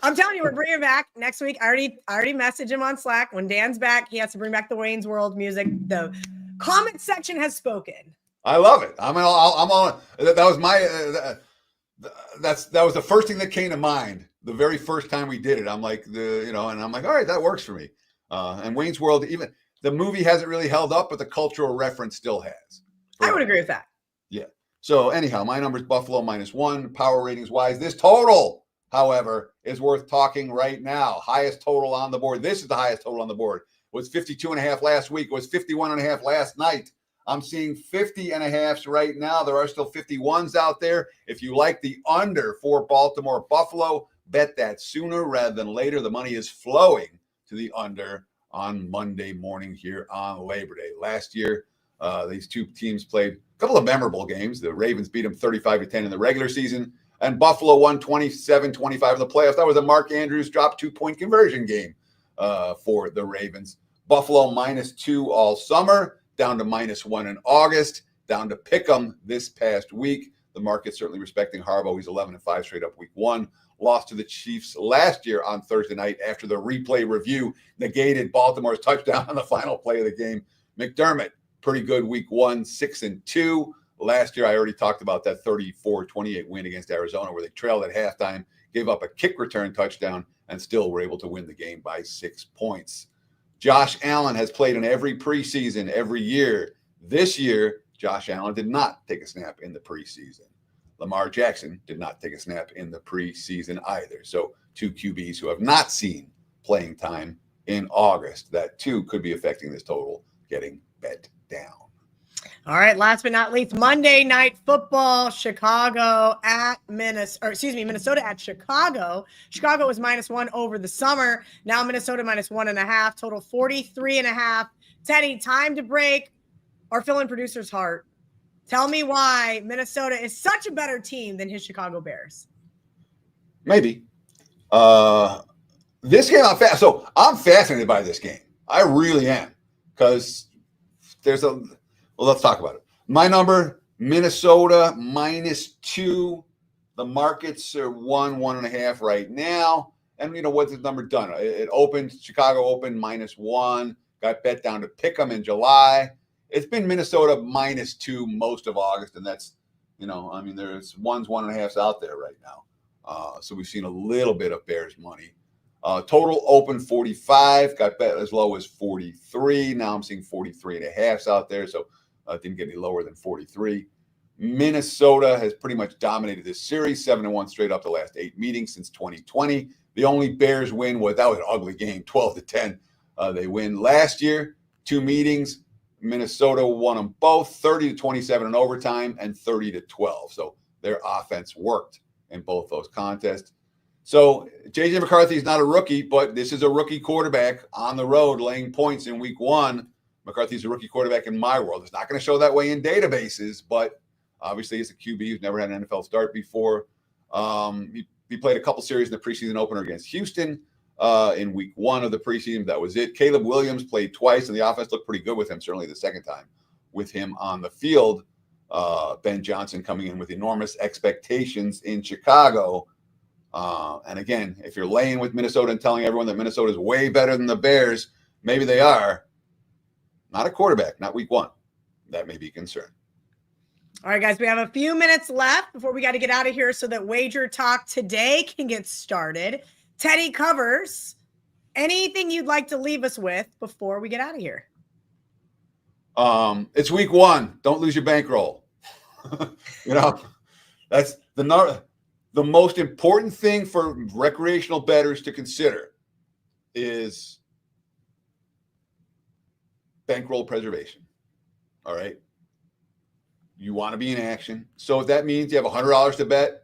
I'm telling you, we're bringing it back next week. I already messaged him on Slack. When Dan's back, he has to bring back the Wayne's World music. The comment section has spoken. I love it. I'm on. That was my. That was the first thing that came to mind the very first time we did it. I'm like and I'm like, all right, that works for me. And Wayne's World, even the movie hasn't really held up, but the cultural reference still has. I would agree with that. Yeah. So anyhow, my number is Buffalo -1. Power ratings wise, this total, however, is worth talking right now. Highest total on the board. This is the highest total on the board. It was 52.5 last week. It was 51.5 last night. I'm seeing 50.5s right now. There are still 51s out there. If you like the under for Baltimore Buffalo, bet that sooner rather than later. The money is flowing to the under on Monday morning here on Labor Day. Last year, these two teams played a couple of memorable games. The Ravens beat them 35-10 in the regular season, and Buffalo won 27-25 in the playoffs. That was a Mark Andrews drop 2-point conversion game for the Ravens. Buffalo -2 all summer, down to -1 in August, down to pick'em this past week. The market's certainly respecting Harbaugh. He's 11-5 straight up week 1. Lost to the Chiefs last year on Thursday night after the replay review negated Baltimore's touchdown on the final play of the game. McDermott, pretty good week 1, 6-2. Last year, I already talked about that 34-28 win against Arizona where they trailed at halftime, gave up a kick return touchdown, and still were able to win the game by 6 points. Josh Allen has played in every preseason every year. This year, Josh Allen did not take a snap in the preseason. Lamar Jackson did not take a snap in the preseason either. So 2 QBs who have not seen playing time in August. That too could be affecting this total getting bet down. All right, last but not least, Monday Night Football, Minnesota at Chicago. Chicago was -1 over the summer. Now Minnesota -1.5, total 43.5. Teddy, time to break our fill-in producer's heart. Tell me why Minnesota is such a better team than his Chicago Bears. Maybe. This game, I'm fascinated by this game. I really am, because let's talk about it. My number, Minnesota -2. The markets are 1.5 right now. And what's the number done? It opened, Chicago opened -1, got bet down to pick 'em in July. It's been Minnesota -2 most of August. And that's, there's 1.5s out there right now. So we've seen a little bit of Bears money. Total open 45, got bet as low as 43. Now I'm seeing 43.5s out there. So didn't get any lower than 43. Minnesota has pretty much dominated this series, 7-1 straight up the last 8 meetings since 2020. The only Bears win was, that was an ugly game, 12-10. They win last year, 2 meetings. Minnesota won them both, 30-27 in overtime and 30-12. So their offense worked in both those contests. So J.J. McCarthy is not a rookie, but this is a rookie quarterback on the road laying points in week 1. McCarthy's a rookie quarterback in my world. It's not going to show that way in databases, but obviously he's a QB who's never had an NFL start before. He played a couple series in the preseason opener against Houston in week 1 of the preseason. That was it. Caleb Williams played twice, and the offense looked pretty good with him, certainly the second time with him on the field. Ben Johnson coming in with enormous expectations in Chicago. And again, if you're laying with Minnesota and telling everyone that Minnesota is way better than the Bears, maybe they are. Not a quarterback, not week 1. That may be a concern. All right, guys, we have a few minutes left before we got to get out of here so that Wager Talk today can get started. Teddy covers. Anything you'd like to leave us with before we get out of here? It's week 1. Don't lose your bankroll. That's the most important thing for recreational bettors to consider is bankroll preservation. All right. You want to be in action. So if that means you have $100 to bet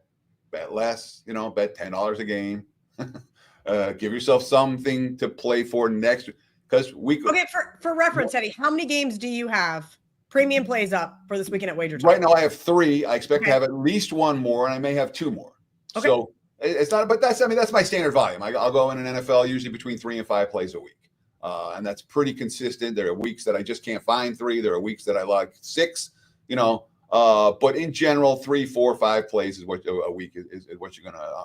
less, bet $10 a game. Give yourself something to play for next, because Okay, for reference, Eddie, how many games do you have premium plays up for this weekend at WagerTalk? Right now I have 3. I expect to have at least 1 more, and I may have 2 more. Okay. So it's not, but that's my standard volume. I'll go in an NFL usually between 3 and 5 plays a week. And that's pretty consistent. There are weeks that I just can't find 3. There are weeks that I like 6, but in general, 3, 4, 5 plays is what a week is what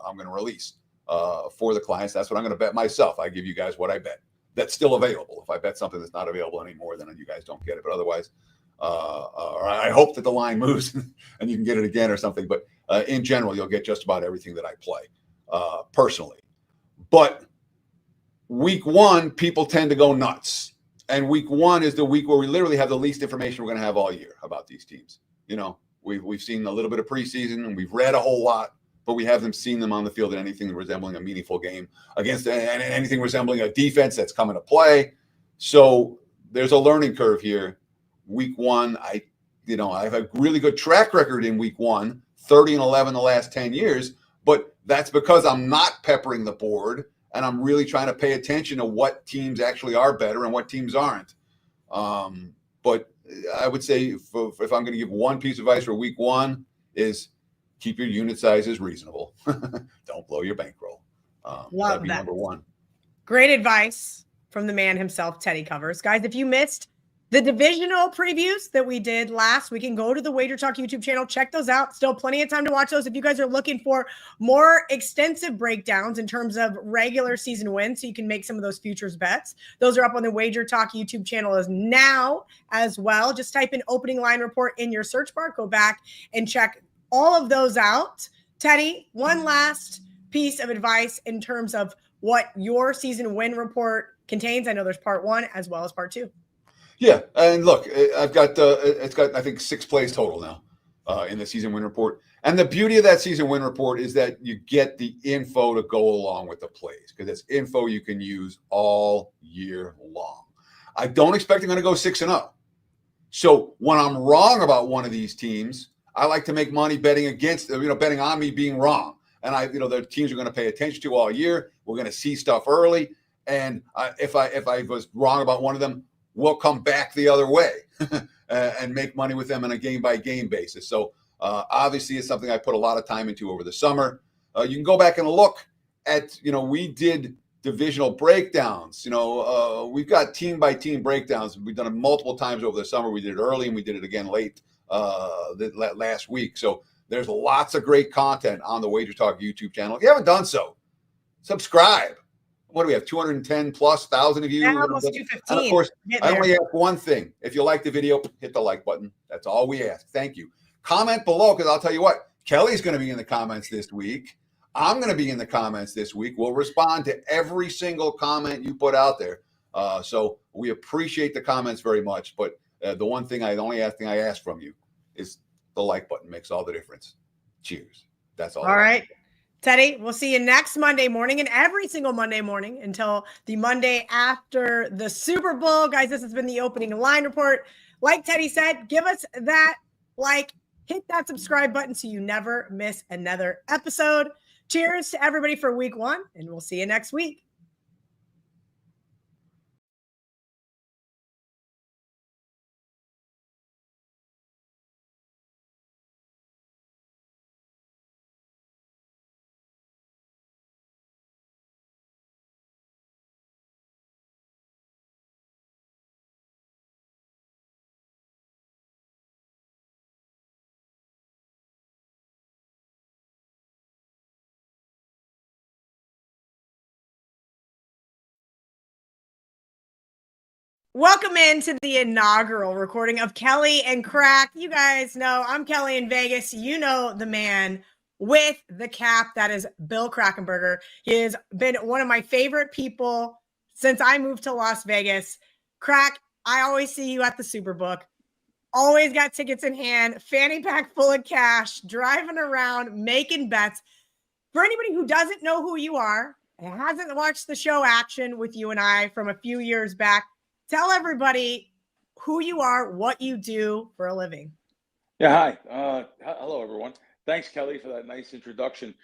I'm going to release for the clients. That's what I'm going to bet myself. I give you guys what I bet. That's still available. If I bet something that's not available anymore, then you guys don't get it. But otherwise, or I hope that the line moves and you can get it again or something. But in general, you'll get just about everything that I play personally. But week 1, people tend to go nuts. And week 1 is the week where we literally have the least information we're going to have all year about these teams. We've seen a little bit of preseason and we've read a whole lot, but we haven't seen them on the field in anything resembling a meaningful game against anything resembling a defense that's coming to play. So there's a learning curve here. Week 1, I have a really good track record in week 1, 30-11 the last 10 years, but that's because I'm not peppering the board and I'm really trying to pay attention to what teams actually are better and what teams aren't. But I would say if I'm going to give one piece of advice for week 1 is keep your unit sizes reasonable. Don't blow your bankroll. Love that. Number 1. Great advice from the man himself, Teddy Covers. Guys, if you missed the divisional previews that we did last week, and go to the WagerTalk YouTube channel, check those out. Still plenty of time to watch those. If you guys are looking for more extensive breakdowns in terms of regular season wins, so you can make some of those futures bets, those are up on the WagerTalk YouTube channel now as well. Just type in opening line report in your search bar. Go back and check all of those out. Teddy, one last piece of advice in terms of what your season win report contains. I know there's part 1 as well as part 2. Yeah, and look, I've got it's got I think 6 plays total now in the season win report. And the beauty of that season win report is that you get the info to go along with the plays, because it's info you can use all year long. I don't expect I'm going to go 6-0. So when I'm wrong about one of these teams, I like to make money betting against, betting on me being wrong. And the teams are going to pay attention to all year. We're going to see stuff early. And if I was wrong about one of them, we'll come back the other way and make money with them on a game-by-game basis. So obviously it's something I put a lot of time into over the summer. You can go back and look at, we did divisional breakdowns. We've got team by team breakdowns. We've done it multiple times over the summer. We did it early and we did it again late last week. So there's lots of great content on the WagerTalk YouTube channel. If you haven't done so, subscribe. What do we have? 210,000+ of you. Yeah, almost 215. And of course, I only ask one thing. If you like the video, hit the like button. That's all we ask. Thank you. Comment below, because I'll tell you what, Kelly's going to be in the comments this week. I'm going to be in the comments this week. We'll respond to every single comment you put out there. So we appreciate the comments very much. But the only thing I ask from you is the like button. Makes all the difference. Cheers. That's all. All right. Teddy, we'll see you next Monday morning and every single Monday morning until the Monday after the Super Bowl. Guys, this has been the opening line report. Like Teddy said, give us that like, hit that subscribe button so you never miss another episode. Cheers to everybody for week 1, and we'll see you next week. Welcome into the inaugural recording of Kelly and Crack. You guys know I'm Kelly in Vegas. You know the man with the cap. That is Bill Krackomberger. He has been one of my favorite people since I moved to Las Vegas. Crack, I always see you at the Superbook. Always got tickets in hand, fanny pack full of cash, driving around, making bets. For anybody who doesn't know who you are and hasn't watched the show Action with you and I from a few years back, tell everybody who you are, what you do for a living. Yeah, hi. Hello, everyone. Thanks, Kelly, for that nice introduction.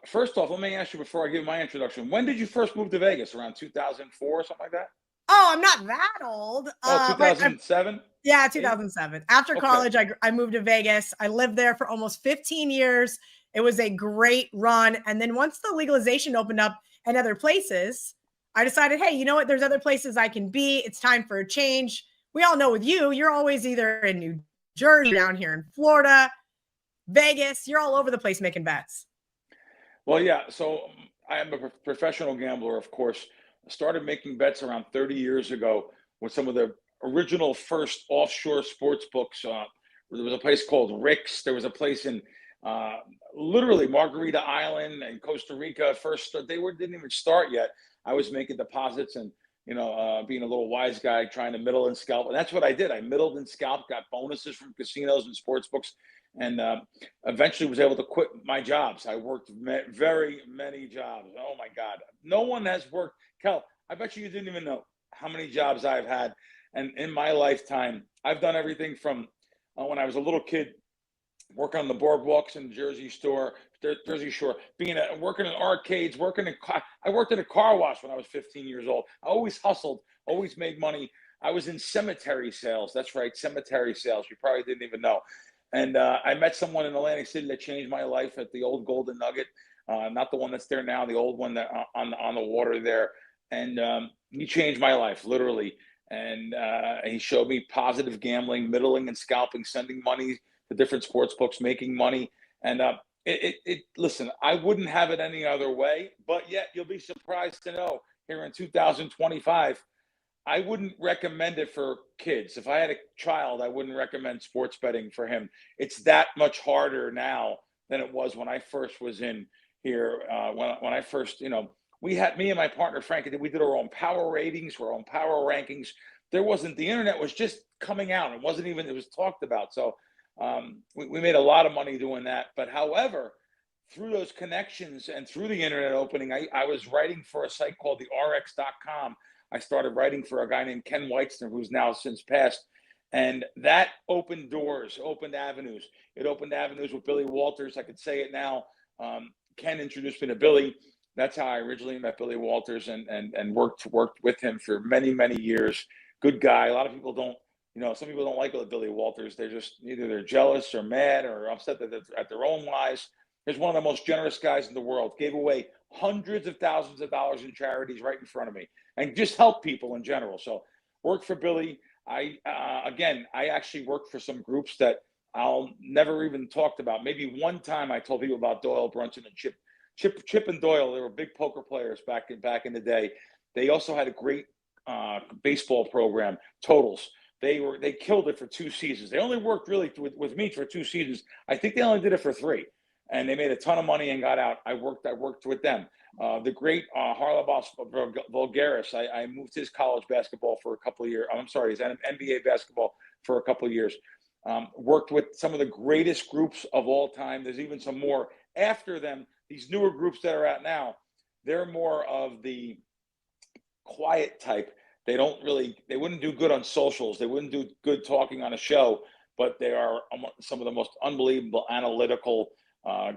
First off, let me ask you before I give my introduction, when did you first move to Vegas? Around 2004 or something like that? Oh, I'm not that old. 2007? Yeah, 2007. After college, I moved to Vegas. I lived there for almost 15 years. It was a great run. And then once the legalization opened up in other places, I decided, hey, you know what? There's other places I can be. It's time for a change. We all know with you, you're always either in New Jersey, down here in Florida, Vegas. You're all over the place making bets. Well, yeah. So I am a professional gambler, of course. I started making bets around 30 years ago with some of the original first offshore sports books. There was a place called Rick's. There was a place in literally Margarita Island and Costa Rica. They didn't even start yet. I was making deposits and, being a little wise guy, trying to middle and scalp. And that's what I did. I middled and scalped, got bonuses from casinos and sports books, and eventually was able to quit my jobs. I worked very many jobs. Oh, my God. No one has worked. Kel, I bet you didn't even know how many jobs I've had. And in my lifetime, I've done everything from when I was a little kid, working on the boardwalks in Jersey Shore, working in arcades, I worked in a car wash when I was 15 years old. I always hustled, always made money. I was in cemetery sales. That's right, cemetery sales. You probably didn't even know. And I met someone in Atlantic City that changed my life at the old Golden Nugget, not the one that's there now, the old one that on the water there. And he changed my life, literally. And he showed me positive gambling, middling and scalping, sending money to different sports books, making money. And listen, I wouldn't have it any other way, but yet you'll be surprised to know here in 2025, I wouldn't recommend it for kids. If I had a child, I wouldn't recommend sports betting for him. It's that much harder now than it was when I first was in here. When I first, we had, me and my partner, Frank, we did our own power ratings, our own power rankings. The internet was just coming out. It was talked about. So we made a lot of money doing that. But however, through those connections and through the internet opening, I was writing for a site called the RX.com. I started writing for a guy named Ken Weitzner, who's now since passed. And that opened doors, opened avenues. It opened avenues with Billy Walters. I could say it now. Ken introduced me to Billy. That's how I originally met Billy Walters and worked with him for many, many years. Good guy. A lot of people don't, some people don't like Billy Walters. They're just either they're jealous or mad or upset at their own lives. He's one of the most generous guys in the world. Gave away hundreds of thousands of dollars in charities right in front of me, and just help people in general. So worked for Billy. I actually worked for some groups that I'll never even talked about. Maybe one time I told people about Doyle Brunson and Chip and Doyle. They were big poker players back in the day. They also had a great baseball program, Totals. They killed it for 2 seasons. They only worked really with me for 2 seasons. I think they only did it for 3, and they made a ton of money and got out. I worked with them. The great Harlabos Vulgaris. I moved his college basketball for a couple of years. I'm sorry, his NBA basketball for a couple of years. Worked with some of the greatest groups of all time. There's even some more after them. These newer groups that are out now, they're more of the quiet type. They wouldn't do good on socials. They wouldn't do good talking on a show, but they are some of the most unbelievable analytical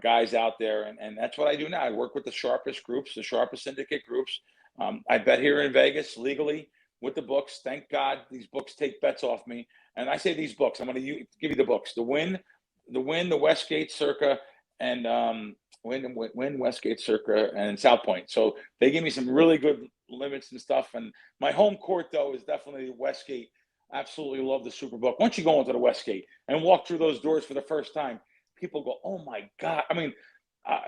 guys out there. And that's what I do now. I work with the sharpest groups, the sharpest syndicate groups. I bet here in Vegas legally with the books. Thank God these books take bets off me. And I say these books, I'm going to give you the books, the Win, the Westgate Circa, and Win, Westgate Circa, and South Point. So they give me some really good limits and stuff. And my home court, though, is definitely Westgate. Absolutely love the Superbook. Once you go into the Westgate and walk through those doors for the first time, people go, oh my God. I mean,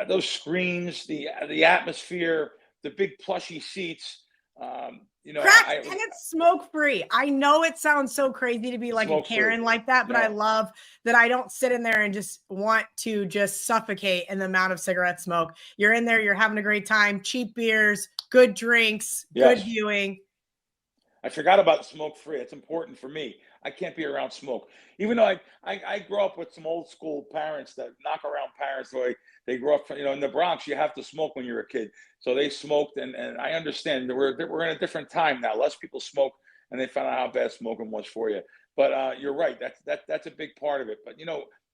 those screens, the atmosphere, the big plushy seats. Cracks, and it's smoke free. I know it sounds so crazy to be like a Karen like that, but I love that I don't sit in there and just want to just suffocate in the amount of cigarette smoke. You're in there, you're having a great time, cheap beers, good drinks, good viewing. I forgot about smoke free. It's important for me. I can't be around smoke. Even though I grew up with some old school parents that knock around parents, so they grew up, in the Bronx, you have to smoke when you're a kid. So they smoked, and I understand that we're in a different time now. Less people smoke, and they found out how bad smoking was for you. But you're right. That's a big part of it. But,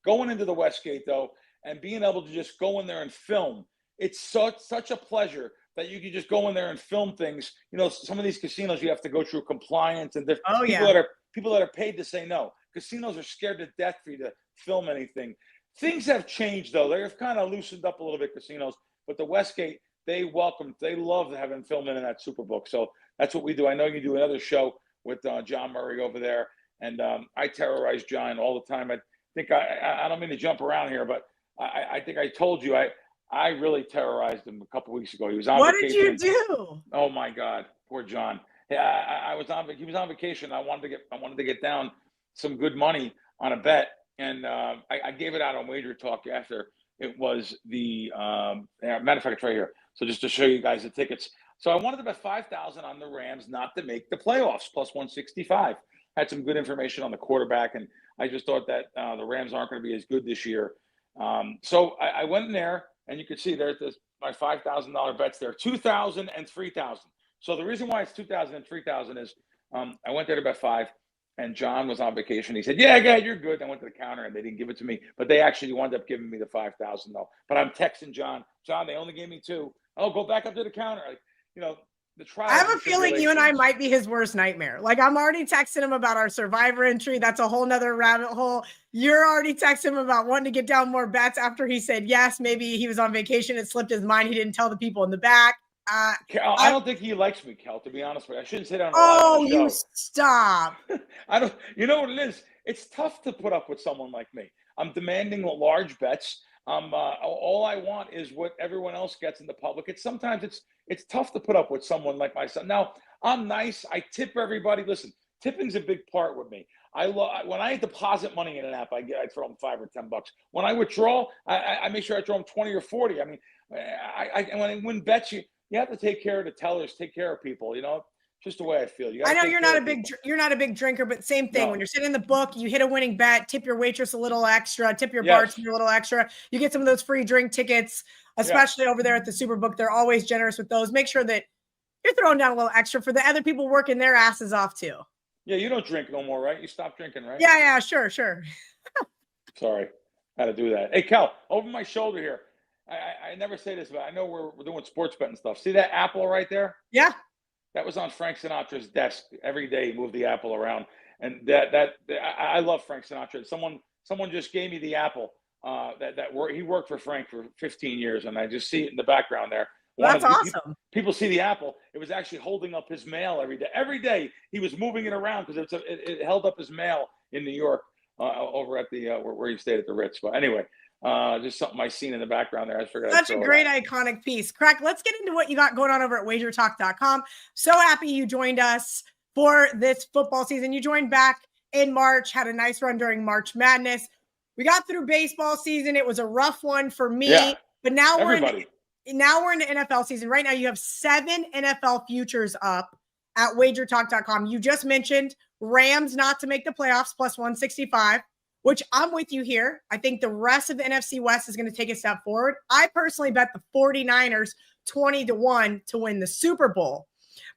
going into the Westgate, though, and being able to just go in there and film, it's such a pleasure that you can just go in there and film things. Some of these casinos, you have to go through compliance and people that are paid to say no. Casinos are scared to death for you to film anything. Things have changed, though. They've kind of loosened up a little bit, casinos. But the Westgate, they love having filming in that Superbook. So that's what we do. I know you do another show with John Murray over there. And I terrorize John all the time. I think I don't mean to jump around here, but I think I told you I really terrorized him a couple weeks ago. He was on vacation. What did you do? Oh my God, poor John. Yeah, he was on vacation. I wanted to get down some good money on a bet, and I gave it out on WagerTalk after it was the matter of fact, it's right here. So just to show you guys the tickets. So I wanted to bet 5,000 on the Rams not to make the playoffs, plus 165. Had some good information on the quarterback, and I just thought that the Rams aren't going to be as good this year. So I went in there. And you can see there's my $5,000 bets there, 2,000 and 3,000. So the reason why it's 2,000 and 3,000 is I went there to bet 5, and John was on vacation. He said, yeah, you're good. I went to the counter, and they didn't give it to me. But they actually wound up giving me the 5,000, though. But I'm texting John, they only gave me 2. Oh, go back up to the counter. The trial. I have a feeling you and I might be his worst nightmare. Like, I'm already texting him about our survivor entry. That's a whole nother rabbit hole. You're already texting him about wanting to get down more bets after he said yes. Maybe he was on vacation. It slipped his mind. He didn't tell the people in the back. Cal, I don't think he likes me, Cal, to be honest with you. I shouldn't say that on the live show. You stop. I don't. You know what it is? It's tough to put up with someone like me. I'm demanding large bets. All I want is what everyone else gets in the public. Sometimes it's tough to put up with someone like myself. Now, I'm nice. I tip everybody. Listen, tipping's a big part with me. When I deposit money in an app, I throw them $5 or $10. When I withdraw, I make sure I throw them 20 or 40. I mean, when I win bets, you have to take care of the tellers, take care of people. Just the way I feel. I know you're not a big drinker, but same thing. No. When you're sitting in the book, you hit a winning bet, tip your waitress a little extra, tip your bartender a little extra. You get some of those free drink tickets, especially over there at the Superbook. They're always generous with those. Make sure that you're throwing down a little extra for the other people working their asses off too. Yeah, you don't drink no more, right? You stopped drinking, right? Yeah, sure. Sorry, had to do that. Hey, Cal, over my shoulder here. I never say this, but I know we're doing sports betting stuff. See that apple right there? Yeah. That was on Frank Sinatra's desk every day. He moved the apple around, and I love Frank Sinatra. Someone just gave me the apple He worked for Frank for 15 years, and I just see it in the background there. That's awesome. People see the apple. It was actually holding up his mail every day. Every day he was moving it around because it held up his mail in New York over at the where he stayed at the Ritz. But anyway, just something I seen in the background there. I figured such a great iconic piece. Crack, let's get into what you got going on over at WagerTalk.com. So happy you joined us for this football season. You joined back in March, had a nice run during March Madness. We got through baseball season. It was a rough one for me, but now we're in the NFL season. Right now you have 7 NFL futures up at WagerTalk.com. You just mentioned Rams not to make the playoffs plus 165, which I'm with you here. I think the rest of the NFC West is going to take a step forward. I personally bet the 49ers 20-1 to win the Super Bowl.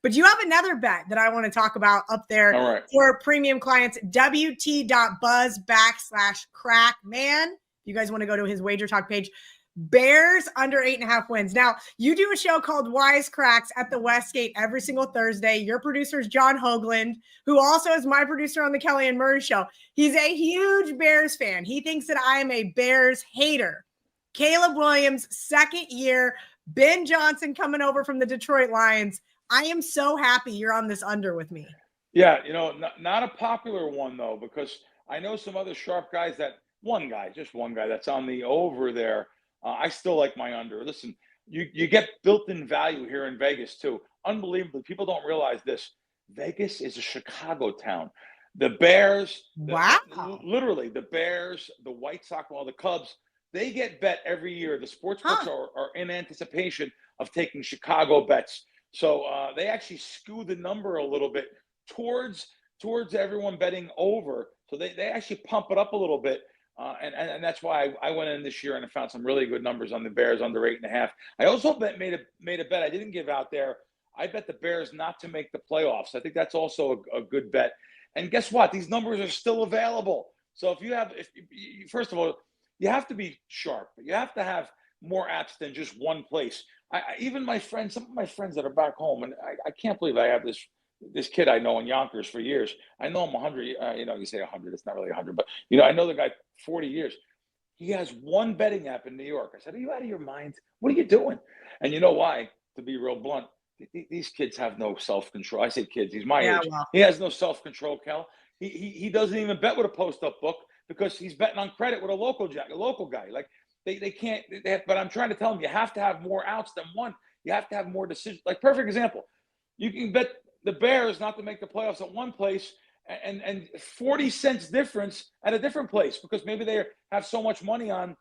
But you have another bet that I want to talk about up there for premium clients, wt.buzz/crackman. If you guys want to go to his Wager Talk page, Bears under 8.5 wins. Now, you do a show called WiseKracks at the Westgate every single Thursday. Your producer is John Hoagland, who also is my producer on the Kelly and Murray show. He's a huge Bears fan. He thinks that I am a Bears hater. Caleb Williams, second year. Ben Johnson coming over from the Detroit Lions. I am so happy you're on this under with me. Yeah, not a popular one, though, because I know some other sharp guys just one guy that's on the over there. I still like my under. Listen, you get built-in value here in Vegas, too. Unbelievably, people don't realize this. Vegas is a Chicago town. The Bears, literally, the Bears, the White Sox, the Cubs, they get bet every year. The sports books are in anticipation of taking Chicago bets. So they actually skew the number a little bit towards everyone betting over. So they actually pump it up a little bit. And that's why I went in this year and I found some really good numbers on the Bears under 8.5. I also made a bet I didn't give out there. I bet the Bears not to make the playoffs. I think that's also a good bet. And guess what? These numbers are still available. So first of all, you have to be sharp. You have to have more apps than just one place. Even some of my friends that are back home, and I can't believe I have this kid I know in Yonkers for years. I know him 100. You say 100. It's not really 100, but I know the guy 40 years. He has one betting app in New York. I said, "Are you out of your mind? What are you doing?" And you know why? To be real blunt, these kids have no self-control. I say kids. He's my age. Well. He has no self-control, Kel. He doesn't even bet with a post-up book because he's betting on credit with a local guy. Like. They can't, but I'm trying to tell them you have to have more outs than one. You have to have more decisions. Like, perfect example, you can bet the Bears not to make the playoffs at one place and 40 cents difference at a different place because maybe they have so much money on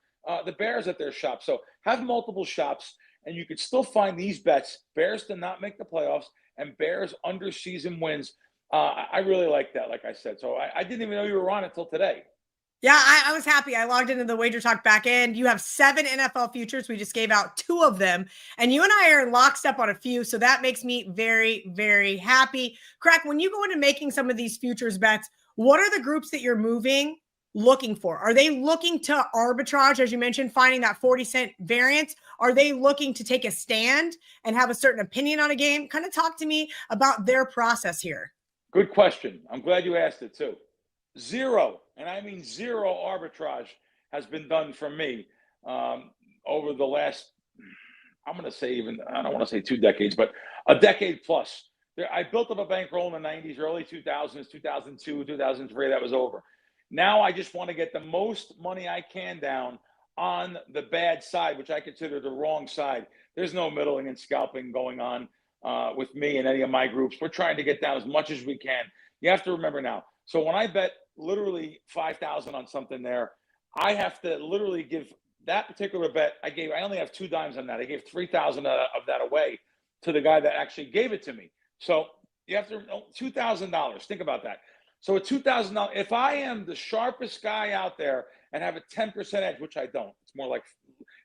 the Bears at their shop. So have multiple shops, and you could still find these bets. Bears to not make the playoffs and Bears under season wins. I really like that, like I said. So I didn't even know you were on it until today. Yeah, I was happy. I logged into the Wager Talk back end. You have 7 NFL futures. We just gave out 2 of them. And you and I are in lockstep on a few. So that makes me very, very happy. Crack, when you go into making some of these futures bets, what are the groups that you're looking for? Are they looking to arbitrage, as you mentioned, finding that 40-cent variance? Are they looking to take a stand and have a certain opinion on a game? Kind of talk to me about their process here. Good question. I'm glad you asked it too. 0, and I mean 0 arbitrage has been done for me over the last, I'm going to say I don't want to say 2 decades, but a decade plus. I built up a bankroll in the 90s, early 2000s, 2002, 2003, that was over. Now I just want to get the most money I can down on the bad side, which I consider the wrong side. There's no middling and scalping going on with me and any of my groups. We're trying to get down as much as we can. You have to remember now. So when I bet literally 5,000 on something there, I have to literally give that particular bet. I only have 2 dimes on that. I gave 3,000 of that away to the guy that actually gave it to me. So you have to $2,000. Think about that. So a $2,000. If I am the sharpest guy out there and have a 10% edge, which I don't, it's more like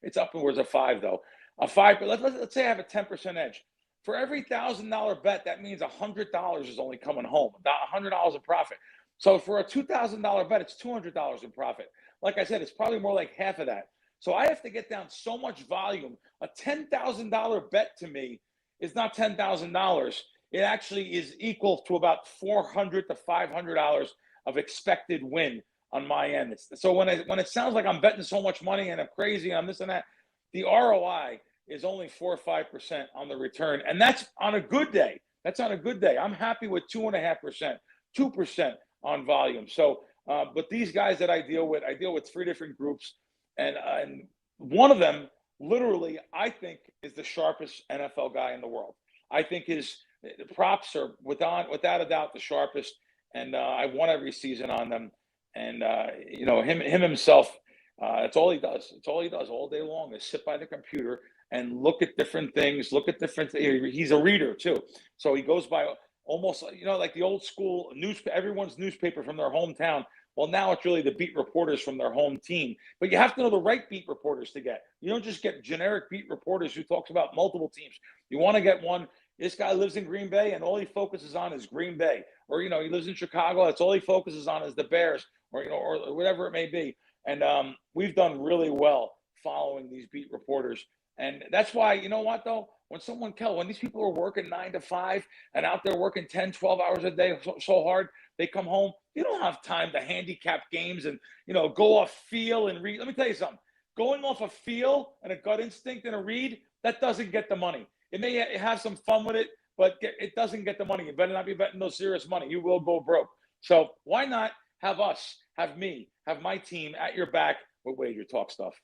it's upwards of 5 though. A 5. But let's say I have a 10% edge. For every $1,000 bet, that means $100 is only coming home. About $100 in profit. So for a $2,000 bet, it's $200 in profit. Like I said, it's probably more like half of that. So I have to get down so much volume. A $10,000 bet to me is not $10,000. It actually is equal to about $400 to $500 of expected win on my end. So when it sounds like I'm betting so much money and I'm crazy and I'm this and that, the ROI is only 4 or 5% on the return, and that's on a good day. That's on a good day. I'm happy with 2.5%, 2% on volume. So, but these guys that I deal with 3 different groups, and one of them, literally, I think is the sharpest NFL guy in the world. I think his props are without a doubt the sharpest, and I won every season on them. And him himself, that's all he does. It's all he does all day long is sit by the computer and look at different things. He's a reader too, so he goes by almost like the old school everyone's newspaper from their hometown. Well, now it's really the beat reporters from their home team. But you have to know the right beat reporters to get. You don't just get generic beat reporters who talks about multiple teams. You want to get one. This guy lives in Green Bay, and all he focuses on is Green Bay. Or, he lives in Chicago. That's all he focuses on is the Bears, or whatever it may be. And we've done really well following these beat reporters. And that's why, you know what, though? When these people are working 9 to 5 and out there working 10, 12 hours a day so hard, they come home, you don't have time to handicap games and, go off feel and read. Let me tell you something. Going off a feel and a gut instinct and a read, that doesn't get the money. It may have some fun with it, but it doesn't get the money. You better not be betting no serious money. You will go broke. So why not have us, have me, have my team at your back with WagerTalk stuff?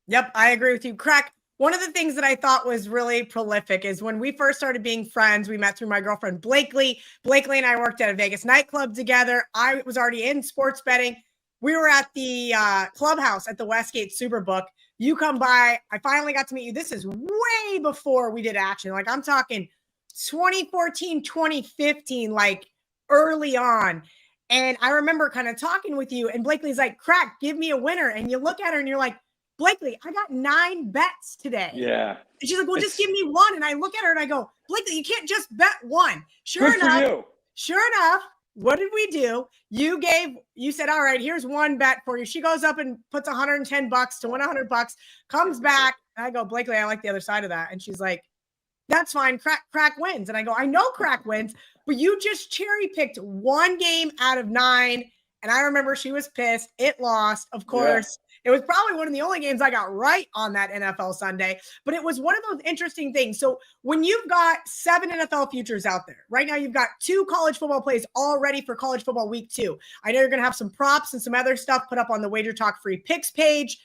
Yep, I agree with you. Crack, one of the things that I thought was really prolific is when we first started being friends, we met through my girlfriend, Blakely. Blakely and I worked at a Vegas nightclub together. I was already in sports betting. We were at the clubhouse at the Westgate Superbook. You come by. I finally got to meet you. This is way before we did action. Like, I'm talking 2014, 2015, like early on. And I remember kind of talking with you, and Blakely's like, Crack, give me a winner. And you look at her and you're like, Blakely, I got 9 bets today. Yeah. And she's like, well, just give me one. And I look at her and I go, Blakely, you can't just bet one. Sure enough, what did we do? You said, all right, here's one bet for you. She goes up and puts $110 to win $100, comes back. And I go, Blakely, I like the other side of that. And she's like, that's fine. Crack wins. And I go, I know Crack wins, but you just cherry picked one game out of 9. And I remember she was pissed. It lost, of course. Yeah. It was probably one of the only games I got right on that NFL Sunday, but it was one of those interesting things. So when you've got 7 NFL futures out there, right now you've got 2 college football plays all ready for college football week 2. I know you're going to have some props and some other stuff put up on the WagerTalk free picks page.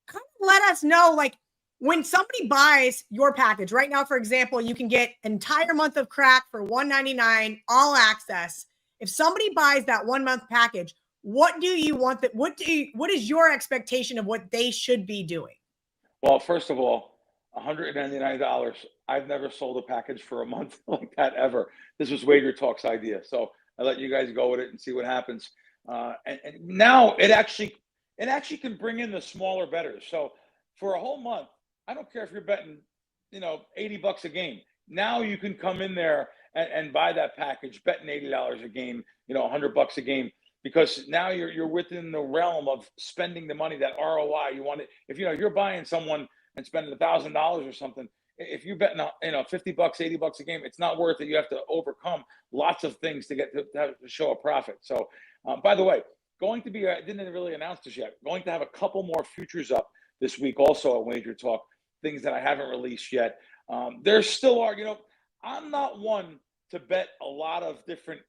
Kind of let us know, like, when somebody buys your package right now, for example, you can get an entire month of Crack for $199, all access. If somebody buys that 1 month package, what do you want that? What is your expectation of what they should be doing? Well, first of all, $199. I've never sold a package for a month like that ever. This was WagerTalk's idea. So I let you guys go with it and see what happens. And now it actually can bring in the smaller bettors. So for a whole month, I don't care if you're betting, $80 a game. Now you can come in there and buy that package, betting $80 a game, $100 a game. Because now you're within the realm of spending the money, that ROI you want it. If you're buying someone and spending $1,000 or something, if you're betting $50, $80 a game, it's not worth it. You have to overcome lots of things to get to show a profit. So, by the way, I didn't really announce this yet. Going to have a couple more futures up this week, also at WagerTalk, things that I haven't released yet. There still are. I'm not one to bet a lot of different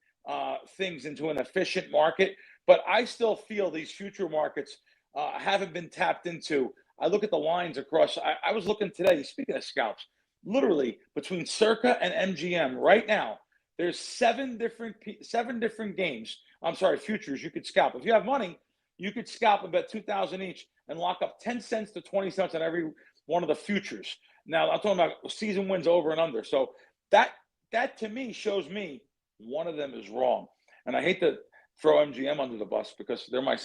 things into an efficient market, but I still feel these future markets haven't been tapped into. I look at the lines across. I was looking today, speaking of scalps, literally between Circa and MGM right now, there's 7 different games. I'm sorry, futures you could scalp. If you have money, you could scalp and bet 2,000 each and lock up 10 cents to 20 cents on every one of the futures. Now I'm talking about season wins over and under. So that to me shows me one of them is wrong. And I hate to throw MGM under the bus because they're my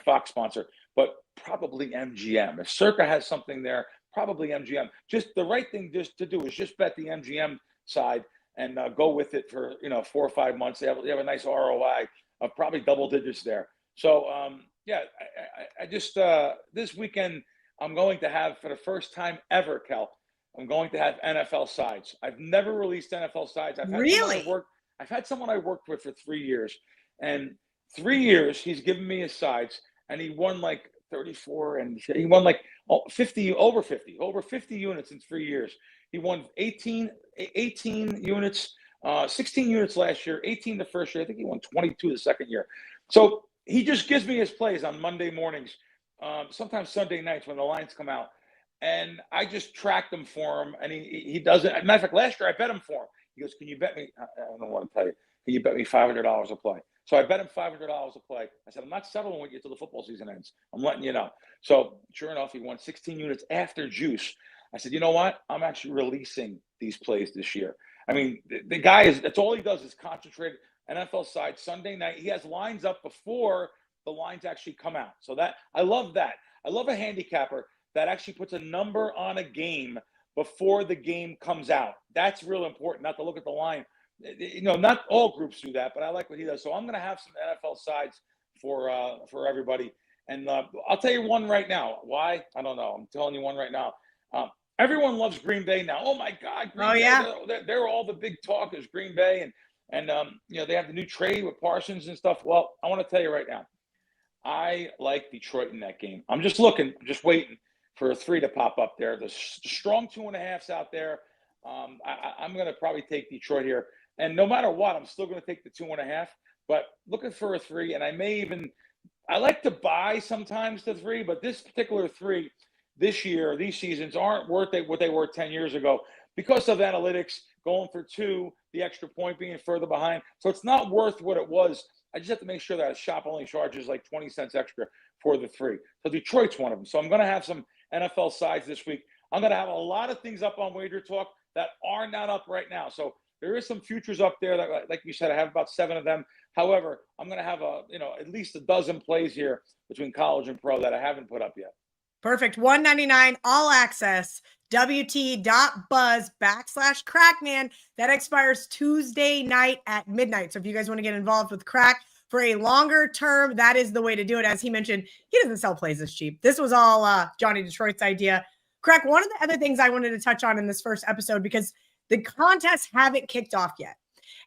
Fox sponsor, but probably MGM. If Circa has something there, probably MGM. Just the right thing just to do is just bet the MGM side and go with it for 4 or 5 months. They have a nice ROI of probably double digits there. So I just this weekend I'm going to have, for the first time ever, Kel, I'm going to have NFL sides. I've never released NFL sides. I've had someone I worked with for 3 years. And 3 years, he's given me his sides, and he won like 34, and he won like 50, over 50 units in 3 years. He won 18 units, 16 units last year, 18 the first year. I think he won 22 the second year. So he just gives me his plays on Monday mornings, sometimes Sunday nights when the lines come out. And I just track them for him, and he does it. As a matter of fact, last year I bet him for him. He goes, "Can you bet me?" I don't want to tell you. "Can you bet me $500 a play?" So I bet him $500 a play. I said, "I'm not settling with you till the football season ends. I'm letting you know." So sure enough, he won 16 units after juice. I said, "You know what? I'm actually releasing these plays this year." I mean, the guy that's all he does is concentrate NFL side Sunday night. He has lines up before the lines actually come out. So that I love that. I love a handicapper that actually puts a number on a game before the game comes out. That's real important, not to look at the line. Not all groups do that, but I like what he does. So I'm going to have some NFL sides for everybody. And I'll tell you one right now. Why? I don't know. I'm telling you one right now. Everyone loves Green Bay now. Oh, my God. Green Bay, yeah. They're all the big talkers, Green Bay. And they have the new trade with Parsons and stuff. Well, I want to tell you right now, I like Detroit in that game. I'm just just waiting for a 3 to pop up there. The strong 2.5s out there. I'm going to probably take Detroit here. And no matter what, I'm still going to take the 2.5. But looking for a 3, and I like to buy sometimes the 3, but this particular 3 this year, these seasons aren't worth what they were 10 years ago because of analytics, going for 2, the extra point being further behind. So it's not worth what it was. I just have to make sure that a shop only charges like 20 cents extra for the 3. So Detroit's one of them. So I'm going to have some NFL sides this week. I'm going to have a lot of things up on WagerTalk that are not up right now. So there is some futures up there that, like you said, I have about 7 of them. However, I'm going to have at least a dozen plays here between college and pro that I haven't put up yet. Perfect. $199 all access. WT.buzz/Crackman. That expires Tuesday night at midnight. So if you guys want to get involved with Crack for a longer term, that is the way to do it. As he mentioned, he doesn't sell plays this cheap. This was all Johnny Detroit's idea. Crack, one of the other things I wanted to touch on in this first episode, because the contests haven't kicked off yet.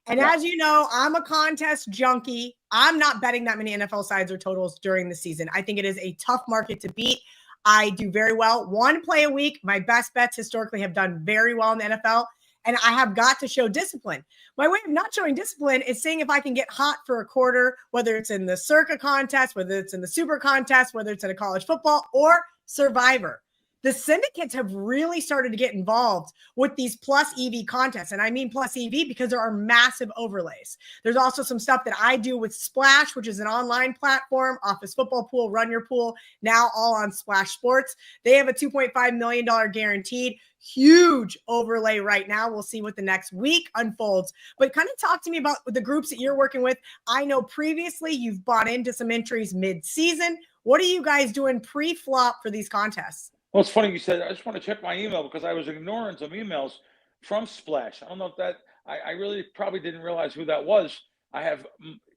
And as you know, I'm a contest junkie. I'm not betting that many NFL sides or totals during the season. I think it is a tough market to beat. I do very well. 1 play a week. My best bets historically have done very well in the NFL. And I have got to show discipline. My way of not showing discipline is seeing if I can get hot for a quarter, whether it's in the Circa contest, whether it's in the Super contest, whether it's in a college football or Survivor. The syndicates have really started to get involved with these plus EV contests. And I mean plus EV because there are massive overlays. There's also some stuff that I do with Splash, which is an online platform, Office Football Pool, Run Your Pool, now all on Splash Sports. They have a $2.5 million guaranteed. Huge overlay right now. We'll see what the next week unfolds. But kind of talk to me about the groups that you're working with. I know previously you've bought into some entries mid-season. What are you guys doing pre-flop for these contests? Well, it's funny you said, I just want to check my email because I was ignoring some emails from Splash. I don't know if I really probably didn't realize who that was. I have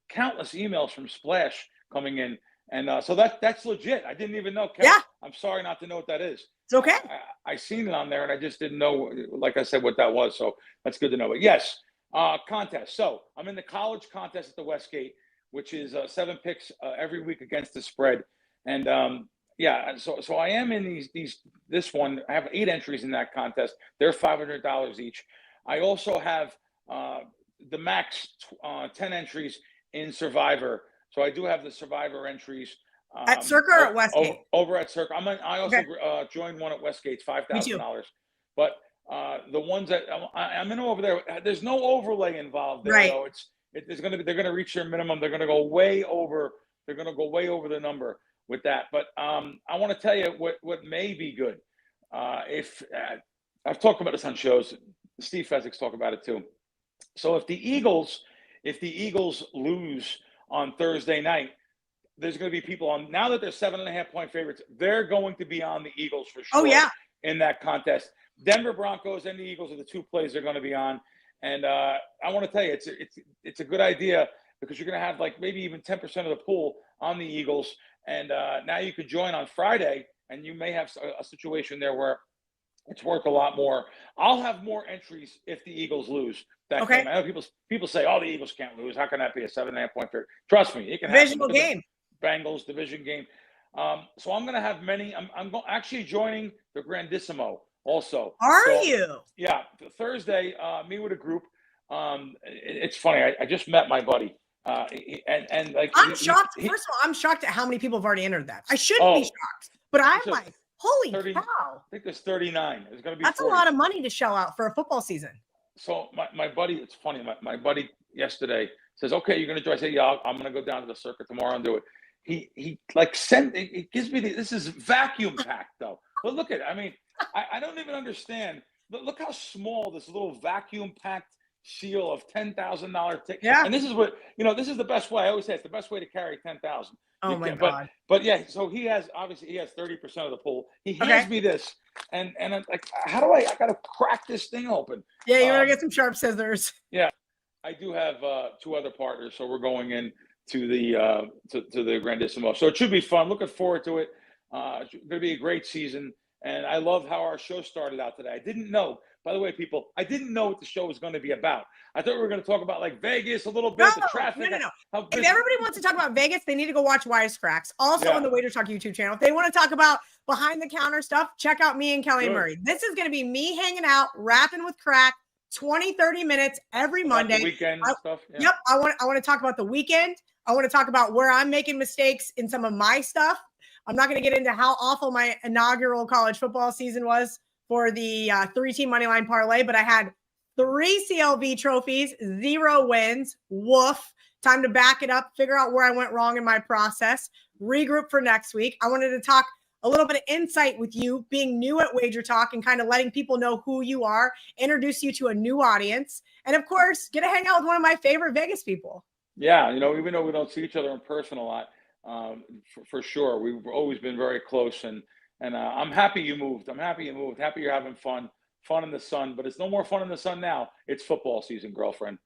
countless emails from Splash coming in. And so that's legit. I didn't even know. Kevin, yeah. I'm sorry not to know what that is. It's okay. I seen it on there and I just didn't know, like I said, what that was. So that's good to know. But yes, contest. So I'm in the college contest at the Westgate, which is 7 picks every week against the spread. And yeah, so I am in this one. I have 8 entries in that contest. They're $500 each. I also have the max 10 entries in Survivor. So I do have the Survivor entries. At Circa or at Westgate? Over at Circa. I also joined one at Westgate, $5,000. But the ones that I'm in over there, there's no overlay involved there. Right. So they're going to reach their minimum. They're going to go way over. They're going to go way over the number with that. But I want to tell you what may be good. If I've talked about this on shows, Steve Fezzik's talked about it too. So if the Eagles lose on Thursday night, there's going to be people on, now that they're 7.5-point favorites, they're going to be on the Eagles for sure in that contest. Denver Broncos and the Eagles are the 2 plays they're going to be on. And I want to tell you, it's a good idea because you're going to have like maybe even 10% of the pool on the Eagles. And now you could join on Friday, and you may have a situation there where It's worth a lot more. I'll have more entries if the Eagles lose that Okay. game. I know people say, "Oh, the Eagles can't lose. How can that be a 7.5 point favorite?" Trust me, it can happen. Divisional Look at game. the Bengals division game. So I'm going to have many. I'm actually joining the Grandissimo also. Are So, you? yeah, Thursday, me with a group. It's funny. I just met my buddy, and like I'm shocked. First of all, I'm shocked at how many people have already entered that. I shouldn't be shocked, but I'm so like, holy 30, cow. I think there's 39. There's going to be That's 40. a lot of money to shell out for a football season. So my buddy, it's funny. My buddy yesterday says, "Okay, you're going to join." I say, "Yeah, I'm going to go down to the circuit tomorrow and do it." He like sent it gives me this is vacuum packed though. But look at it. I mean, I don't even understand. Look how small this little vacuum packed seal of $10,000 ticket. Yeah. And this is what this is the best way. I always say it's the best way to carry 10,000. Oh my God. But yeah, so he has 30% of the pool. He hands me this, and I'm like, how do I gotta crack this thing open? Yeah, you want to get some sharp scissors. Yeah, I do have two other partners, so we're going in to the to the Grandissimo. So it should be fun. Looking forward to it. It's going to be a great season, and I love how our show started out today. I didn't know, by the way, people, I didn't know what the show was going to be about. I thought we were going to talk about like Vegas a little bit, the traffic. No. If everybody wants to talk about Vegas, they need to go watch WiseKracks. Also on the WagerTalk YouTube channel. If they want to talk about behind the counter stuff, check out me and Kelly and Murray. This is going to be me hanging out, rapping with Crack, 20, 30 minutes every Monday. The weekend stuff. Yeah. Yep. I want to talk about the weekend. I want to talk about where I'm making mistakes in some of my stuff. I'm not going to get into how awful my inaugural college football season was for the 3-team money line parlay, but I had 3 CLV trophies, 0 wins. Woof. Time to back it up, figure out where I went wrong in my process, regroup for next week. I wanted to talk a little bit of insight with you being new at WagerTalk and kind of letting people know who you are, introduce you to a new audience, and of course, get to hang out with one of my favorite Vegas people. Yeah, even though we don't see each other in person a lot, for sure, we've always been very close, and I'm happy you moved. I'm happy you moved. Happy you're having fun in the sun, but it's no more fun in the sun now. It's football season, girlfriend.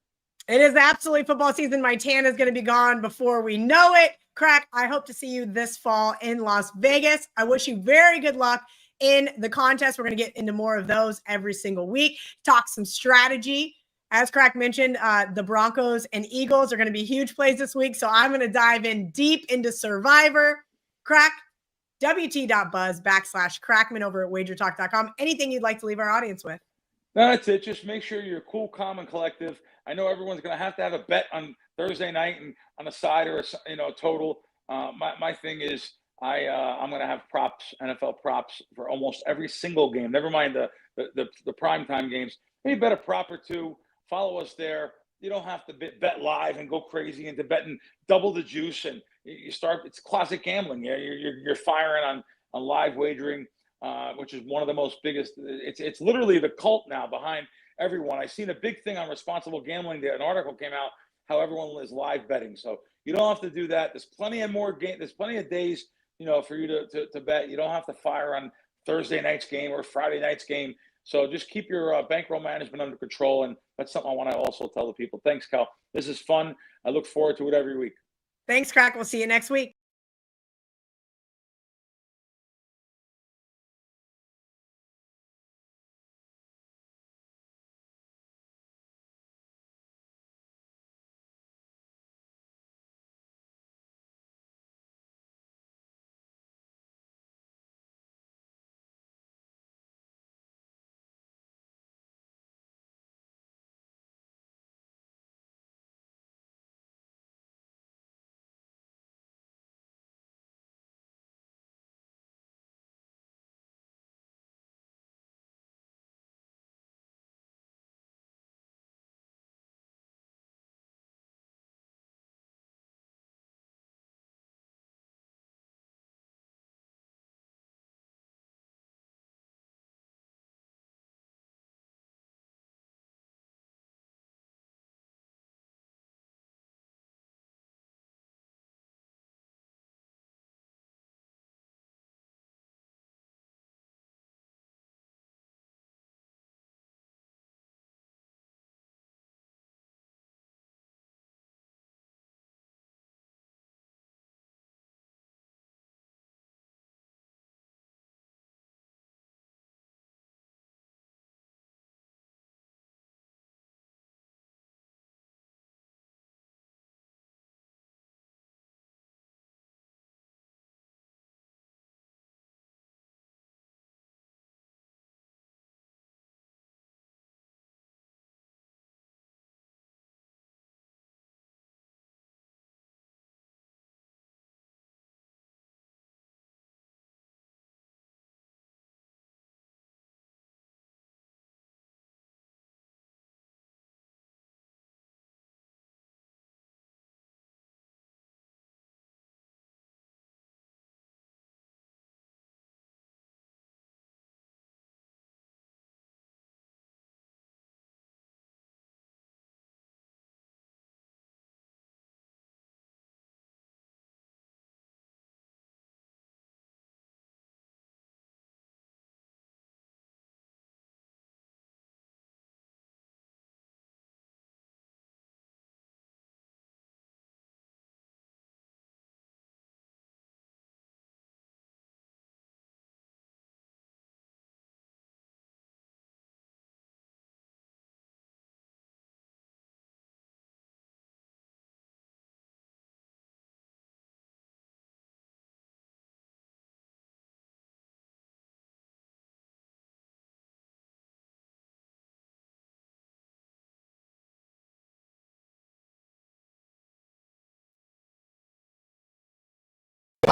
It is absolutely football season. My tan is going to be gone before we know it. Crack, I hope to see you this fall in Las Vegas. I wish you very good luck in the contest. We're going to get into more of those every single week. Talk some strategy. As Crack mentioned, the Broncos and Eagles are going to be huge plays this week. So I'm going to dive in deep into Survivor. Crack, WT.buzz/Crackman over at WagerTalk.com. Anything you'd like to leave our audience with? No, that's it. Just make sure you're cool, calm, and collective. I know everyone's going to have a bet on Thursday night and on a side or a total. My thing is I'm going to have props, NFL props for almost every single game. Never mind the primetime games. Maybe bet a prop or two. Follow us there. You don't have to bet live and go crazy into betting double the juice, and you start. It's classic gambling. Yeah, you're firing on live wagering, which is one of the most biggest. It's literally the cult now behind everyone. I seen a big thing on responsible gambling. An article came out how everyone is live betting. So you don't have to do that. There's plenty of more game. There's plenty of days, for you to bet. You don't have to fire on Thursday night's game or Friday night's game. So just keep your bankroll management under control. And that's something I want to also tell the people. Thanks, Cal. This is fun. I look forward to it every week. Thanks, Crack. We'll see you next week.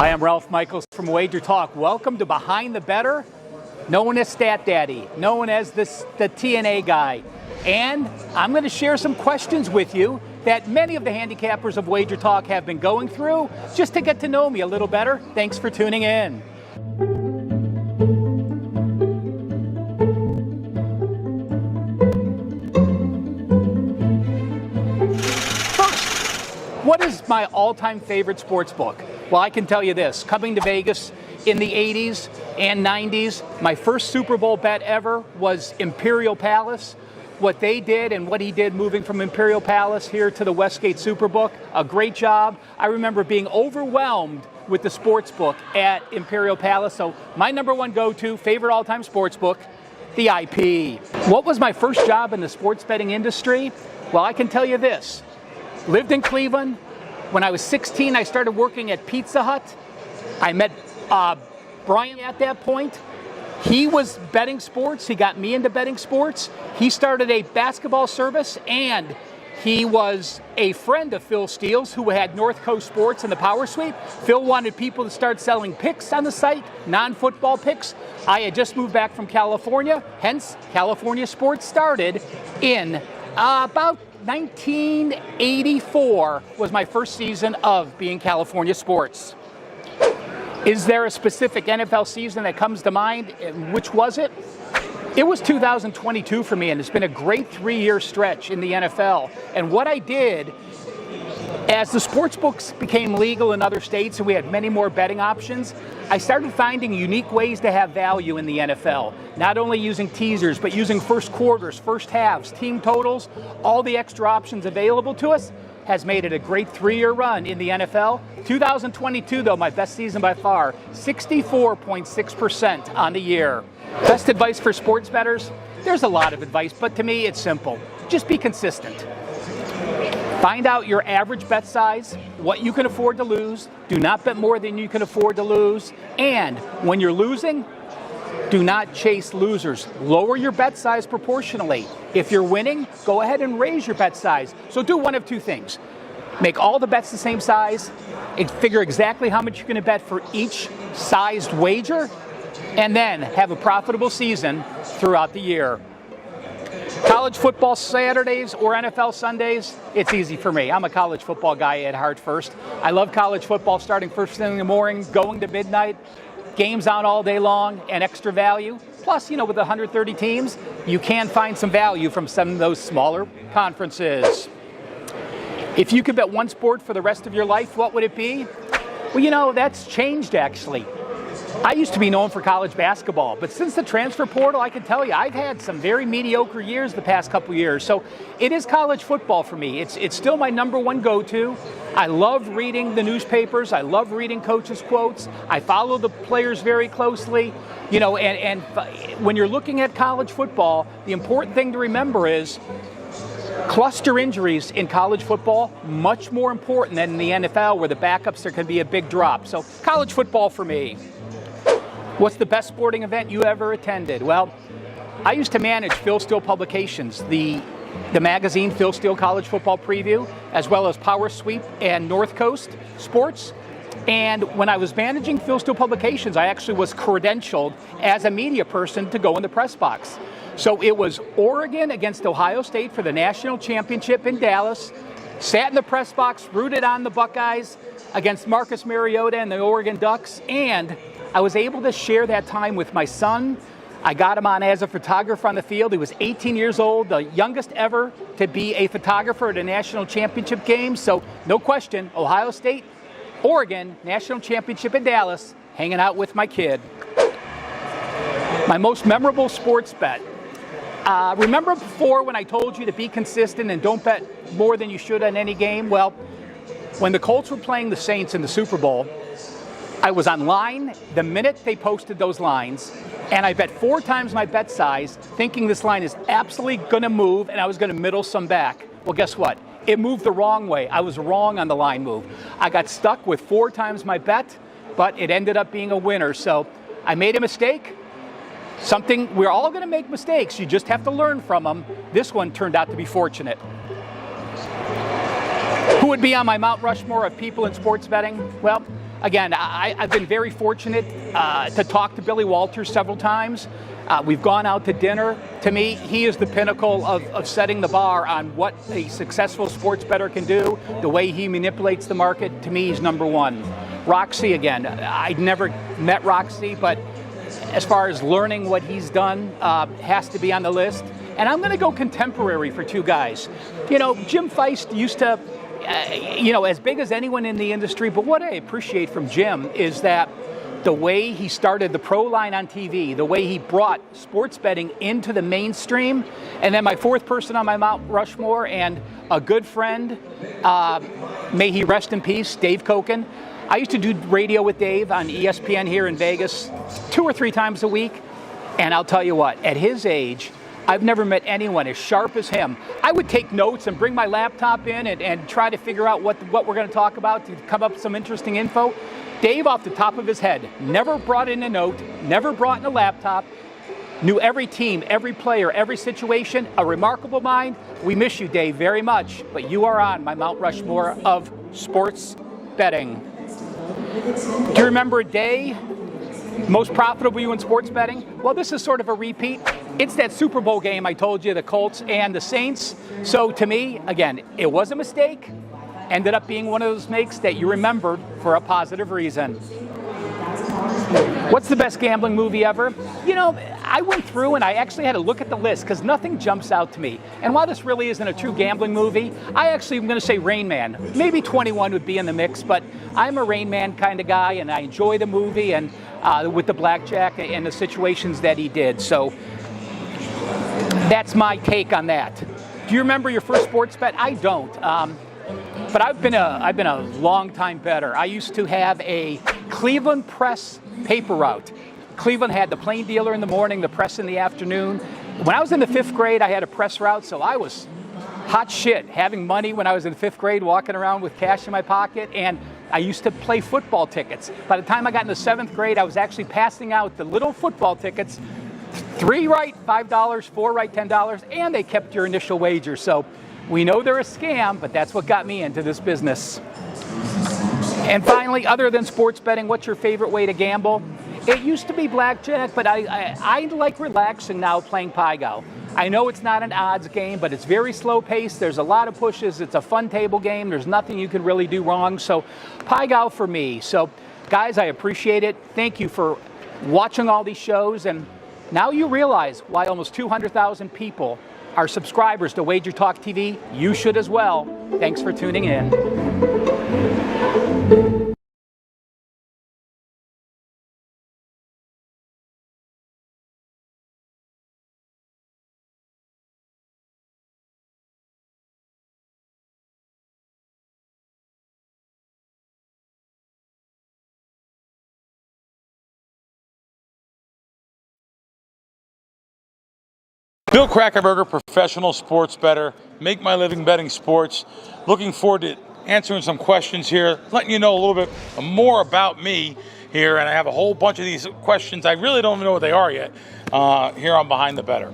Hi, I'm Ralph Michaels from WagerTalk. Welcome to Behind the Bettor, known as Stat Daddy, known as the TNA guy. And I'm going to share some questions with you that many of the handicappers of WagerTalk have been going through just to get to know me a little better. Thanks for tuning in. What is my all-time favorite sports book? Well, I can tell you this. Coming to Vegas in the 80s and 90s, my first Super Bowl bet ever was Imperial Palace. What they did and what he did moving from Imperial Palace here to the Westgate Superbook, a great job. I remember being overwhelmed with the sports book at Imperial Palace. So my number one go-to, favorite all-time sports book, the IP. What was my first job in the sports betting industry? Well, I can tell you this. Lived in Cleveland. When I was 16, I started working at Pizza Hut. I met Brian at that point. He was betting sports. He got me into betting sports. He started a basketball service, and he was a friend of Phil Steele's, who had North Coast Sports and the Power Sweep. Phil wanted people to start selling picks on the site, non-football picks. I had just moved back from California, hence California Sports started in about 1984 was my first season of being California Sports. Is there a specific NFL season that comes to mind? Which was it? It was 2022 for me, and it's been a great 3-year stretch in the NFL. And what I did, as the sports books became legal in other states and we had many more betting options, I started finding unique ways to have value in the NFL. Not only using teasers, but using first quarters, first halves, team totals, all the extra options available to us has made it a great 3-year run in the NFL. 2022, though, my best season by far, 64.6% on the year. Best advice for sports bettors? There's a lot of advice, but to me, it's simple. Just be consistent. Find out your average bet size, what you can afford to lose. Do not bet more than you can afford to lose. And when you're losing, do not chase losers. Lower your bet size proportionally. If you're winning, go ahead and raise your bet size. So do one of two things. Make all the bets the same size, and figure exactly how much you're going to bet for each sized wager, and then have a profitable season throughout the year. College football Saturdays or NFL Sundays, it's easy for me. I'm a college football guy at heart first. I love college football starting first thing in the morning, going to midnight. Games on all day long and extra value. Plus, with 130 teams, you can find some value from some of those smaller conferences. If you could bet one sport for the rest of your life, what would it be? Well, that's changed actually. I used to be known for college basketball, but since the transfer portal, I can tell you, I've had some very mediocre years the past couple years. So it is college football for me. It's still my number one go-to. I love reading the newspapers. I love reading coaches' quotes. I follow the players very closely. And when you're looking at college football, the important thing to remember is cluster injuries in college football, much more important than in the NFL, where the backups, there can be a big drop. So college football for me. What's the best sporting event you ever attended? Well, I used to manage Phil Steele Publications, the magazine Phil Steele College Football Preview, as well as Power Sweep and North Coast Sports. And when I was managing Phil Steele Publications, I actually was credentialed as a media person to go in the press box. So it was Oregon against Ohio State for the national championship in Dallas, sat in the press box, rooted on the Buckeyes against Marcus Mariota and the Oregon Ducks, and I was able to share that time with my son. I got him on as a photographer on the field. He was 18 years old, the youngest ever to be a photographer at a national championship game. So no question, Ohio State, Oregon, national championship in Dallas, hanging out with my kid. My most memorable sports bet. Remember before when I told you to be consistent and don't bet more than you should on any game? Well, when the Colts were playing the Saints in the Super Bowl, I was online the minute they posted those lines, and I bet 4 times my bet size, thinking this line is absolutely going to move, and I was going to middle some back. Well, guess what? It moved the wrong way. I was wrong on the line move. I got stuck with 4 times my bet, but it ended up being a winner. So I made a mistake. We're all going to make mistakes. You just have to learn from them. This one turned out to be fortunate. Who would be on my Mount Rushmore of people in sports betting? Well, again, I've been very fortunate to talk to Billy Walters several times. We've gone out to dinner. To me, he is the pinnacle of setting the bar on what a successful sports bettor can do, the way he manipulates the market. To me, he's number one. Roxy, again, I'd never met Roxy, but as far as learning what he's done, has to be on the list. And I'm going to go contemporary for two guys. You know, Jim Feist used to, as big as anyone in the industry, but what I appreciate from Jim is that the way he started the pro line on TV, the way he brought sports betting into the mainstream, and then my fourth person on my Mount Rushmore and a good friend, may he rest in peace, Dave Koken. I used to do radio with Dave on ESPN here in Vegas 2 or 3 times a week, and I'll tell you what, at his age, I've never met anyone as sharp as him. I would take notes and bring my laptop in and try to figure out what we're going to talk about to come up with some interesting info. Dave, off the top of his head, never brought in a note, never brought in a laptop, knew every team, every player, every situation, a remarkable mind. We miss you, Dave, very much, but you are on my Mount Rushmore of sports betting. Do you remember a day most profitable you in sports betting? Well, this is sort of a repeat. It's that Super Bowl game I told you, the Colts and the Saints. So to me, again, it was a mistake. Ended up being one of those makes that you remembered for a positive reason. What's the best gambling movie ever? You know, I went through and I actually had to look at the list because nothing jumps out to me. And while this really isn't a true gambling movie, I actually am going to say Rain Man. Maybe 21 would be in the mix, but I'm a Rain Man kind of guy and I enjoy the movie and with the blackjack and the situations that he did. So that's my take on that. Do you remember your first sports bet? I don't. But I've been a long time bettor. I used to have a Cleveland Press paper route. Cleveland had the plain dealer in the morning, the press in the afternoon. When I was in the 5th grade, I had a press route, so I was hot shit, having money when I was in 5th grade, walking around with cash in my pocket, and I used to play football tickets. By the time I got into 7th grade, I was actually passing out the little football tickets, 3 right, $5, 4 right, $10, and they kept your initial wager. So we know they're a scam, but that's what got me into this business. And finally, other than sports betting, what's your favorite way to gamble? It used to be blackjack, but I like relaxing now playing Pai-Gow. I know it's not an odds game, but it's very slow paced. There's a lot of pushes. It's a fun table game. There's nothing you can really do wrong. So Pai-Gow for me. So guys, I appreciate it. Thank you for watching all these shows. And now you realize why almost 200,000 people are subscribers to WagerTalk TV. You should as well. Thanks for tuning in. Bill Krackomberger, professional sports bettor, make my living betting sports. Looking forward to answering some questions here, letting you know a little bit more about me here, and I have a whole bunch of these questions. I really don't even know what they are yet here on Behind the Bettor.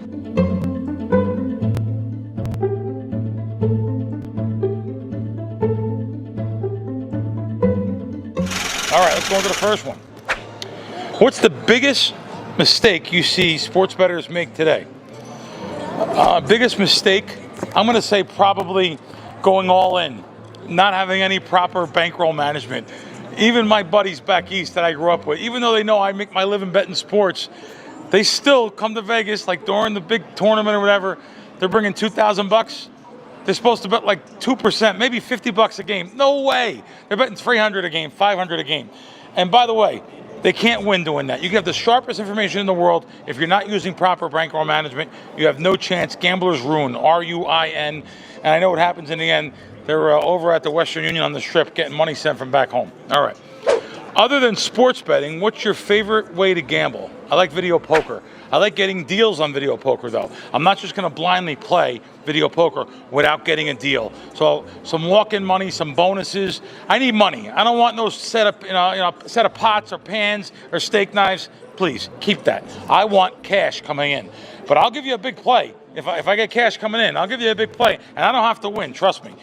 All right, let's go into the first one. What's the biggest mistake you see sports bettors make today? Biggest mistake, I'm going to say probably going all in, not having any proper bankroll management. Even my buddies back east that I grew up with, even though they know I make my living betting sports, they still come to Vegas, like during the big tournament or whatever, they're bringing $2,000. They're supposed to bet like 2%, maybe $50 a game. No way. They're betting $300 a game, $500 a game. And by the way, they can't win doing that. You have the sharpest information in the world. If you're not using proper bankroll management, you have no chance. Gamblers ruin, R-U-I-N. And I know what happens in the end. They're over at the Western Union on the Strip getting money sent from back home. All right. Other than sports betting, what's your favorite way to gamble? I like video poker. I like getting deals on video poker, though. I'm not just going to blindly play video poker without getting a deal. So some walk-in money, some bonuses. I need money. I don't want no set of pots or pans or steak knives. Please keep that. I want cash coming in. But I'll give you a big play. If I get cash coming in, I'll give you a big play, and I don't have to win. Trust me.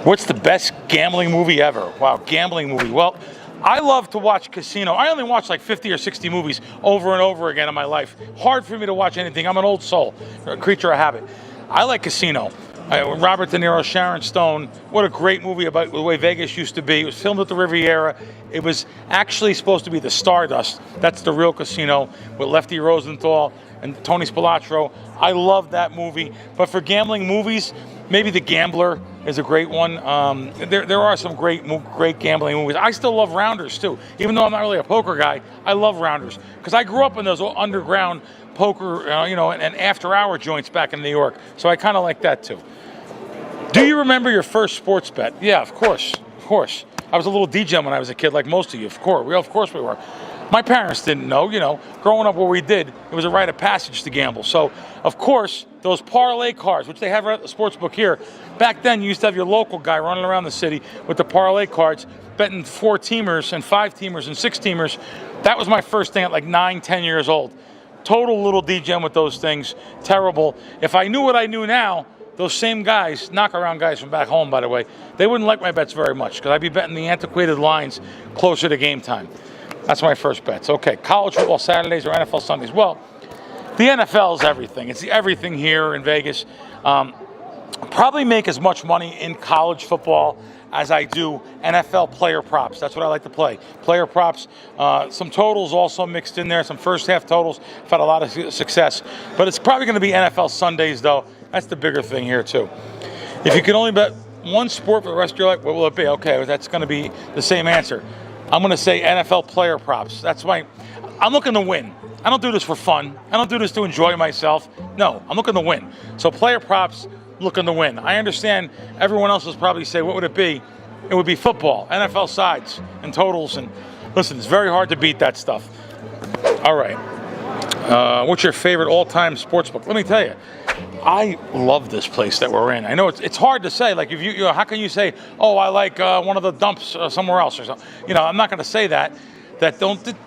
What's the best gambling movie ever? Wow, gambling movie. Well, I love to watch Casino. I only watch like 50 or 60 movies over and over again in my life. Hard for me to watch anything. I'm an old soul, a creature of habit. I like Casino. Robert De Niro, Sharon Stone. What a great movie about the way Vegas used to be. It was filmed at the Riviera. It was actually supposed to be the Stardust. That's the real casino with Lefty Rosenthal and Tony Spilotro. I love that movie. But for gambling movies, maybe The Gambler is a great one. There are some great gambling movies. I still love Rounders too. Even though I'm not really a poker guy, I love Rounders because I grew up in those underground poker, and after-hour joints back in New York. So I kind of like that too. Do you remember your first sports bet? Yeah, of course. I was a little DJ when I was a kid, like most of you. Of course we were. My parents didn't know, growing up where we did, it was a rite of passage to gamble. So, of course, those parlay cards, which they have at the sports book here, back then you used to have your local guy running around the city with the parlay cards, betting 4-teamers and 5-teamers and 6-teamers. That was my first thing at like 9, 10 years old. Total little DJ with those things. Terrible. If I knew what I knew now, those same guys, knockaround guys from back home, by the way, they wouldn't like my bets very much because I'd be betting the antiquated lines closer to game time. That's my first bets. Okay, college football Saturdays or NFL Sundays? Well, the NFL is everything. It's everything here in Vegas. Probably make as much money in college football as I do NFL player props. That's what I like to play. Player props, some totals also mixed in there, some first half totals. I've had a lot of success. But it's probably going to be NFL Sundays, though. That's the bigger thing here, too. If you could only bet one sport for the rest of your life, what will it be? Okay, that's going to be the same answer. I'm going to say NFL player props. That's why I'm looking to win. I don't do this for fun. I don't do this to enjoy myself. No, I'm looking to win. So player props, looking to win. I understand everyone else will probably say, what would it be? It would be football, NFL sides, and totals. And listen, it's very hard to beat that stuff. All right. What's your favorite all-time sports book? Let me tell you, I love this place that we're in. I know it's hard to say. Like, if you how can you say, oh, I like one of the dumps somewhere else or something? I'm not going to say that.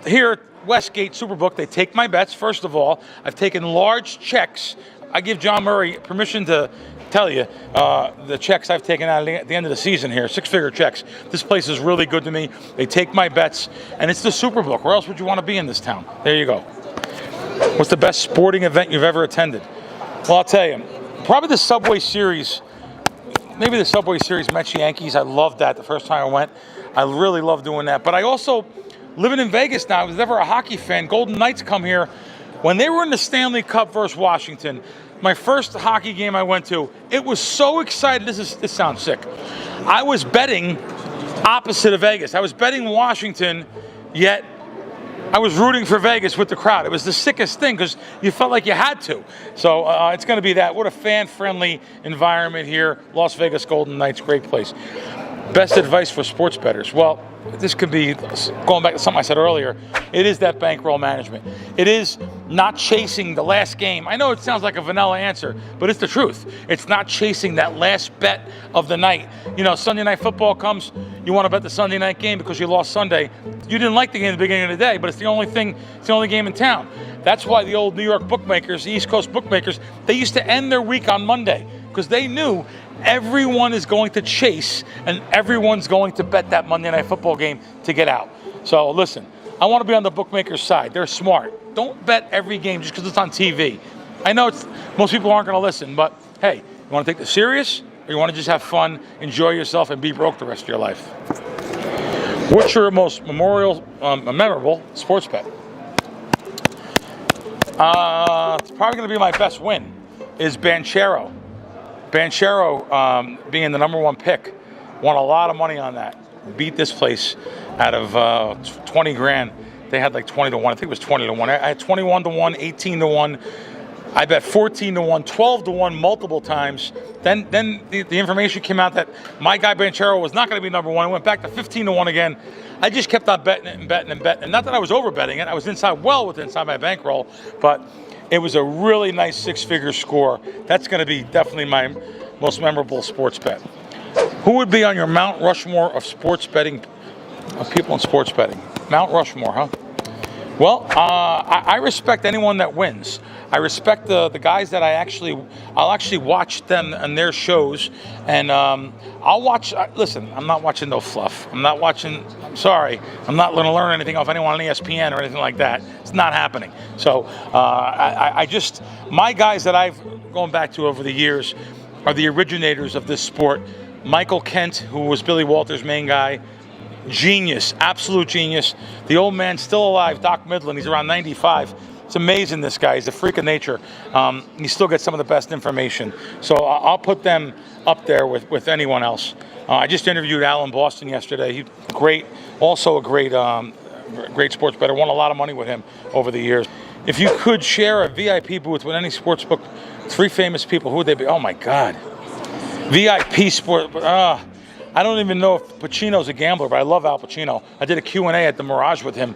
Here at Westgate Superbook, they take my bets. First of all, I've taken large checks. I give John Murray permission to tell you the checks I've taken out at the end of the season here, 6-figure checks. This place is really good to me. They take my bets, and it's the Superbook. Where else would you want to be in this town? There you go. What's the best sporting event you've ever attended? Well, I'll tell you, probably the Subway Series. Maybe the Subway Series Mets Yankees. I loved that the first time I went. I really love doing that. But I also, living in Vegas now, I was never a hockey fan. Golden Knights come here. When they were in the Stanley Cup versus Washington, my first hockey game I went to, it was so excited. This sounds sick. I was betting opposite of Vegas. I was betting Washington, yet I was rooting for Vegas with the crowd. It was the sickest thing because you felt like you had to. So it's going to be that. What a fan-friendly environment here. Las Vegas Golden Knights, great place. Best advice for sports bettors? Well, this could be, going back to something I said earlier, it is that bankroll management. It is not chasing the last game. I know it sounds like a vanilla answer, but it's the truth. It's not chasing that last bet of the night. Sunday night football comes, you want to bet the Sunday night game because you lost Sunday. You didn't like the game at the beginning of the day, but it's the only game in town. That's why the old New York bookmakers, the East Coast bookmakers, they used to end their week on Monday because they knew everyone is going to chase and everyone's going to bet that Monday night football game to get out. So listen, I want to be on the bookmaker's side. They're smart. Don't bet every game just because it's on TV. I know most people aren't going to listen, but hey, you want to take this serious or you want to just have fun, enjoy yourself, and be broke the rest of your life? What's your most memorable sports bet? It's probably going to be my best win is Banchero. Banchero, being the number one pick, won a lot of money on that. Beat this place out of 20 grand. They had like 20 to 1. I think it was 20 to 1. I had 21 to 1, 18 to 1. I bet 14 to 1, 12 to 1 multiple times. Then the information came out that my guy Banchero was not going to be number one. I went back to 15 to 1 again. I just kept on betting it and betting and betting. And not that I was over betting it. I was inside my bankroll. But it was a really nice 6-figure score. That's going to be definitely my most memorable sports bet. Who would be on your Mount Rushmore of sports betting, of people in sports betting? Mount Rushmore, huh? Well, I respect anyone that wins. I respect the guys that I'll actually watch them and their shows, and I'll watch. Listen, I'm not watching no fluff. I'm not watching. I'm sorry, I'm not going to learn anything off anyone on ESPN or anything like that. It's not happening. So I just my guys that I've gone back to over the years are the originators of this sport. Michael Kent, who was Billy Walters' main guy. Genius, absolute genius. The old man's still alive, Doc Midland. He's around 95. It's amazing, this guy. He's a freak of nature. He still gets some of the best information. So I'll put them up there with anyone else. I just interviewed Alan Boston yesterday. He great, also a great sports bettor. Won a lot of money with him over the years. If you could share a VIP booth with any sports book, 3 famous people, who would they be? Oh my God, VIP sport. I don't even know if Pacino's a gambler, but I love Al Pacino. I did a Q&A at the Mirage with him,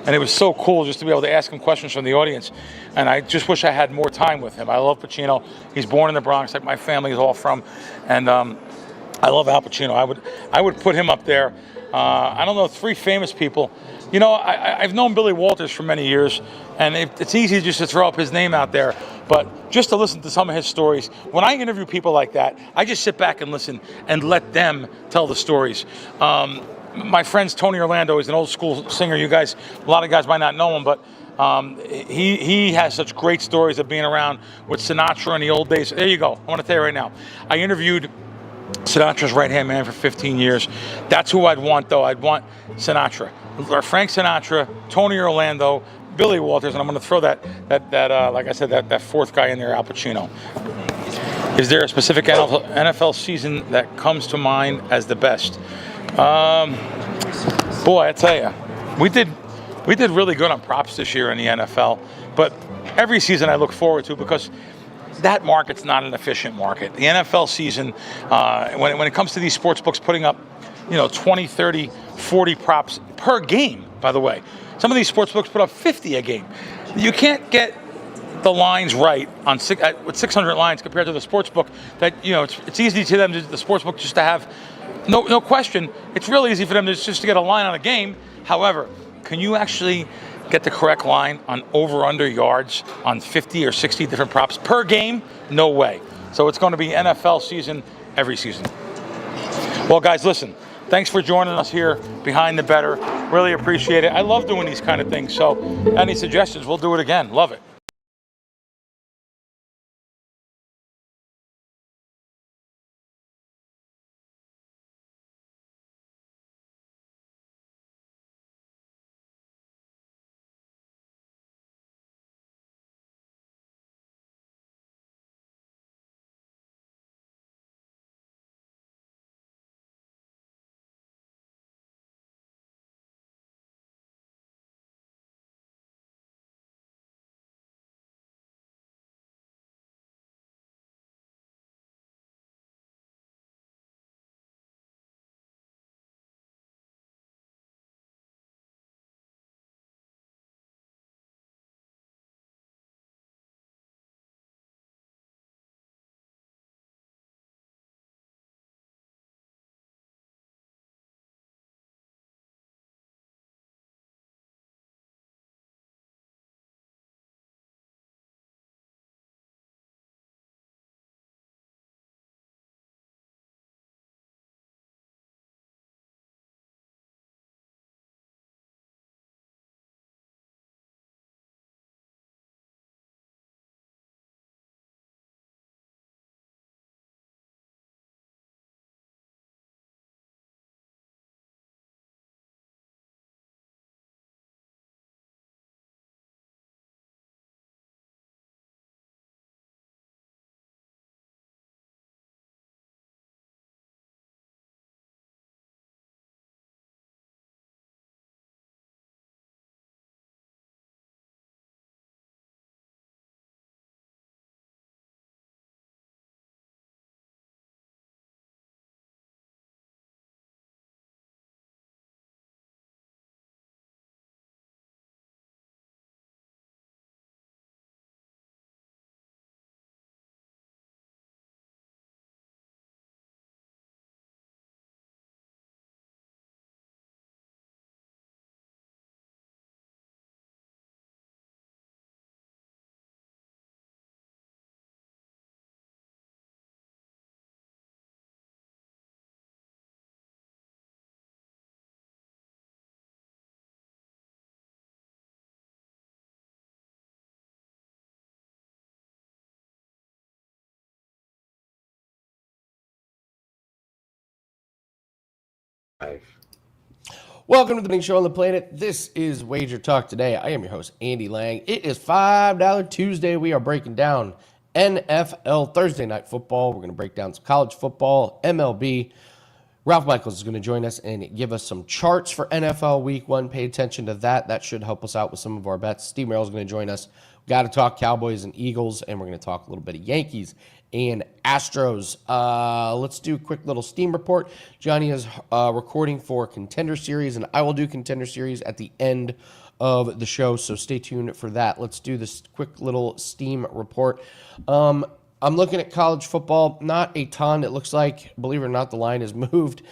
and it was so cool just to be able to ask him questions from the audience. And I just wish I had more time with him. I love Pacino. He's born in the Bronx, like my family is all from. And I love Al Pacino. I would put him up there. I don't know, 3 famous people. You know, I've known Billy Walters for many years, and it's easy just to throw up his name out there. But just to listen to some of his stories, when I interview people like that, I just sit back and listen and let them tell the stories. My friend's Tony Orlando is an old school singer. You guys, a lot of guys might not know him, but he has such great stories of being around with Sinatra in the old days. There you go. I want to tell you right now. I interviewed Sinatra's right-hand man for 15 years. That's who I'd want, though. I'd want Sinatra, or Frank Sinatra, Tony Orlando, Billy Walters, and I'm going to throw that like I said, that 4th guy in there, Al Pacino. Is there a specific NFL season that comes to mind as the best? Boy, I tell you, we did really good on props this year in the NFL, but every season I look forward to because that market's not an efficient market. The NFL season, when it comes to these sports books putting up, 20, 30, 40 props per game, by the way. Some of these sports books put up 50 a game. You can't get the lines right with 600 lines compared to the sports book that, it's easy to them, the sports book, just to have, no question, it's real easy for them just to get a line on a game. However, can you actually get the correct line on over-under yards on 50 or 60 different props per game? No way. So it's going to be NFL season every season. Well, guys, listen, thanks for joining us here behind the bettor. Really appreciate it. I love doing these kind of things. So any suggestions, we'll do it again. Love it. Welcome to the biggest show on the planet. This is Wager Talk today. I am your host, Andy Lang. It is $5 Tuesday. We are breaking down NFL Thursday Night Football. We're going to break down some college football, MLB. Ralph Michaels is going to join us and give us some charts for NFL Week 1. Pay attention to that. That should help us out with some of our bets. Steve Merrill is going to join us. We've got to talk Cowboys and Eagles, and we're going to talk a little bit of Yankees and Astros. Let's do a quick little Steam report. Gianni is recording for Contender Series, and I will do Contender Series at the end of the show, so stay tuned for that. Let's do this quick little Steam report. I'm looking at college football, not a ton. It looks like, believe it or not, the line has moved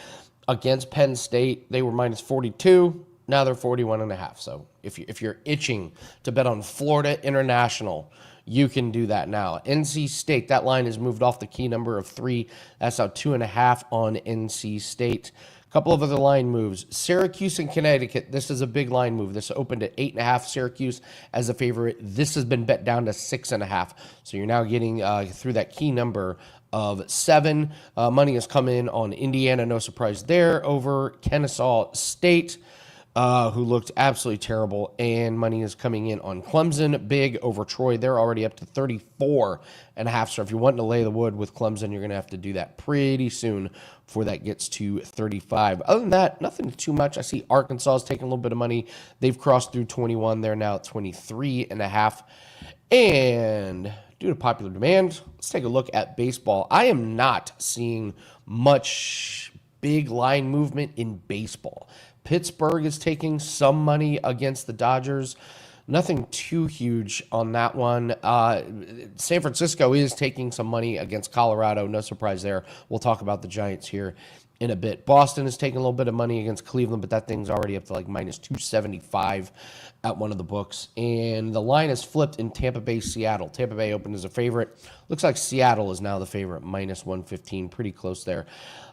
against Penn State. They were minus 42. Now they're 41.5. So if you're itching to bet on Florida International, you can do that now. NC State, that line has moved off the key number of 3. That's now 2.5 on NC State. A couple of other line moves. Syracuse and Connecticut, this is a big line move. This opened at 8.5. Syracuse as a favorite. This has been bet down to 6.5. So you're now getting through that key number of 7. Money has come in on Indiana, no surprise there, over Kennesaw State, who looked absolutely terrible, and money is coming in on Clemson, big over Troy. They're already up to 34.5. So if you're wanting to lay the wood with Clemson, you're going to have to do that pretty soon before that gets to 35. Other than that, nothing too much. I see Arkansas is taking a little bit of money. They've crossed through 21. They're now at 23.5. And due to popular demand, let's take a look at baseball. I am not seeing much big line movement in baseball. Pittsburgh is taking some money against the Dodgers. Nothing too huge on that one. San Francisco is taking some money against Colorado. No surprise there. We'll talk about the Giants here in a bit. Boston is taking a little bit of money against Cleveland, but that thing's already up to like minus 275 at one of the books. And the line has flipped in Tampa Bay, Seattle. Tampa Bay opened as a favorite. Looks like Seattle is now the favorite, minus 115. Pretty close there.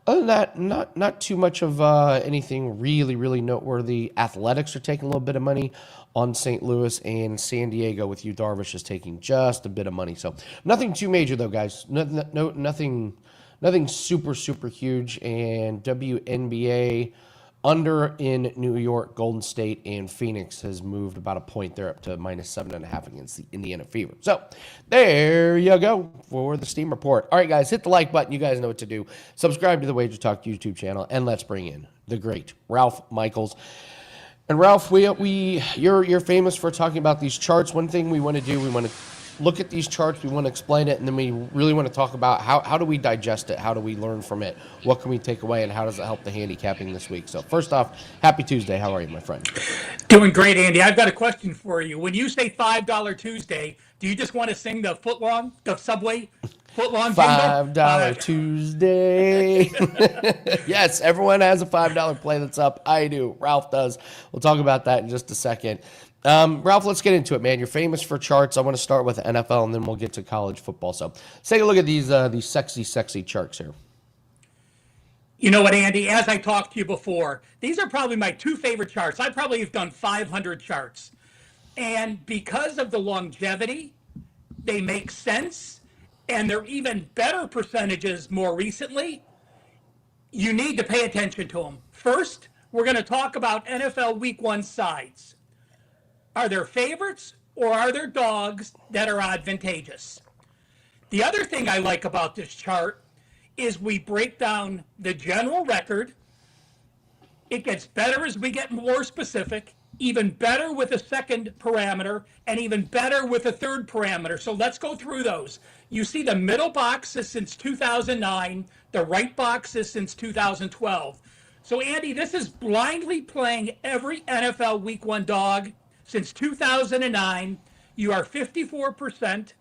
Other than that, not too much of anything really noteworthy. Athletics are taking a little bit of money on St. Louis, and San Diego with Yu Darvish is taking just a bit of money. So nothing too major though, guys. Nothing super huge. And WNBA under in New York, Golden State and Phoenix has moved about a point. They're up to minus 7.5 against the Indiana Fever. So there you go for the Steam report. All right, guys, hit the like button. You guys know what to do. Subscribe to the Wager Talk YouTube channel, and let's bring in the great Ralph Michaels. And Ralph, you're famous for talking about these charts. One thing we want to do, we want to look at these charts, we want to explain it, and then we really want to talk about how do we digest it, how do we learn from it, what can we take away, and how does it help the handicapping this week. So first off, happy Tuesday. How are you, my friend? Doing great, Andy. I've got a question for you. When you say $5 Tuesday, do you just want to sing the the Subway footlong jingle? $5 Tuesday. Yes, everyone has a $5 play that's up. I do. Ralph does. We'll talk about that in just a second. Ralph, let's get into it, man. You're famous for charts. I want to start with the NFL, and then we'll get to college football. So let's take a look at these sexy charts here. You know what, Andy? As I talked to you before, these are probably my 2 favorite charts. I probably have done 500 charts. And because of the longevity, they make sense, and they're even better percentages more recently. You need to pay attention to them. First, we're going to talk about NFL Week 1 sides. Are there favorites or are there dogs that are advantageous? The other thing I like about this chart is we break down the general record. It gets better as we get more specific, even better with a second parameter, and even better with a third parameter. So let's go through those. You see the middle box is since 2009, the right box is since 2012. So Andy, this is blindly playing every NFL Week 1 dog since 2009. You are 54%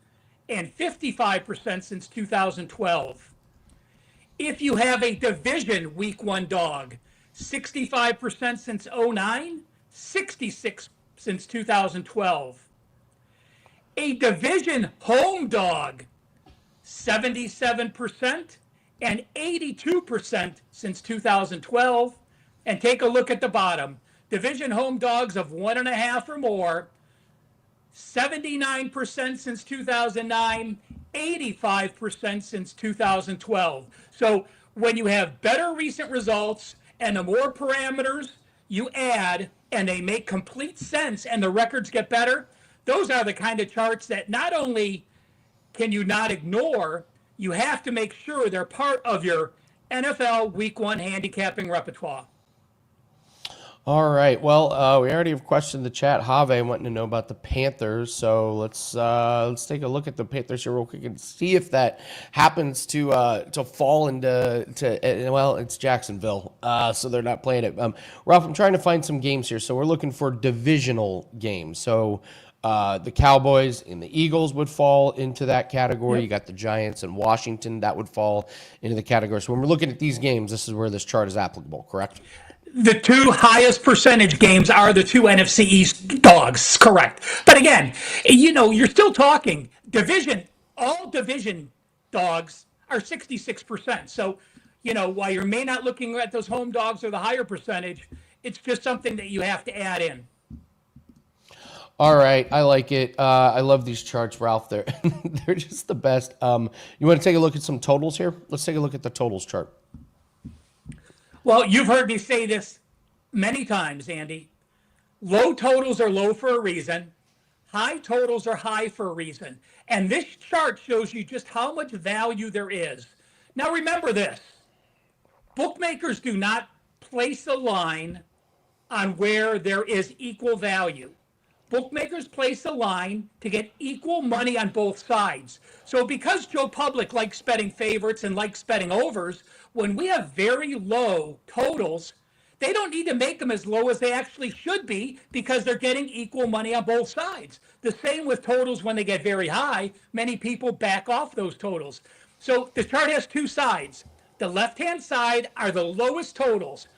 and 55% since 2012. If you have a division Week 1 dog, 65% since 09, 66 since 2012. A division home dog, 77% and 82% since 2012. And take a look at the bottom. Division home dogs of 1.5 or more, 79% since 2009, 85% since 2012. So when you have better recent results And the more parameters you add and they make complete sense and the records get better, those are the kind of charts that not only can you not ignore, you have to make sure they're part of your NFL Week 1 handicapping repertoire. All right. Well, we already have questioned the chat. Have wanting to know about the Panthers. So let's take a look at the Panthers here real quick and see if that happens to fall into well, it's Jacksonville, so they're not playing it. Ralph, I'm trying to find some games here. So we're looking for divisional games. So the Cowboys and the Eagles would fall into that category. Yep. You got the Giants and Washington that would fall into the category. So when we're looking at these games, this is where this chart is applicable, correct? The two highest percentage games are the two NFC East dogs, correct. But again, you're still talking division. All division dogs are 66%. So, while you may not looking at those home dogs or the higher percentage, it's just something that you have to add in. All right, I like it. I love these charts, Ralph. They're just the best. You want to take a look at some totals here? Let's take a look at the totals chart. Well, you've heard me say this many times, Andy. Low totals are low for a reason. High totals are high for a reason. And this chart shows you just how much value there is. Now, remember this. Bookmakers do not place a line on where there is equal value. Bookmakers place a line to get equal money on both sides. So because Joe Public likes betting favorites and likes betting overs, when we have very low totals, they don't need to make them as low as they actually should be because they're getting equal money on both sides. The same with totals when they get very high. Many people back off those totals. So the chart has two sides. The left-hand side are the lowest totals,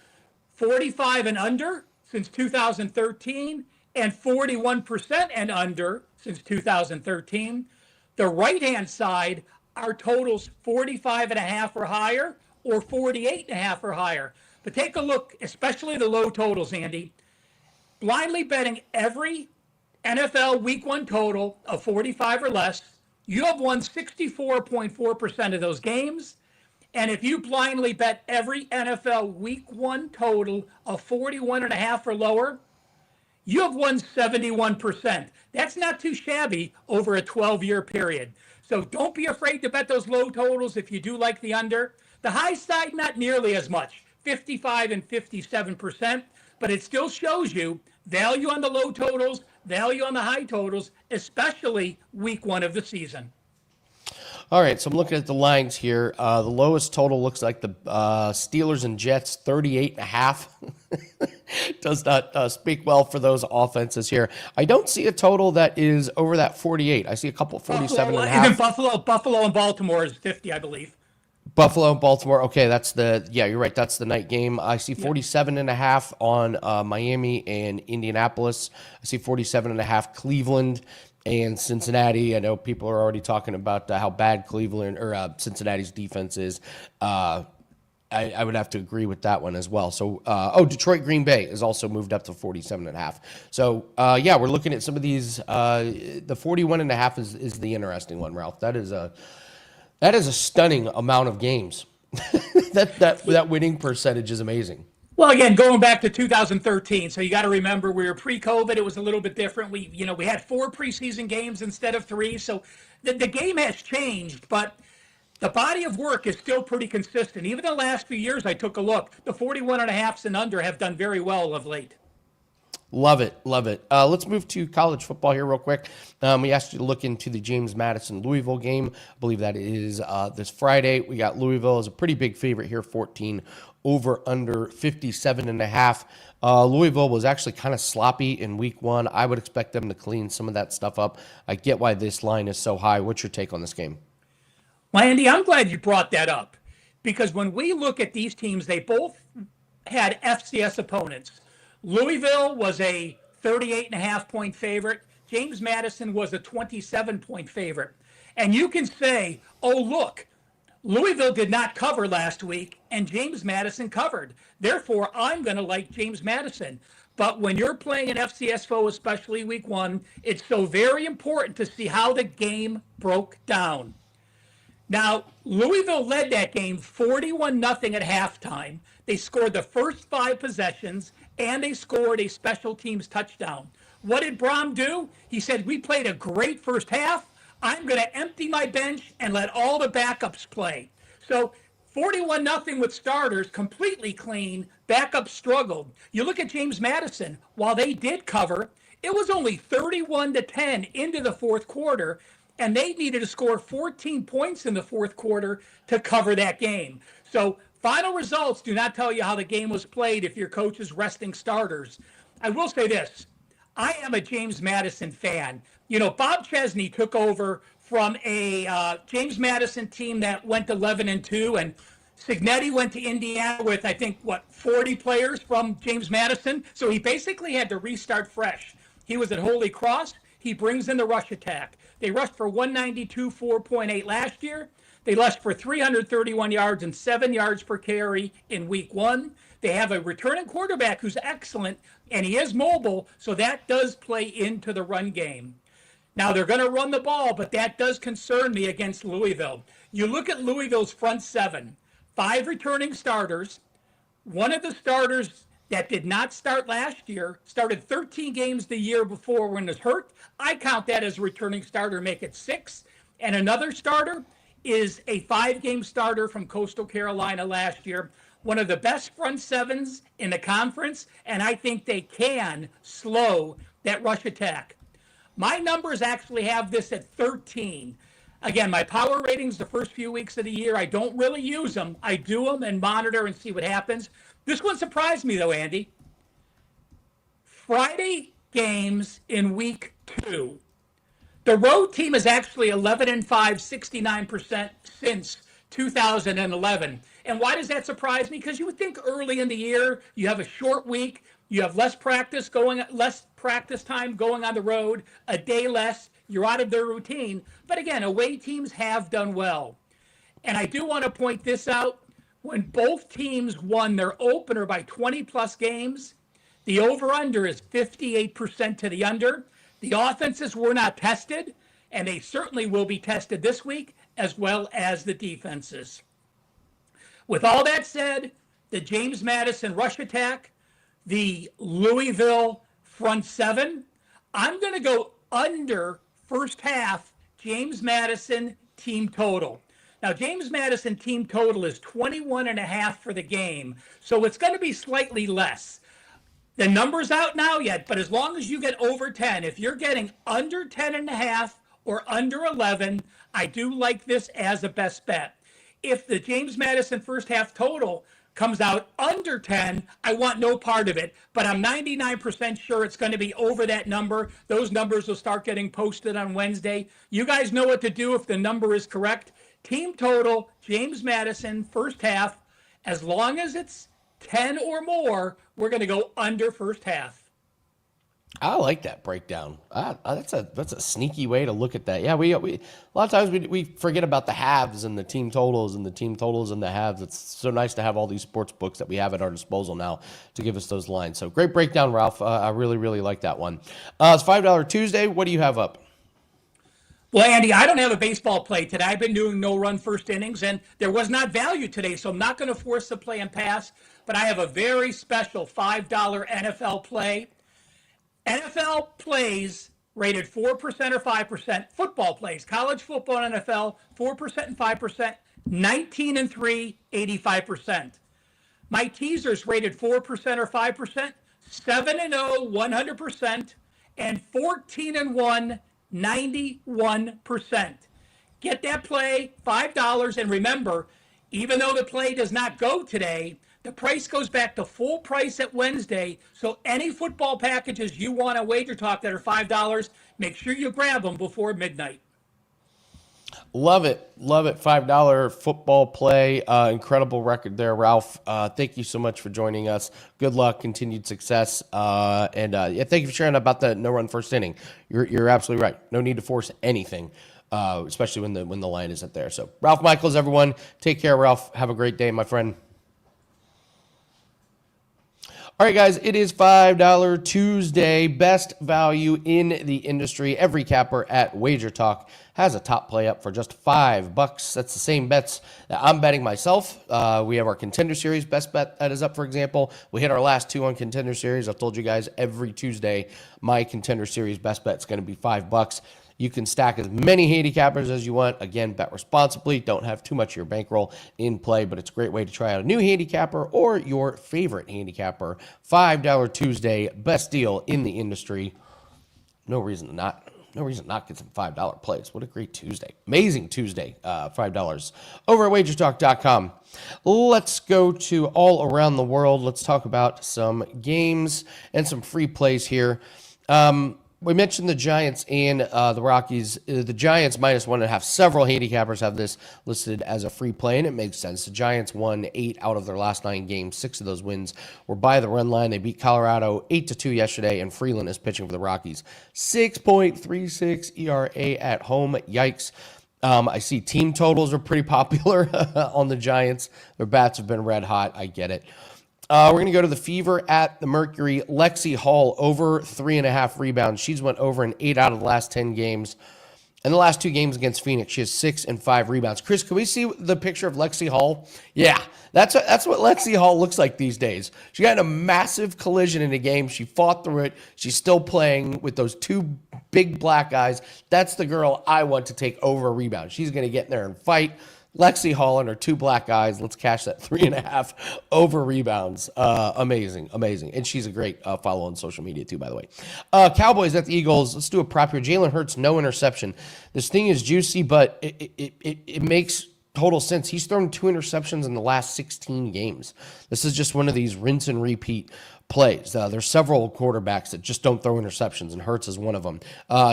45 and under since 2013, and 41% and under since 2013. The right-hand side are totals 45.5 or higher or 48.5 or higher. But take a look, especially the low totals, Andy. Blindly betting every NFL Week 1 total of 45 or less, you have won 64.4% of those games. And if you blindly bet every NFL Week 1 total of 41.5 or lower, you have won 71%. That's not too shabby over a 12-year period. So don't be afraid to bet those low totals if you do like the under. The high side, not nearly as much, 55 and 57%, but it still shows you value on the low totals, value on the high totals, especially Week 1 of the season. All right, so I'm looking at the lines here. The lowest total looks like the Steelers and Jets, 38.5. Does not speak well for those offenses here. I don't see a total that is over that 48. I see a couple 47.5. Even Buffalo and Baltimore is 50, I believe. Buffalo and Baltimore. Okay, you're right. That's the night game. I see 47.5 on Miami and Indianapolis. I see 47.5 Cleveland and Cincinnati. I know people are already talking about how bad Cleveland or Cincinnati's defense is. I would have to agree with that one as well. So, Detroit Green Bay is also moved up to 47.5. So, we're looking at some of these. The 41.5 is the interesting one, Ralph. That is a stunning amount of games. that winning percentage is amazing. Well, again, going back to 2013, so you got to remember we were pre-COVID. It was a little bit different. We had 4 preseason games instead of 3. So the game has changed, but the body of work is still pretty consistent. Even the last few years, I took a look. The 41.5s and under have done very well of late. Love it. Let's move to college football here real quick. We asked you to look into the James Madison Louisville game. I believe that is this Friday. We got Louisville as a pretty big favorite here, 14 over under 57.5. Louisville was actually kind of sloppy in Week 1. I would expect them to clean some of that stuff up. I get why this line is so high. What's your take on this game? Well, Andy, I'm glad you brought that up because when we look at these teams, they both had FCS opponents. Louisville was a 38.5 point favorite. James Madison was a 27-point favorite. And you can say, oh, look, Louisville did not cover last week and James Madison covered. Therefore, I'm going to like James Madison. But when you're playing an FCS foe, especially Week 1, it's so very important to see how the game broke down. Now, Louisville led that game 41-0 at halftime. They scored the first 5 possessions, and they scored a special teams touchdown. What did Brom do? He said, we played a great first half. I'm going to empty my bench and let all the backups play. So 41-0 with starters, completely clean. Backups struggled. You look at James Madison. While they did cover, it was only 31-10 into the fourth quarter, and they needed to score 14 points in the fourth quarter to cover that game. So final results do not tell you how the game was played if your coach is resting starters. I will say this. I am a James Madison fan. You know, Bob Chesney took over from a James Madison team that went 11-2, and Signetti went to Indiana with, I think, 40 players from James Madison. So he basically had to restart fresh. He was at Holy Cross. He brings in the rush attack. They rushed for 192, 4.8 last year. They rushed for 331 yards and 7 yards per carry in week 1. They have a returning quarterback who's excellent, and he is mobile, so that does play into the run game. Now, they're going to run the ball, but that does concern me against Louisville. You look at Louisville's front 7, 5 returning starters. One of the starters that did not start last year started 13 games the year before when he was hurt. I count that as a returning starter, make it 6. And another starter is a 5-game starter from Coastal Carolina last year. One of the best front 7s in the conference, and I think they can slow that rush attack. My numbers actually have this at 13. Again, my power ratings the first few weeks of the year, I don't really use them. I do them and monitor and see what happens. This one surprised me, though, Andy. Friday games in week 2. The road team is actually 11-5, 69% since 2011. And why does that surprise me? Because you would think early in the year, you have a short week, you have less practice time going on the road, a day less, you're out of their routine. But again, away teams have done well. And I do want to point this out. When both teams won their opener by 20-plus games, the over-under is 58% to the under. The offenses were not tested, and they certainly will be tested this week, as well as the defenses. With all that said, the James Madison rush attack, the Louisville front 7, I'm going to go under first half James Madison team total. Now, James Madison team total is 21.5 for the game, so it's going to be slightly less. The number's out now yet, but as long as you get over 10, if you're getting under 10.5 or under 11, I do like this as a best bet. If the James Madison first half total comes out under 10, I want no part of it, but I'm 99% sure it's going to be over that number. Those numbers will start getting posted on Wednesday. You guys know what to do if the number is correct. Team total, James Madison, first half, as long as it's 10 or more, we're going to go under first half. I like that breakdown. That's a sneaky way to look at that. Yeah, we a lot of times we forget about the halves and the team totals and the halves. It's so nice to have all these sports books that we have at our disposal now to give us those lines. So great breakdown, Ralph. I really, really like that one. It's $5 Tuesday. What do you have up? Well, Andy, I don't have a baseball play today. I've been doing no-run first innings, and there was not value today, so I'm not going to force the play and pass, but I have a very special $5 NFL play. NFL plays rated 4% or 5%, football plays, college football and NFL, 4% and 5%, 19-3, 85%. My teasers rated 4% or 5%, 7-0, 100%, and 14-1, 91%. Get that play, $5, and remember, even though the play does not go today, the price goes back to full price at Wednesday, so any football packages you want on WagerTalk that are $5, make sure you grab them before midnight. Love it. $5 football play. Incredible record there, Ralph. Thank you so much for joining us. Good luck, continued success. And thank you for sharing about the no-run first inning. You're absolutely right. No need to force anything, especially when the line isn't there. So, Ralph Michaels, everyone, take care, Ralph. Have a great day, my friend. All right, guys, it is $5 Tuesday. Best value in the industry. Every capper at WagerTalk has a top play up for just $5. That's the same bets that I'm betting myself. We have our Contender Series best bet that is up, for example. We hit our last 2 on Contender Series. I've told you guys every Tuesday my Contender Series best bet is going to be $5. You can stack as many handicappers as you want. Again, bet responsibly. Don't have too much of your bankroll in play, but it's a great way to try out a new handicapper or your favorite handicapper. $5 Tuesday, best deal in the industry. No reason to not get some $5 plays. What a great Tuesday. Amazing Tuesday. $5 over at WagerTalk.com. Let's go to all around the world. Let's talk about some games and some free plays here. We mentioned the Giants and the Rockies. The Giants -1.5. Several handicappers have this listed as a free play, and it makes sense. The Giants won 8 out of their last 9 games. 6 of those wins were by the run line. They beat Colorado 8-2 yesterday, and Freeland is pitching for the Rockies. 6.36 ERA at home. Yikes. I see team totals are pretty popular on the Giants. Their bats have been red hot. I get it. We're going to go to the Fever at the Mercury. Lexi Hall over 3.5 rebounds. She's went over in 8 out of the last 10 games. In the last 2 games against Phoenix, she has 6 and 5 rebounds. Chris, can we see the picture of Lexi Hall? Yeah, that's what Lexi Hall looks like these days. She got in a massive collision in a game. She fought through it. She's still playing with those 2 big black eyes. That's the girl I want to take over a rebound. She's going to get in there and fight. Lexi Hall and her 2 black eyes. Let's cash that 3.5 over rebounds. Amazing. And she's a great follow on social media too, by the way. Cowboys at the Eagles. Let's do a prop here. Jalen Hurts, no interception. This thing is juicy, but it makes total sense. He's thrown 2 interceptions in the last 16 games. This is just one of these rinse and repeat plays. There's several quarterbacks that just don't throw interceptions, and Hurts is one of them.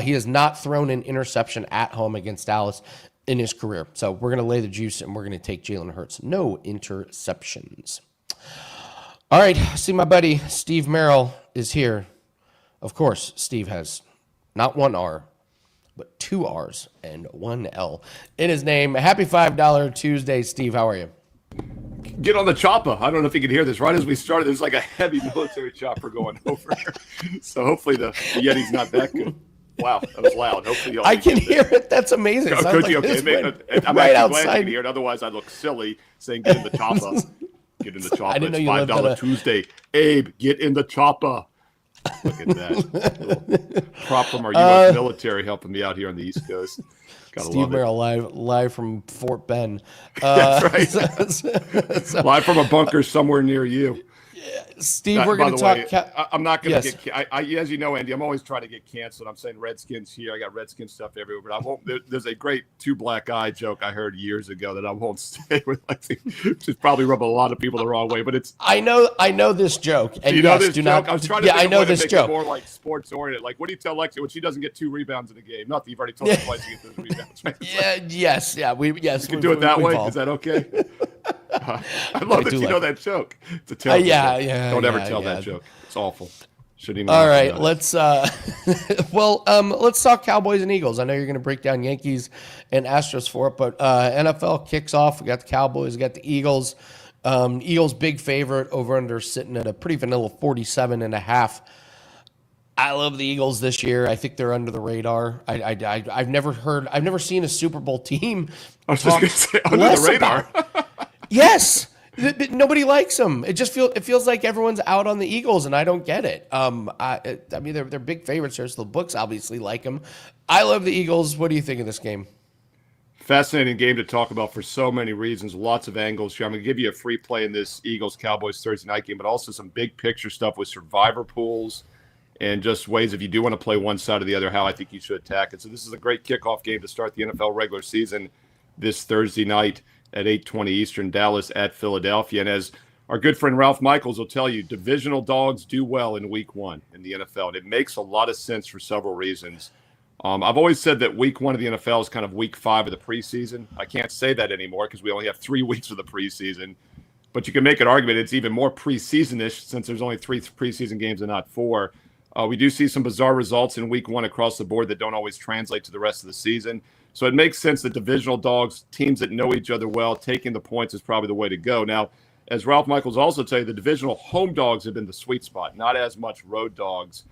He has not thrown an interception at home against Dallas in his career. So we're going to lay the juice, and we're going to take Jalen Hurts. No interceptions. All right, see my buddy Steve Merrill is here. Of course, Steve has not 1 R, but 2 R's and 1 L in his name. Happy $5 Tuesday, Steve. How are you? Get on the chopper. I don't know if you can hear this. Right as we started, there's like a heavy military chopper going over. So hopefully the Yeti's not that good. Wow, that was loud. Hopefully y'all I can hear it. That's amazing. Could you? Okay. I'm right actually outside. glad you can hear it. Otherwise, I'd look silly saying get in the chopper. Get in the chopper. I didn't know it's you lived on $5 Tuesday. Abe, get in the chopper. Look at that. Little prop from our U.S. military helping me out here on the East Coast. Gotta Steve love Merrill live from Fort Bend. That's right. So, live from a bunker somewhere near you. Steve, we're going to talk. I'm not going to Yes. get. As you know, Andy, I'm always trying to get canceled. I'm saying Redskins here. I got Redskins stuff everywhere, but I won't. There's a great 2 black eye joke I heard years ago that I won't stay with. Just probably rub a lot of people the wrong way, but it's. I know this joke. And you know yes, this do joke? not. I was trying to. Yeah, think I of know one to this make joke. it more like sports oriented. Like, what do you tell Lexi when she doesn't get 2 rebounds in a game? Not that you've already told her twice to get those rebounds. Right? Yeah. Yes. Yeah. We You can do it that way. Is that okay? I love that you know that joke. It's a terrible joke. Don't ever tell that joke. It's awful. Shouldn't even. All right, let's let's talk Cowboys and Eagles. I know you're going to break down Yankees and Astros for it, but NFL kicks off. We got the Cowboys, we got the Eagles. Eagles big favorite, over under sitting at a pretty vanilla 47.5. I love the Eagles this year. I think they're under the radar. I've never seen a Super Bowl team. I was just going to say under the radar. Yes. Nobody likes them. It feels like everyone's out on the Eagles, and I don't get it. I mean, they're big favorites here, so the books obviously like them. I love the Eagles. What do you think of this game? Fascinating game to talk about for so many reasons. Lots of angles here. I'm going to give you a free play in this Eagles-Cowboys Thursday night game, but also some big picture stuff with survivor pools and just ways, if you do want to play one side or the other, how I think you should attack it. So this is a great kickoff game to start the NFL regular season this Thursday night at 8:20 Eastern, Dallas at Philadelphia. And as our good friend Ralph Michaels will tell you, divisional dogs do well in week 1 in the NFL. And it makes a lot of sense for several reasons. I've always said that week 1 of the NFL is kind of week 5 of the preseason. I can't say that anymore because we only have 3 weeks of the preseason. But you can make an argument it's even more preseason-ish since there's only 3 preseason games and not 4. We do see some bizarre results in week 1 across the board that don't always translate to the rest of the season. So it makes sense that divisional dogs, teams that know each other well, taking the points is probably the way to go. Now, as Ralph Michaels also tell you, the divisional home dogs have been the sweet spot, not as much road dogs.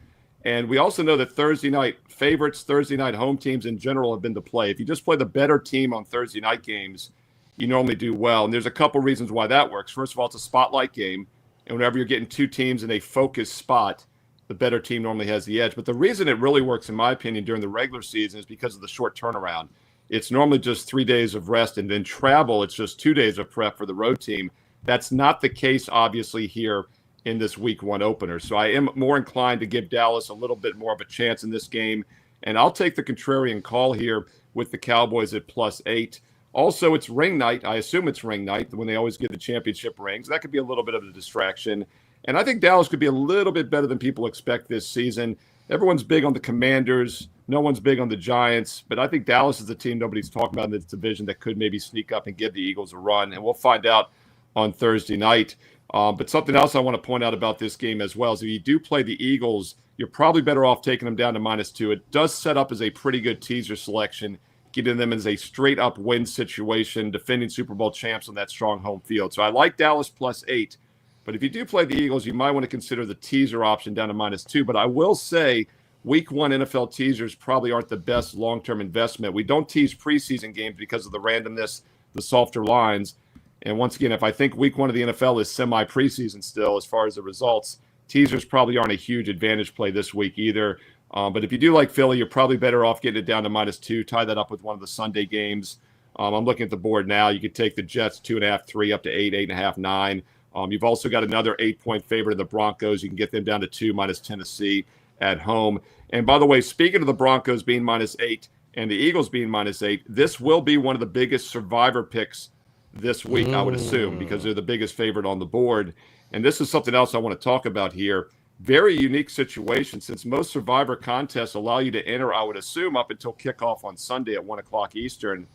And we also know that Thursday night favorites, Thursday night home teams in general have been the play. If you just play the better team on Thursday night games, you normally do well. And there's a couple reasons why that works. First of all, it's a spotlight game. And whenever you're getting two teams in a focused spot, the better team normally has the edge. But the reason it really works, in my opinion, during the regular season is because of the short turnaround. It's normally just 3 days of rest, and then travel, it's just 2 days of prep for the road team. That's not the case, obviously, here in this week one opener. So I am more inclined to give Dallas a little bit more of a chance in this game. And I'll take the contrarian call here with the Cowboys at +8. Also, it's ring night. I assume it's ring night when they always give the championship rings. That could be a little bit of a distraction. And I think Dallas could be a little bit better than people expect this season. Everyone's big on the Commanders. No one's big on the Giants. But I think Dallas is the team nobody's talking about in this division that could maybe sneak up and give the Eagles a run. And we'll find out on Thursday night. But something else I want to point out about this game as well is if you do play the Eagles, you're probably better off taking them down to -2. It does set up as a pretty good teaser selection, getting them as a straight-up win situation, defending Super Bowl champs on that strong home field. So I like Dallas +8. But if you do play the Eagles, you might want to consider the teaser option down to -2. But I will say week one NFL teasers probably aren't the best long-term investment. We don't tease preseason games because of the randomness, the softer lines. And once again, if I think week one of the NFL is semi-preseason still as far as the results, teasers probably aren't a huge advantage play this week either. But if you do like Philly, you're probably better off getting it down to -2. Tie that up with one of the Sunday games. I'm looking at the board now. You could take the Jets 2.5, 3 up to 8, 8.5, 9. You've also got another 8-point favorite of the Broncos. You can get them down to 2 minus Tennessee at home. And by the way, speaking of the Broncos being -8 and the Eagles being -8, this will be one of the biggest survivor picks this week, I would assume, because they're the biggest favorite on the board. And this is something else I want to talk about here. Very unique situation since most survivor contests allow you to enter, I would assume, up until kickoff on Sunday at 1 o'clock Eastern.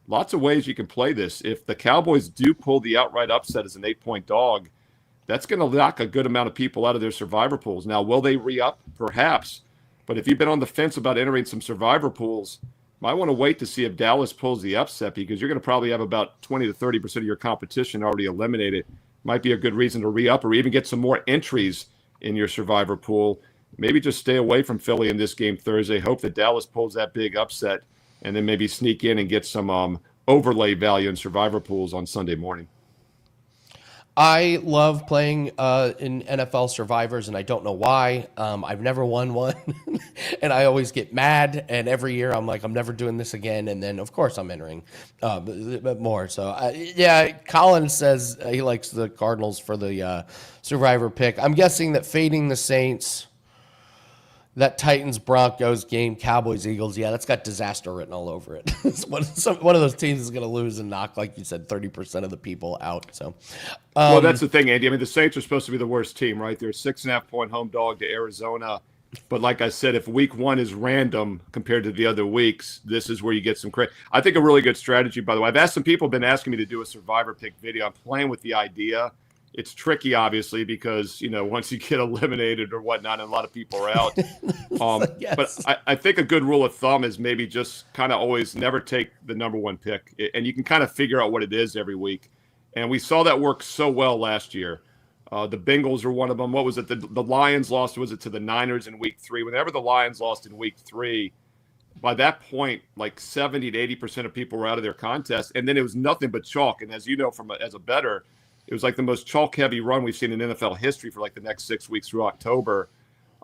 Lots of ways you can play this. If the Cowboys do pull the outright upset as an 8-point dog, that's going to knock a good amount of people out of their survivor pools. Now, will they re-up? Perhaps. But if you've been on the fence about entering some survivor pools, might want to wait to see if Dallas pulls the upset because you're going to probably have about 20 to 30% of your competition already eliminated. Might be a good reason to re-up or even get some more entries in your survivor pool. Maybe just stay away from Philly in this game Thursday. Hope that Dallas pulls that big upset and then maybe sneak in and get some overlay value in survivor pools on Sunday morning. I love playing in NFL survivors, and I don't know why. I've never won one, and I always get mad. And every year, I'm like, I'm never doing this again. And then, of course, I'm entering but more. So, yeah, Colin says he likes the Cardinals for the survivor pick. I'm guessing that fading the Saints, that Titans-Broncos game, Cowboys-Eagles, yeah, that's got disaster written all over it. One of those teams is going to lose and knock, like you said, 30% of the people out. So, well, that's the thing, Andy. I mean, the Saints are supposed to be the worst team, right? They're a 6.5-point home dog to Arizona. But like I said, if week one is random compared to the other weeks, this is where you get some credit. I think a really good strategy, by the way. I've asked some people have been asking me to do a survivor pick video. I'm playing with the idea. It's tricky, obviously, because, once you get eliminated or whatnot, and a lot of people are out. Yes. But I think a good rule of thumb is maybe just kind of always never take the number one pick. And you can kind of figure out what it is every week. And we saw that work so well last year. The Bengals are one of them. What was it? The Lions lost, was it to the Niners in week 3? Whenever the Lions lost in week 3, by that point, like 70 to 80% of people were out of their contest. And then it was nothing but chalk. And as you know, as a bettor, it was like the most chalk-heavy run we've seen in NFL history for like the next 6 weeks through October.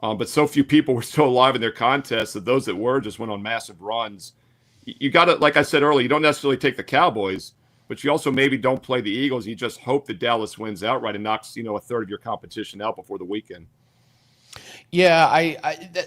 But so few people were still alive in their contests that those that were just went on massive runs. You got to, like I said earlier, you don't necessarily take the Cowboys, but you also maybe don't play the Eagles. You just hope that Dallas wins outright and knocks, a third of your competition out before the weekend. Yeah,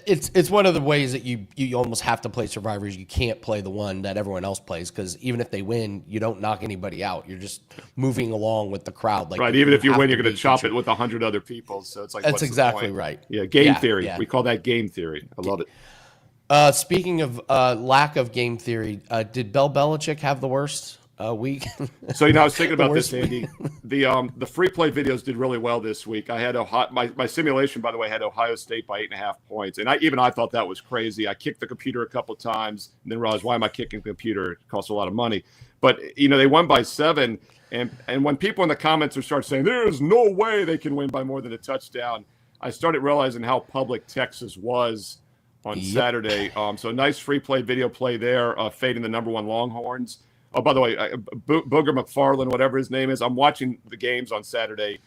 it's one of the ways that you almost have to play survivors. You can't play the one that everyone else plays because even if they win, you don't knock anybody out. You're just moving along with the crowd. Right. Even if you win, you're going to chop it with 100 other people. So it's like that's exactly right. Yeah. Game theory. Yeah. We call that game theory. I love it. Speaking of lack of game theory, did Bill Belichick have the worst week. So I was thinking The about this, worst Andy. The free play videos did really well this week. I had my simulation, by the way, had Ohio State by 8.5 points, and I thought that was crazy. I kicked the computer a couple of times, and then realized, why am I kicking the computer? It costs a lot of money. But they won by 7, and when people in the comments would start saying there's no way they can win by more than a touchdown, I started realizing how public Texas was on Saturday. So nice free play video play there, fading the number 1 Longhorns. Oh, by the way, Booger McFarland, whatever his name is, I'm watching the games on Saturday,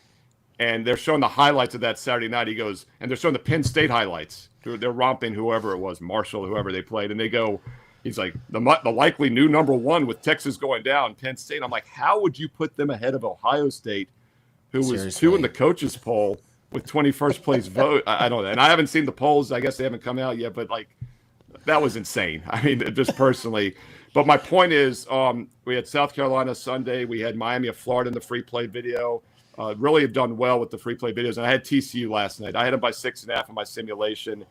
and they're showing the highlights of that Saturday night. He goes, and they're showing the Penn State highlights. They're romping whoever it was, Marshall, whoever they played, and they go, he's like, the likely new number 1 with Texas going down, Penn State. I'm like, how would you put them ahead of Ohio State, who was Seriously. 2 in the coaches poll with 21st place vote? I don't know. And I haven't seen the polls. I guess they haven't come out yet, but that was insane. I mean, just personally. But my point is, we had South Carolina Sunday. We had Miami of Florida in the free play video. Really have done well with the free play videos. And I had TCU last night. I had them by 6.5 in my simulation.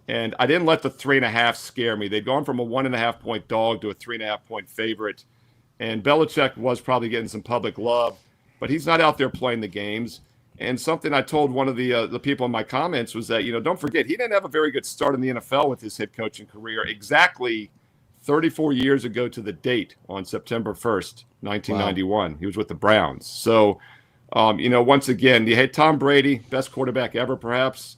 And I didn't let the 3.5 scare me. They'd gone from a 1.5 point dog to a 3.5 point favorite. And Belichick was probably getting some public love, but he's not out there playing the games. And something I told one of the people in my comments was that, don't forget, he didn't have a very good start in the NFL with his head coaching career. Exactly 34 years ago to the date, on September 1st, 1991. Wow. He was with the Browns. So, once again, you had Tom Brady, best quarterback ever, perhaps.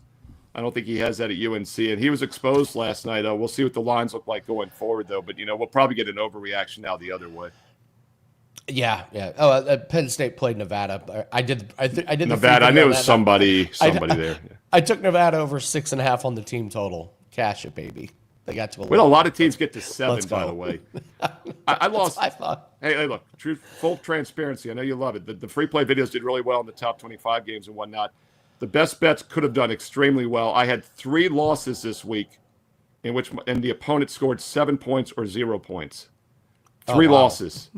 I don't think he has that at UNC, and he was exposed last night. We'll see what the lines look like going forward, though. But, we'll probably get an overreaction now the other way. Yeah. Oh, Penn State played Nevada. I did Nevada. I knew it was somebody there. I took Nevada over 6.5 on the team total. Cash it, baby. They got to 11. Well, a lot of teams get to 7, by the way. I lost. I thought. Hey, look, full transparency. I know you love it. The free play videos did really well in the top 25 games and whatnot. The best bets could have done extremely well. I had 3 losses this week in which the opponent scored 7 points or 0 points. 3 losses.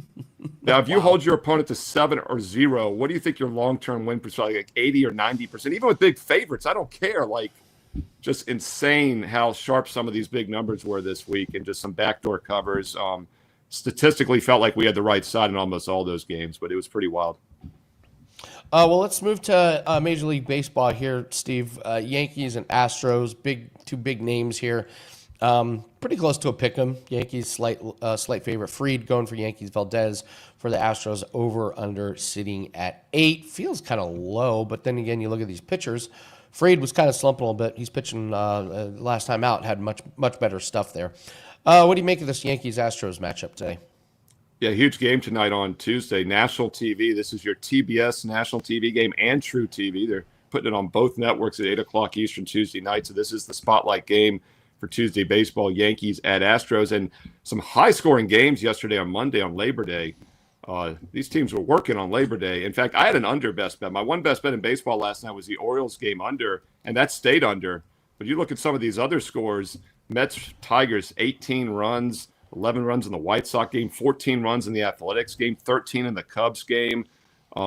Now, if you hold your opponent to 7 or 0, what do you think your long-term win percentage? Like 80 or 90%? Even with big favorites, I don't care. Just insane how sharp some of these big numbers were this week, and just some backdoor covers. Statistically, felt like we had the right side in almost all those games, but it was pretty wild. Well, let's move to Major League Baseball here, Steve. Yankees and Astros, two big names here. Pretty close to a pick 'em. Yankees slight favorite. Fried going for Yankees. Valdez for the Astros. Over under sitting at 8. Feels kind of low, but then again, you look at these pitchers. Fried was kind of slumping a little bit. He's pitching last time out, had much better stuff there. What do you make of this Yankees-Astros matchup today? Yeah, huge game tonight on Tuesday. National TV. This is your TBS national TV game and True TV. They're putting it on both networks at 8 o'clock Eastern Tuesday night. So this is the spotlight game for Tuesday baseball, Yankees at Astros. And some high-scoring games yesterday on Monday on Labor Day. These teams were working on Labor Day. In fact, I had an under best bet. My one best bet in baseball last night was the Orioles game under, and that stayed under. But you look at some of these other scores, Mets, Tigers, 18 runs, 11 runs in the White Sox game, 14 runs in the Athletics game, 13 in the Cubs game.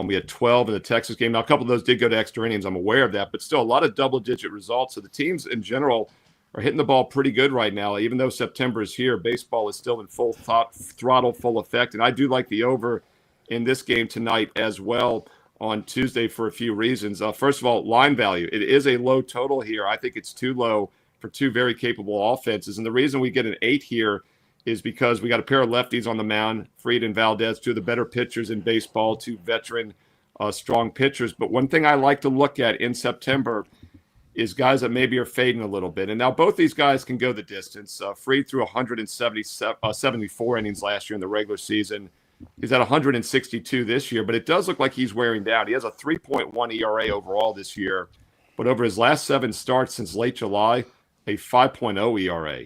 We had 12 in the Texas game. Now, a couple of those did go to extra innings. I'm aware of that, but still a lot of double-digit results. So the teams in general are hitting the ball pretty good right now. Even though September is here, baseball is still in full throttle, full effect. And I do like the over in this game tonight as well on Tuesday for a few reasons. First of all, line value. It is a low total here. I think it's too low for two very capable offenses. And the reason we get an 8 here is because we got a pair of lefties on the mound, Fried and Valdez, two of the better pitchers in baseball, two veteran strong pitchers. But one thing I like to look at in September is guys that maybe are fading a little bit. And now both these guys can go the distance. Fried threw 174 innings last year in the regular season. He's at 162 this year, but it does look like he's wearing down. He has a 3.1 ERA overall this year, but over his last 7 starts since late July, a 5.0 ERA.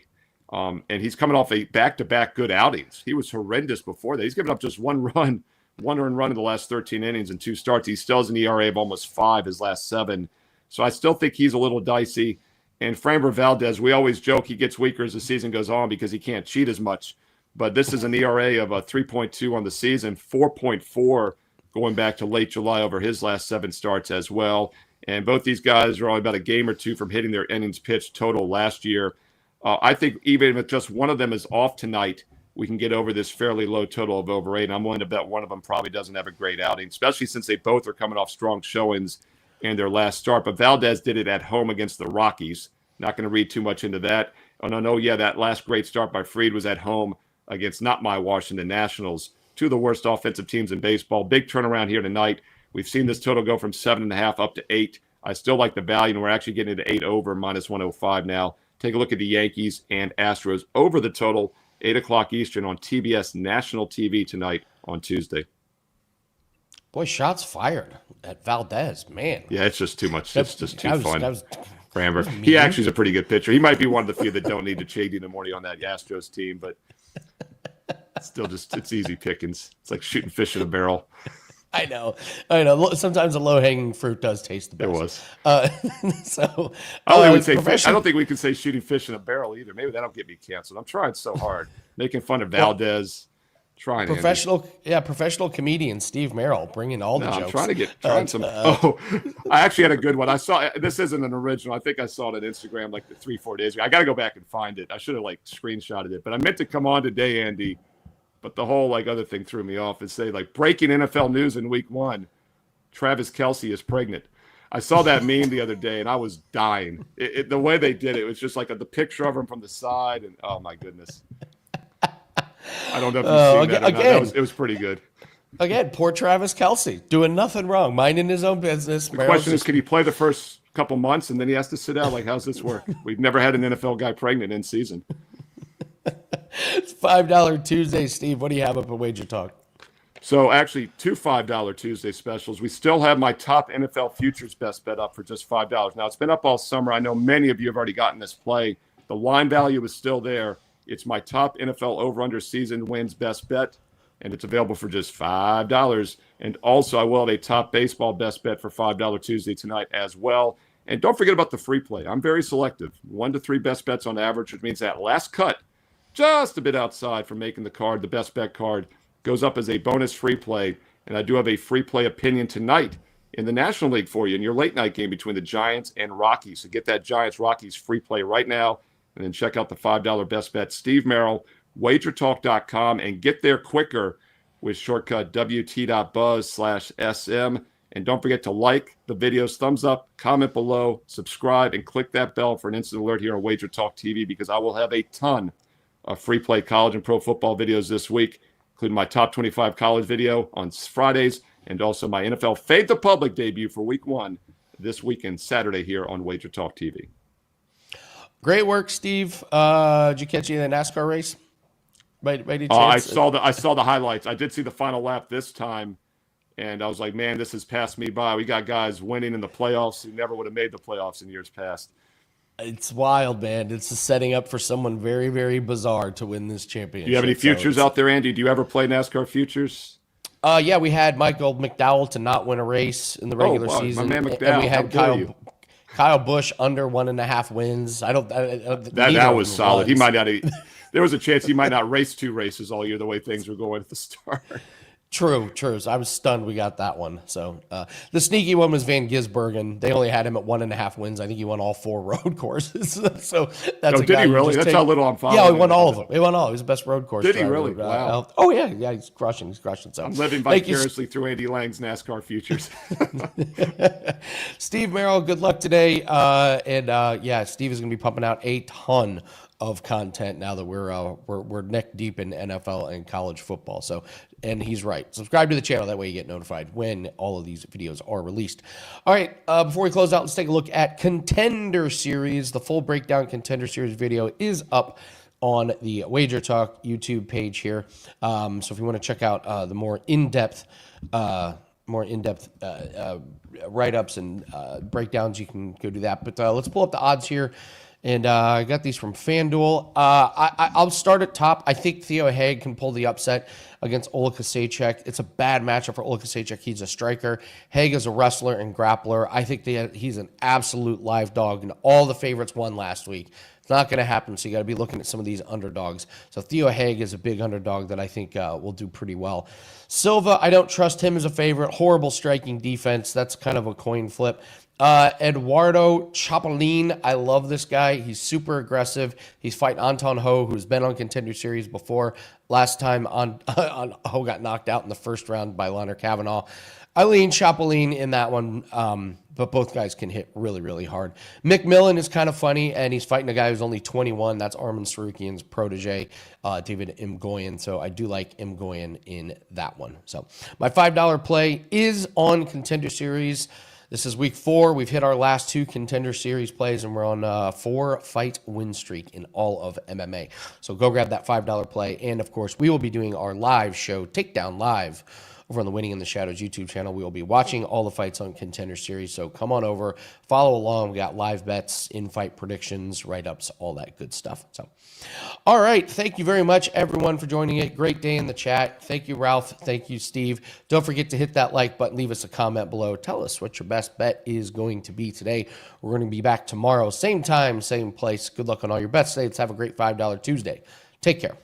And he's coming off a back-to-back good outings. He was horrendous before that. He's given up just one earned run in the last 13 innings and 2 starts. He still has an ERA of almost 5 his last 7. So I still think he's a little dicey. And Framber Valdez, we always joke he gets weaker as the season goes on because he can't cheat as much. But this is an ERA of 3.2 on the season, 4.4 going back to late July over his last 7 starts as well. And both these guys are only about a game or two from hitting their innings pitched total last year. I think even if just one of them is off tonight, we can get over this fairly low total of over 8. And I'm willing to bet one of them probably doesn't have a great outing, especially since they both are coming off strong showings in their last start. But Valdez did it at home against the Rockies. Not going to read too much into that. Oh, no, yeah, that last great start by Fried was at home against not my Washington Nationals. Two of the worst offensive teams in baseball. Big turnaround here tonight. We've seen this total go from 7.5 up to 8. I still like the value, and we're actually getting it to 8 over, minus 105 now. Take a look at the Yankees and Astros over the total, 8 o'clock Eastern on TBS National TV tonight on Tuesday. Boy, shots fired at Valdez, man. Yeah, it's just too much. It's just too fun. Krackomberger. mean. He actually is a pretty good pitcher. He might be one of the few that don't need to Chady in the morning on that Astros team, but still it's easy pickings. It's like shooting fish in a barrel. I know. Sometimes the low-hanging fruit does taste the best. It was. I would say fish. I don't think we can say shooting fish in a barrel either. Maybe that'll get me canceled. I'm trying so hard. Making fun of Valdez. Trying professional comedian Steve Merrill bringing all the jokes. I'm trying some. I actually had a good one. I saw this isn't an original. I think I saw it on Instagram like 3-4 days ago. I got to go back and find it. I should have screenshotted it, but I meant to come on today, Andy. But the whole other thing threw me off. Is say breaking NFL news in week 1, Travis Kelce is pregnant. I saw that meme the other day and I was dying. The way they did it was just the picture of him from the side, and oh my goodness. I don't know if you've seen that or not. It was pretty good. Again, poor Travis Kelce doing nothing wrong, minding his own business. The question is, can he play the first couple months and then he has to sit out? How's this work? We've never had an NFL guy pregnant in season. It's $5 Tuesday, Steve. What do you have up at WagerTalk? So actually, 2 $5 Tuesday specials. We still have my top NFL futures best bet up for just $5. Now, it's been up all summer. I know many of you have already gotten this play. The line value is still there. It's my top NFL over-under season wins best bet, and it's available for just $5. And also, I will have a top baseball best bet for $5 Tuesday tonight as well. And don't forget about the free play. I'm very selective. 1 to 3 best bets on average, which means that last cut, just a bit outside from making the card, the best bet card, goes up as a bonus free play. And I do have a free play opinion tonight in the National League for you in your late night game between the Giants and Rockies. So get that Giants-Rockies free play right now. And then check out the $5 best bet, Steve Merrill, WagerTalk.com, and get there quicker with shortcut wt.buzz/SM. And don't forget to like the videos, thumbs up, comment below, subscribe, and click that bell for an instant alert here on WagerTalk TV, because I will have a ton of free play college and pro football videos this week, including my top 25 college video on Fridays, and also my NFL Fade the Public debut for week 1 this weekend, Saturday, here on WagerTalk TV. Great work, Steve. Did you catch any of the NASCAR race? By any chance? I saw the highlights. I did see the final lap this time, and I was like, man, this has passed me by. We got guys winning in the playoffs who never would have made the playoffs in years past. It's wild, man. It's a setting up for someone very, very bizarre to win this championship. Do you have any futures out there, Andy? Do you ever play NASCAR futures? Yeah, we had Michael McDowell to not win a race in the regular season. My man McDowell. And we had Kyle Busch under 1.5 wins. That was solid. He might not. There was a chance he might not race 2 races all year the way things were going at the start. True. So I was stunned we got that one. So the sneaky one was Van Gisbergen. They only had him at 1.5 wins. I think he won all 4 road courses. So that's did he really? That's how little I'm following. Yeah, he won all of them. He won all. He was the best road course driver. Did he really? Wow. Oh yeah. He's crushing. So I'm living vicariously through Andy Lang's NASCAR futures. Steve Merrill, good luck today. Steve is going to be pumping out a ton of content now that we're neck deep in NFL and college football. So, and he's right. Subscribe to the channel. That way you get notified when all of these videos are released. All right. Before we close out, let's take a look at Contender Series. The full breakdown Contender Series video is up on the WagerTalk YouTube page here. So if you want to check out the more in-depth write-ups and breakdowns, you can go do that. But let's pull up the odds here. And I got these from FanDuel. I'll start at top. I think Theo Haig can pull the upset against Ola Kasachek. It's a bad matchup for Ola Kasachek. He's a striker. Haig is a wrestler and grappler. I think he's an absolute live dog, and all the favorites won last week. It's not going to happen, so you got to be looking at some of these underdogs. So Theo Haig is a big underdog that I think will do pretty well. Silva, I don't trust him as a favorite. Horrible striking defense. That's kind of a coin flip. Eduardo Chapolin. I love this guy. He's super aggressive. He's fighting Anton Ho, who's been on Contender Series before. Last time on Ho got knocked out in the first round by Leonard Kavanaugh. I lean Chapolin in that one, but both guys can hit really, really hard. McMillan is kind of funny, and he's fighting a guy who's only 21. That's Armin Sarukian's protege, David Mgoyan. So I do like Mgoyan in that one. So my $5 play is on Contender Series. This is week 4. We've hit our last 2 Contender Series plays, and we're on a 4-fight win streak in all of MMA. So go grab that $5 play. And, of course, we will be doing our live show, Takedown Live, over on the Winning in the Shadows YouTube channel. We will be watching all the fights on Contender Series. So come on over, follow along. We got live bets, in-fight predictions, write-ups, all that good stuff. So, all right. Thank you very much, everyone, for joining it. Great day in the chat. Thank you, Ralph. Thank you, Steve. Don't forget to hit that like button. Leave us a comment below. Tell us what your best bet is going to be today. We're going to be back tomorrow. Same time, same place. Good luck on all your bets today. Let's have a great $5 Tuesday. Take care.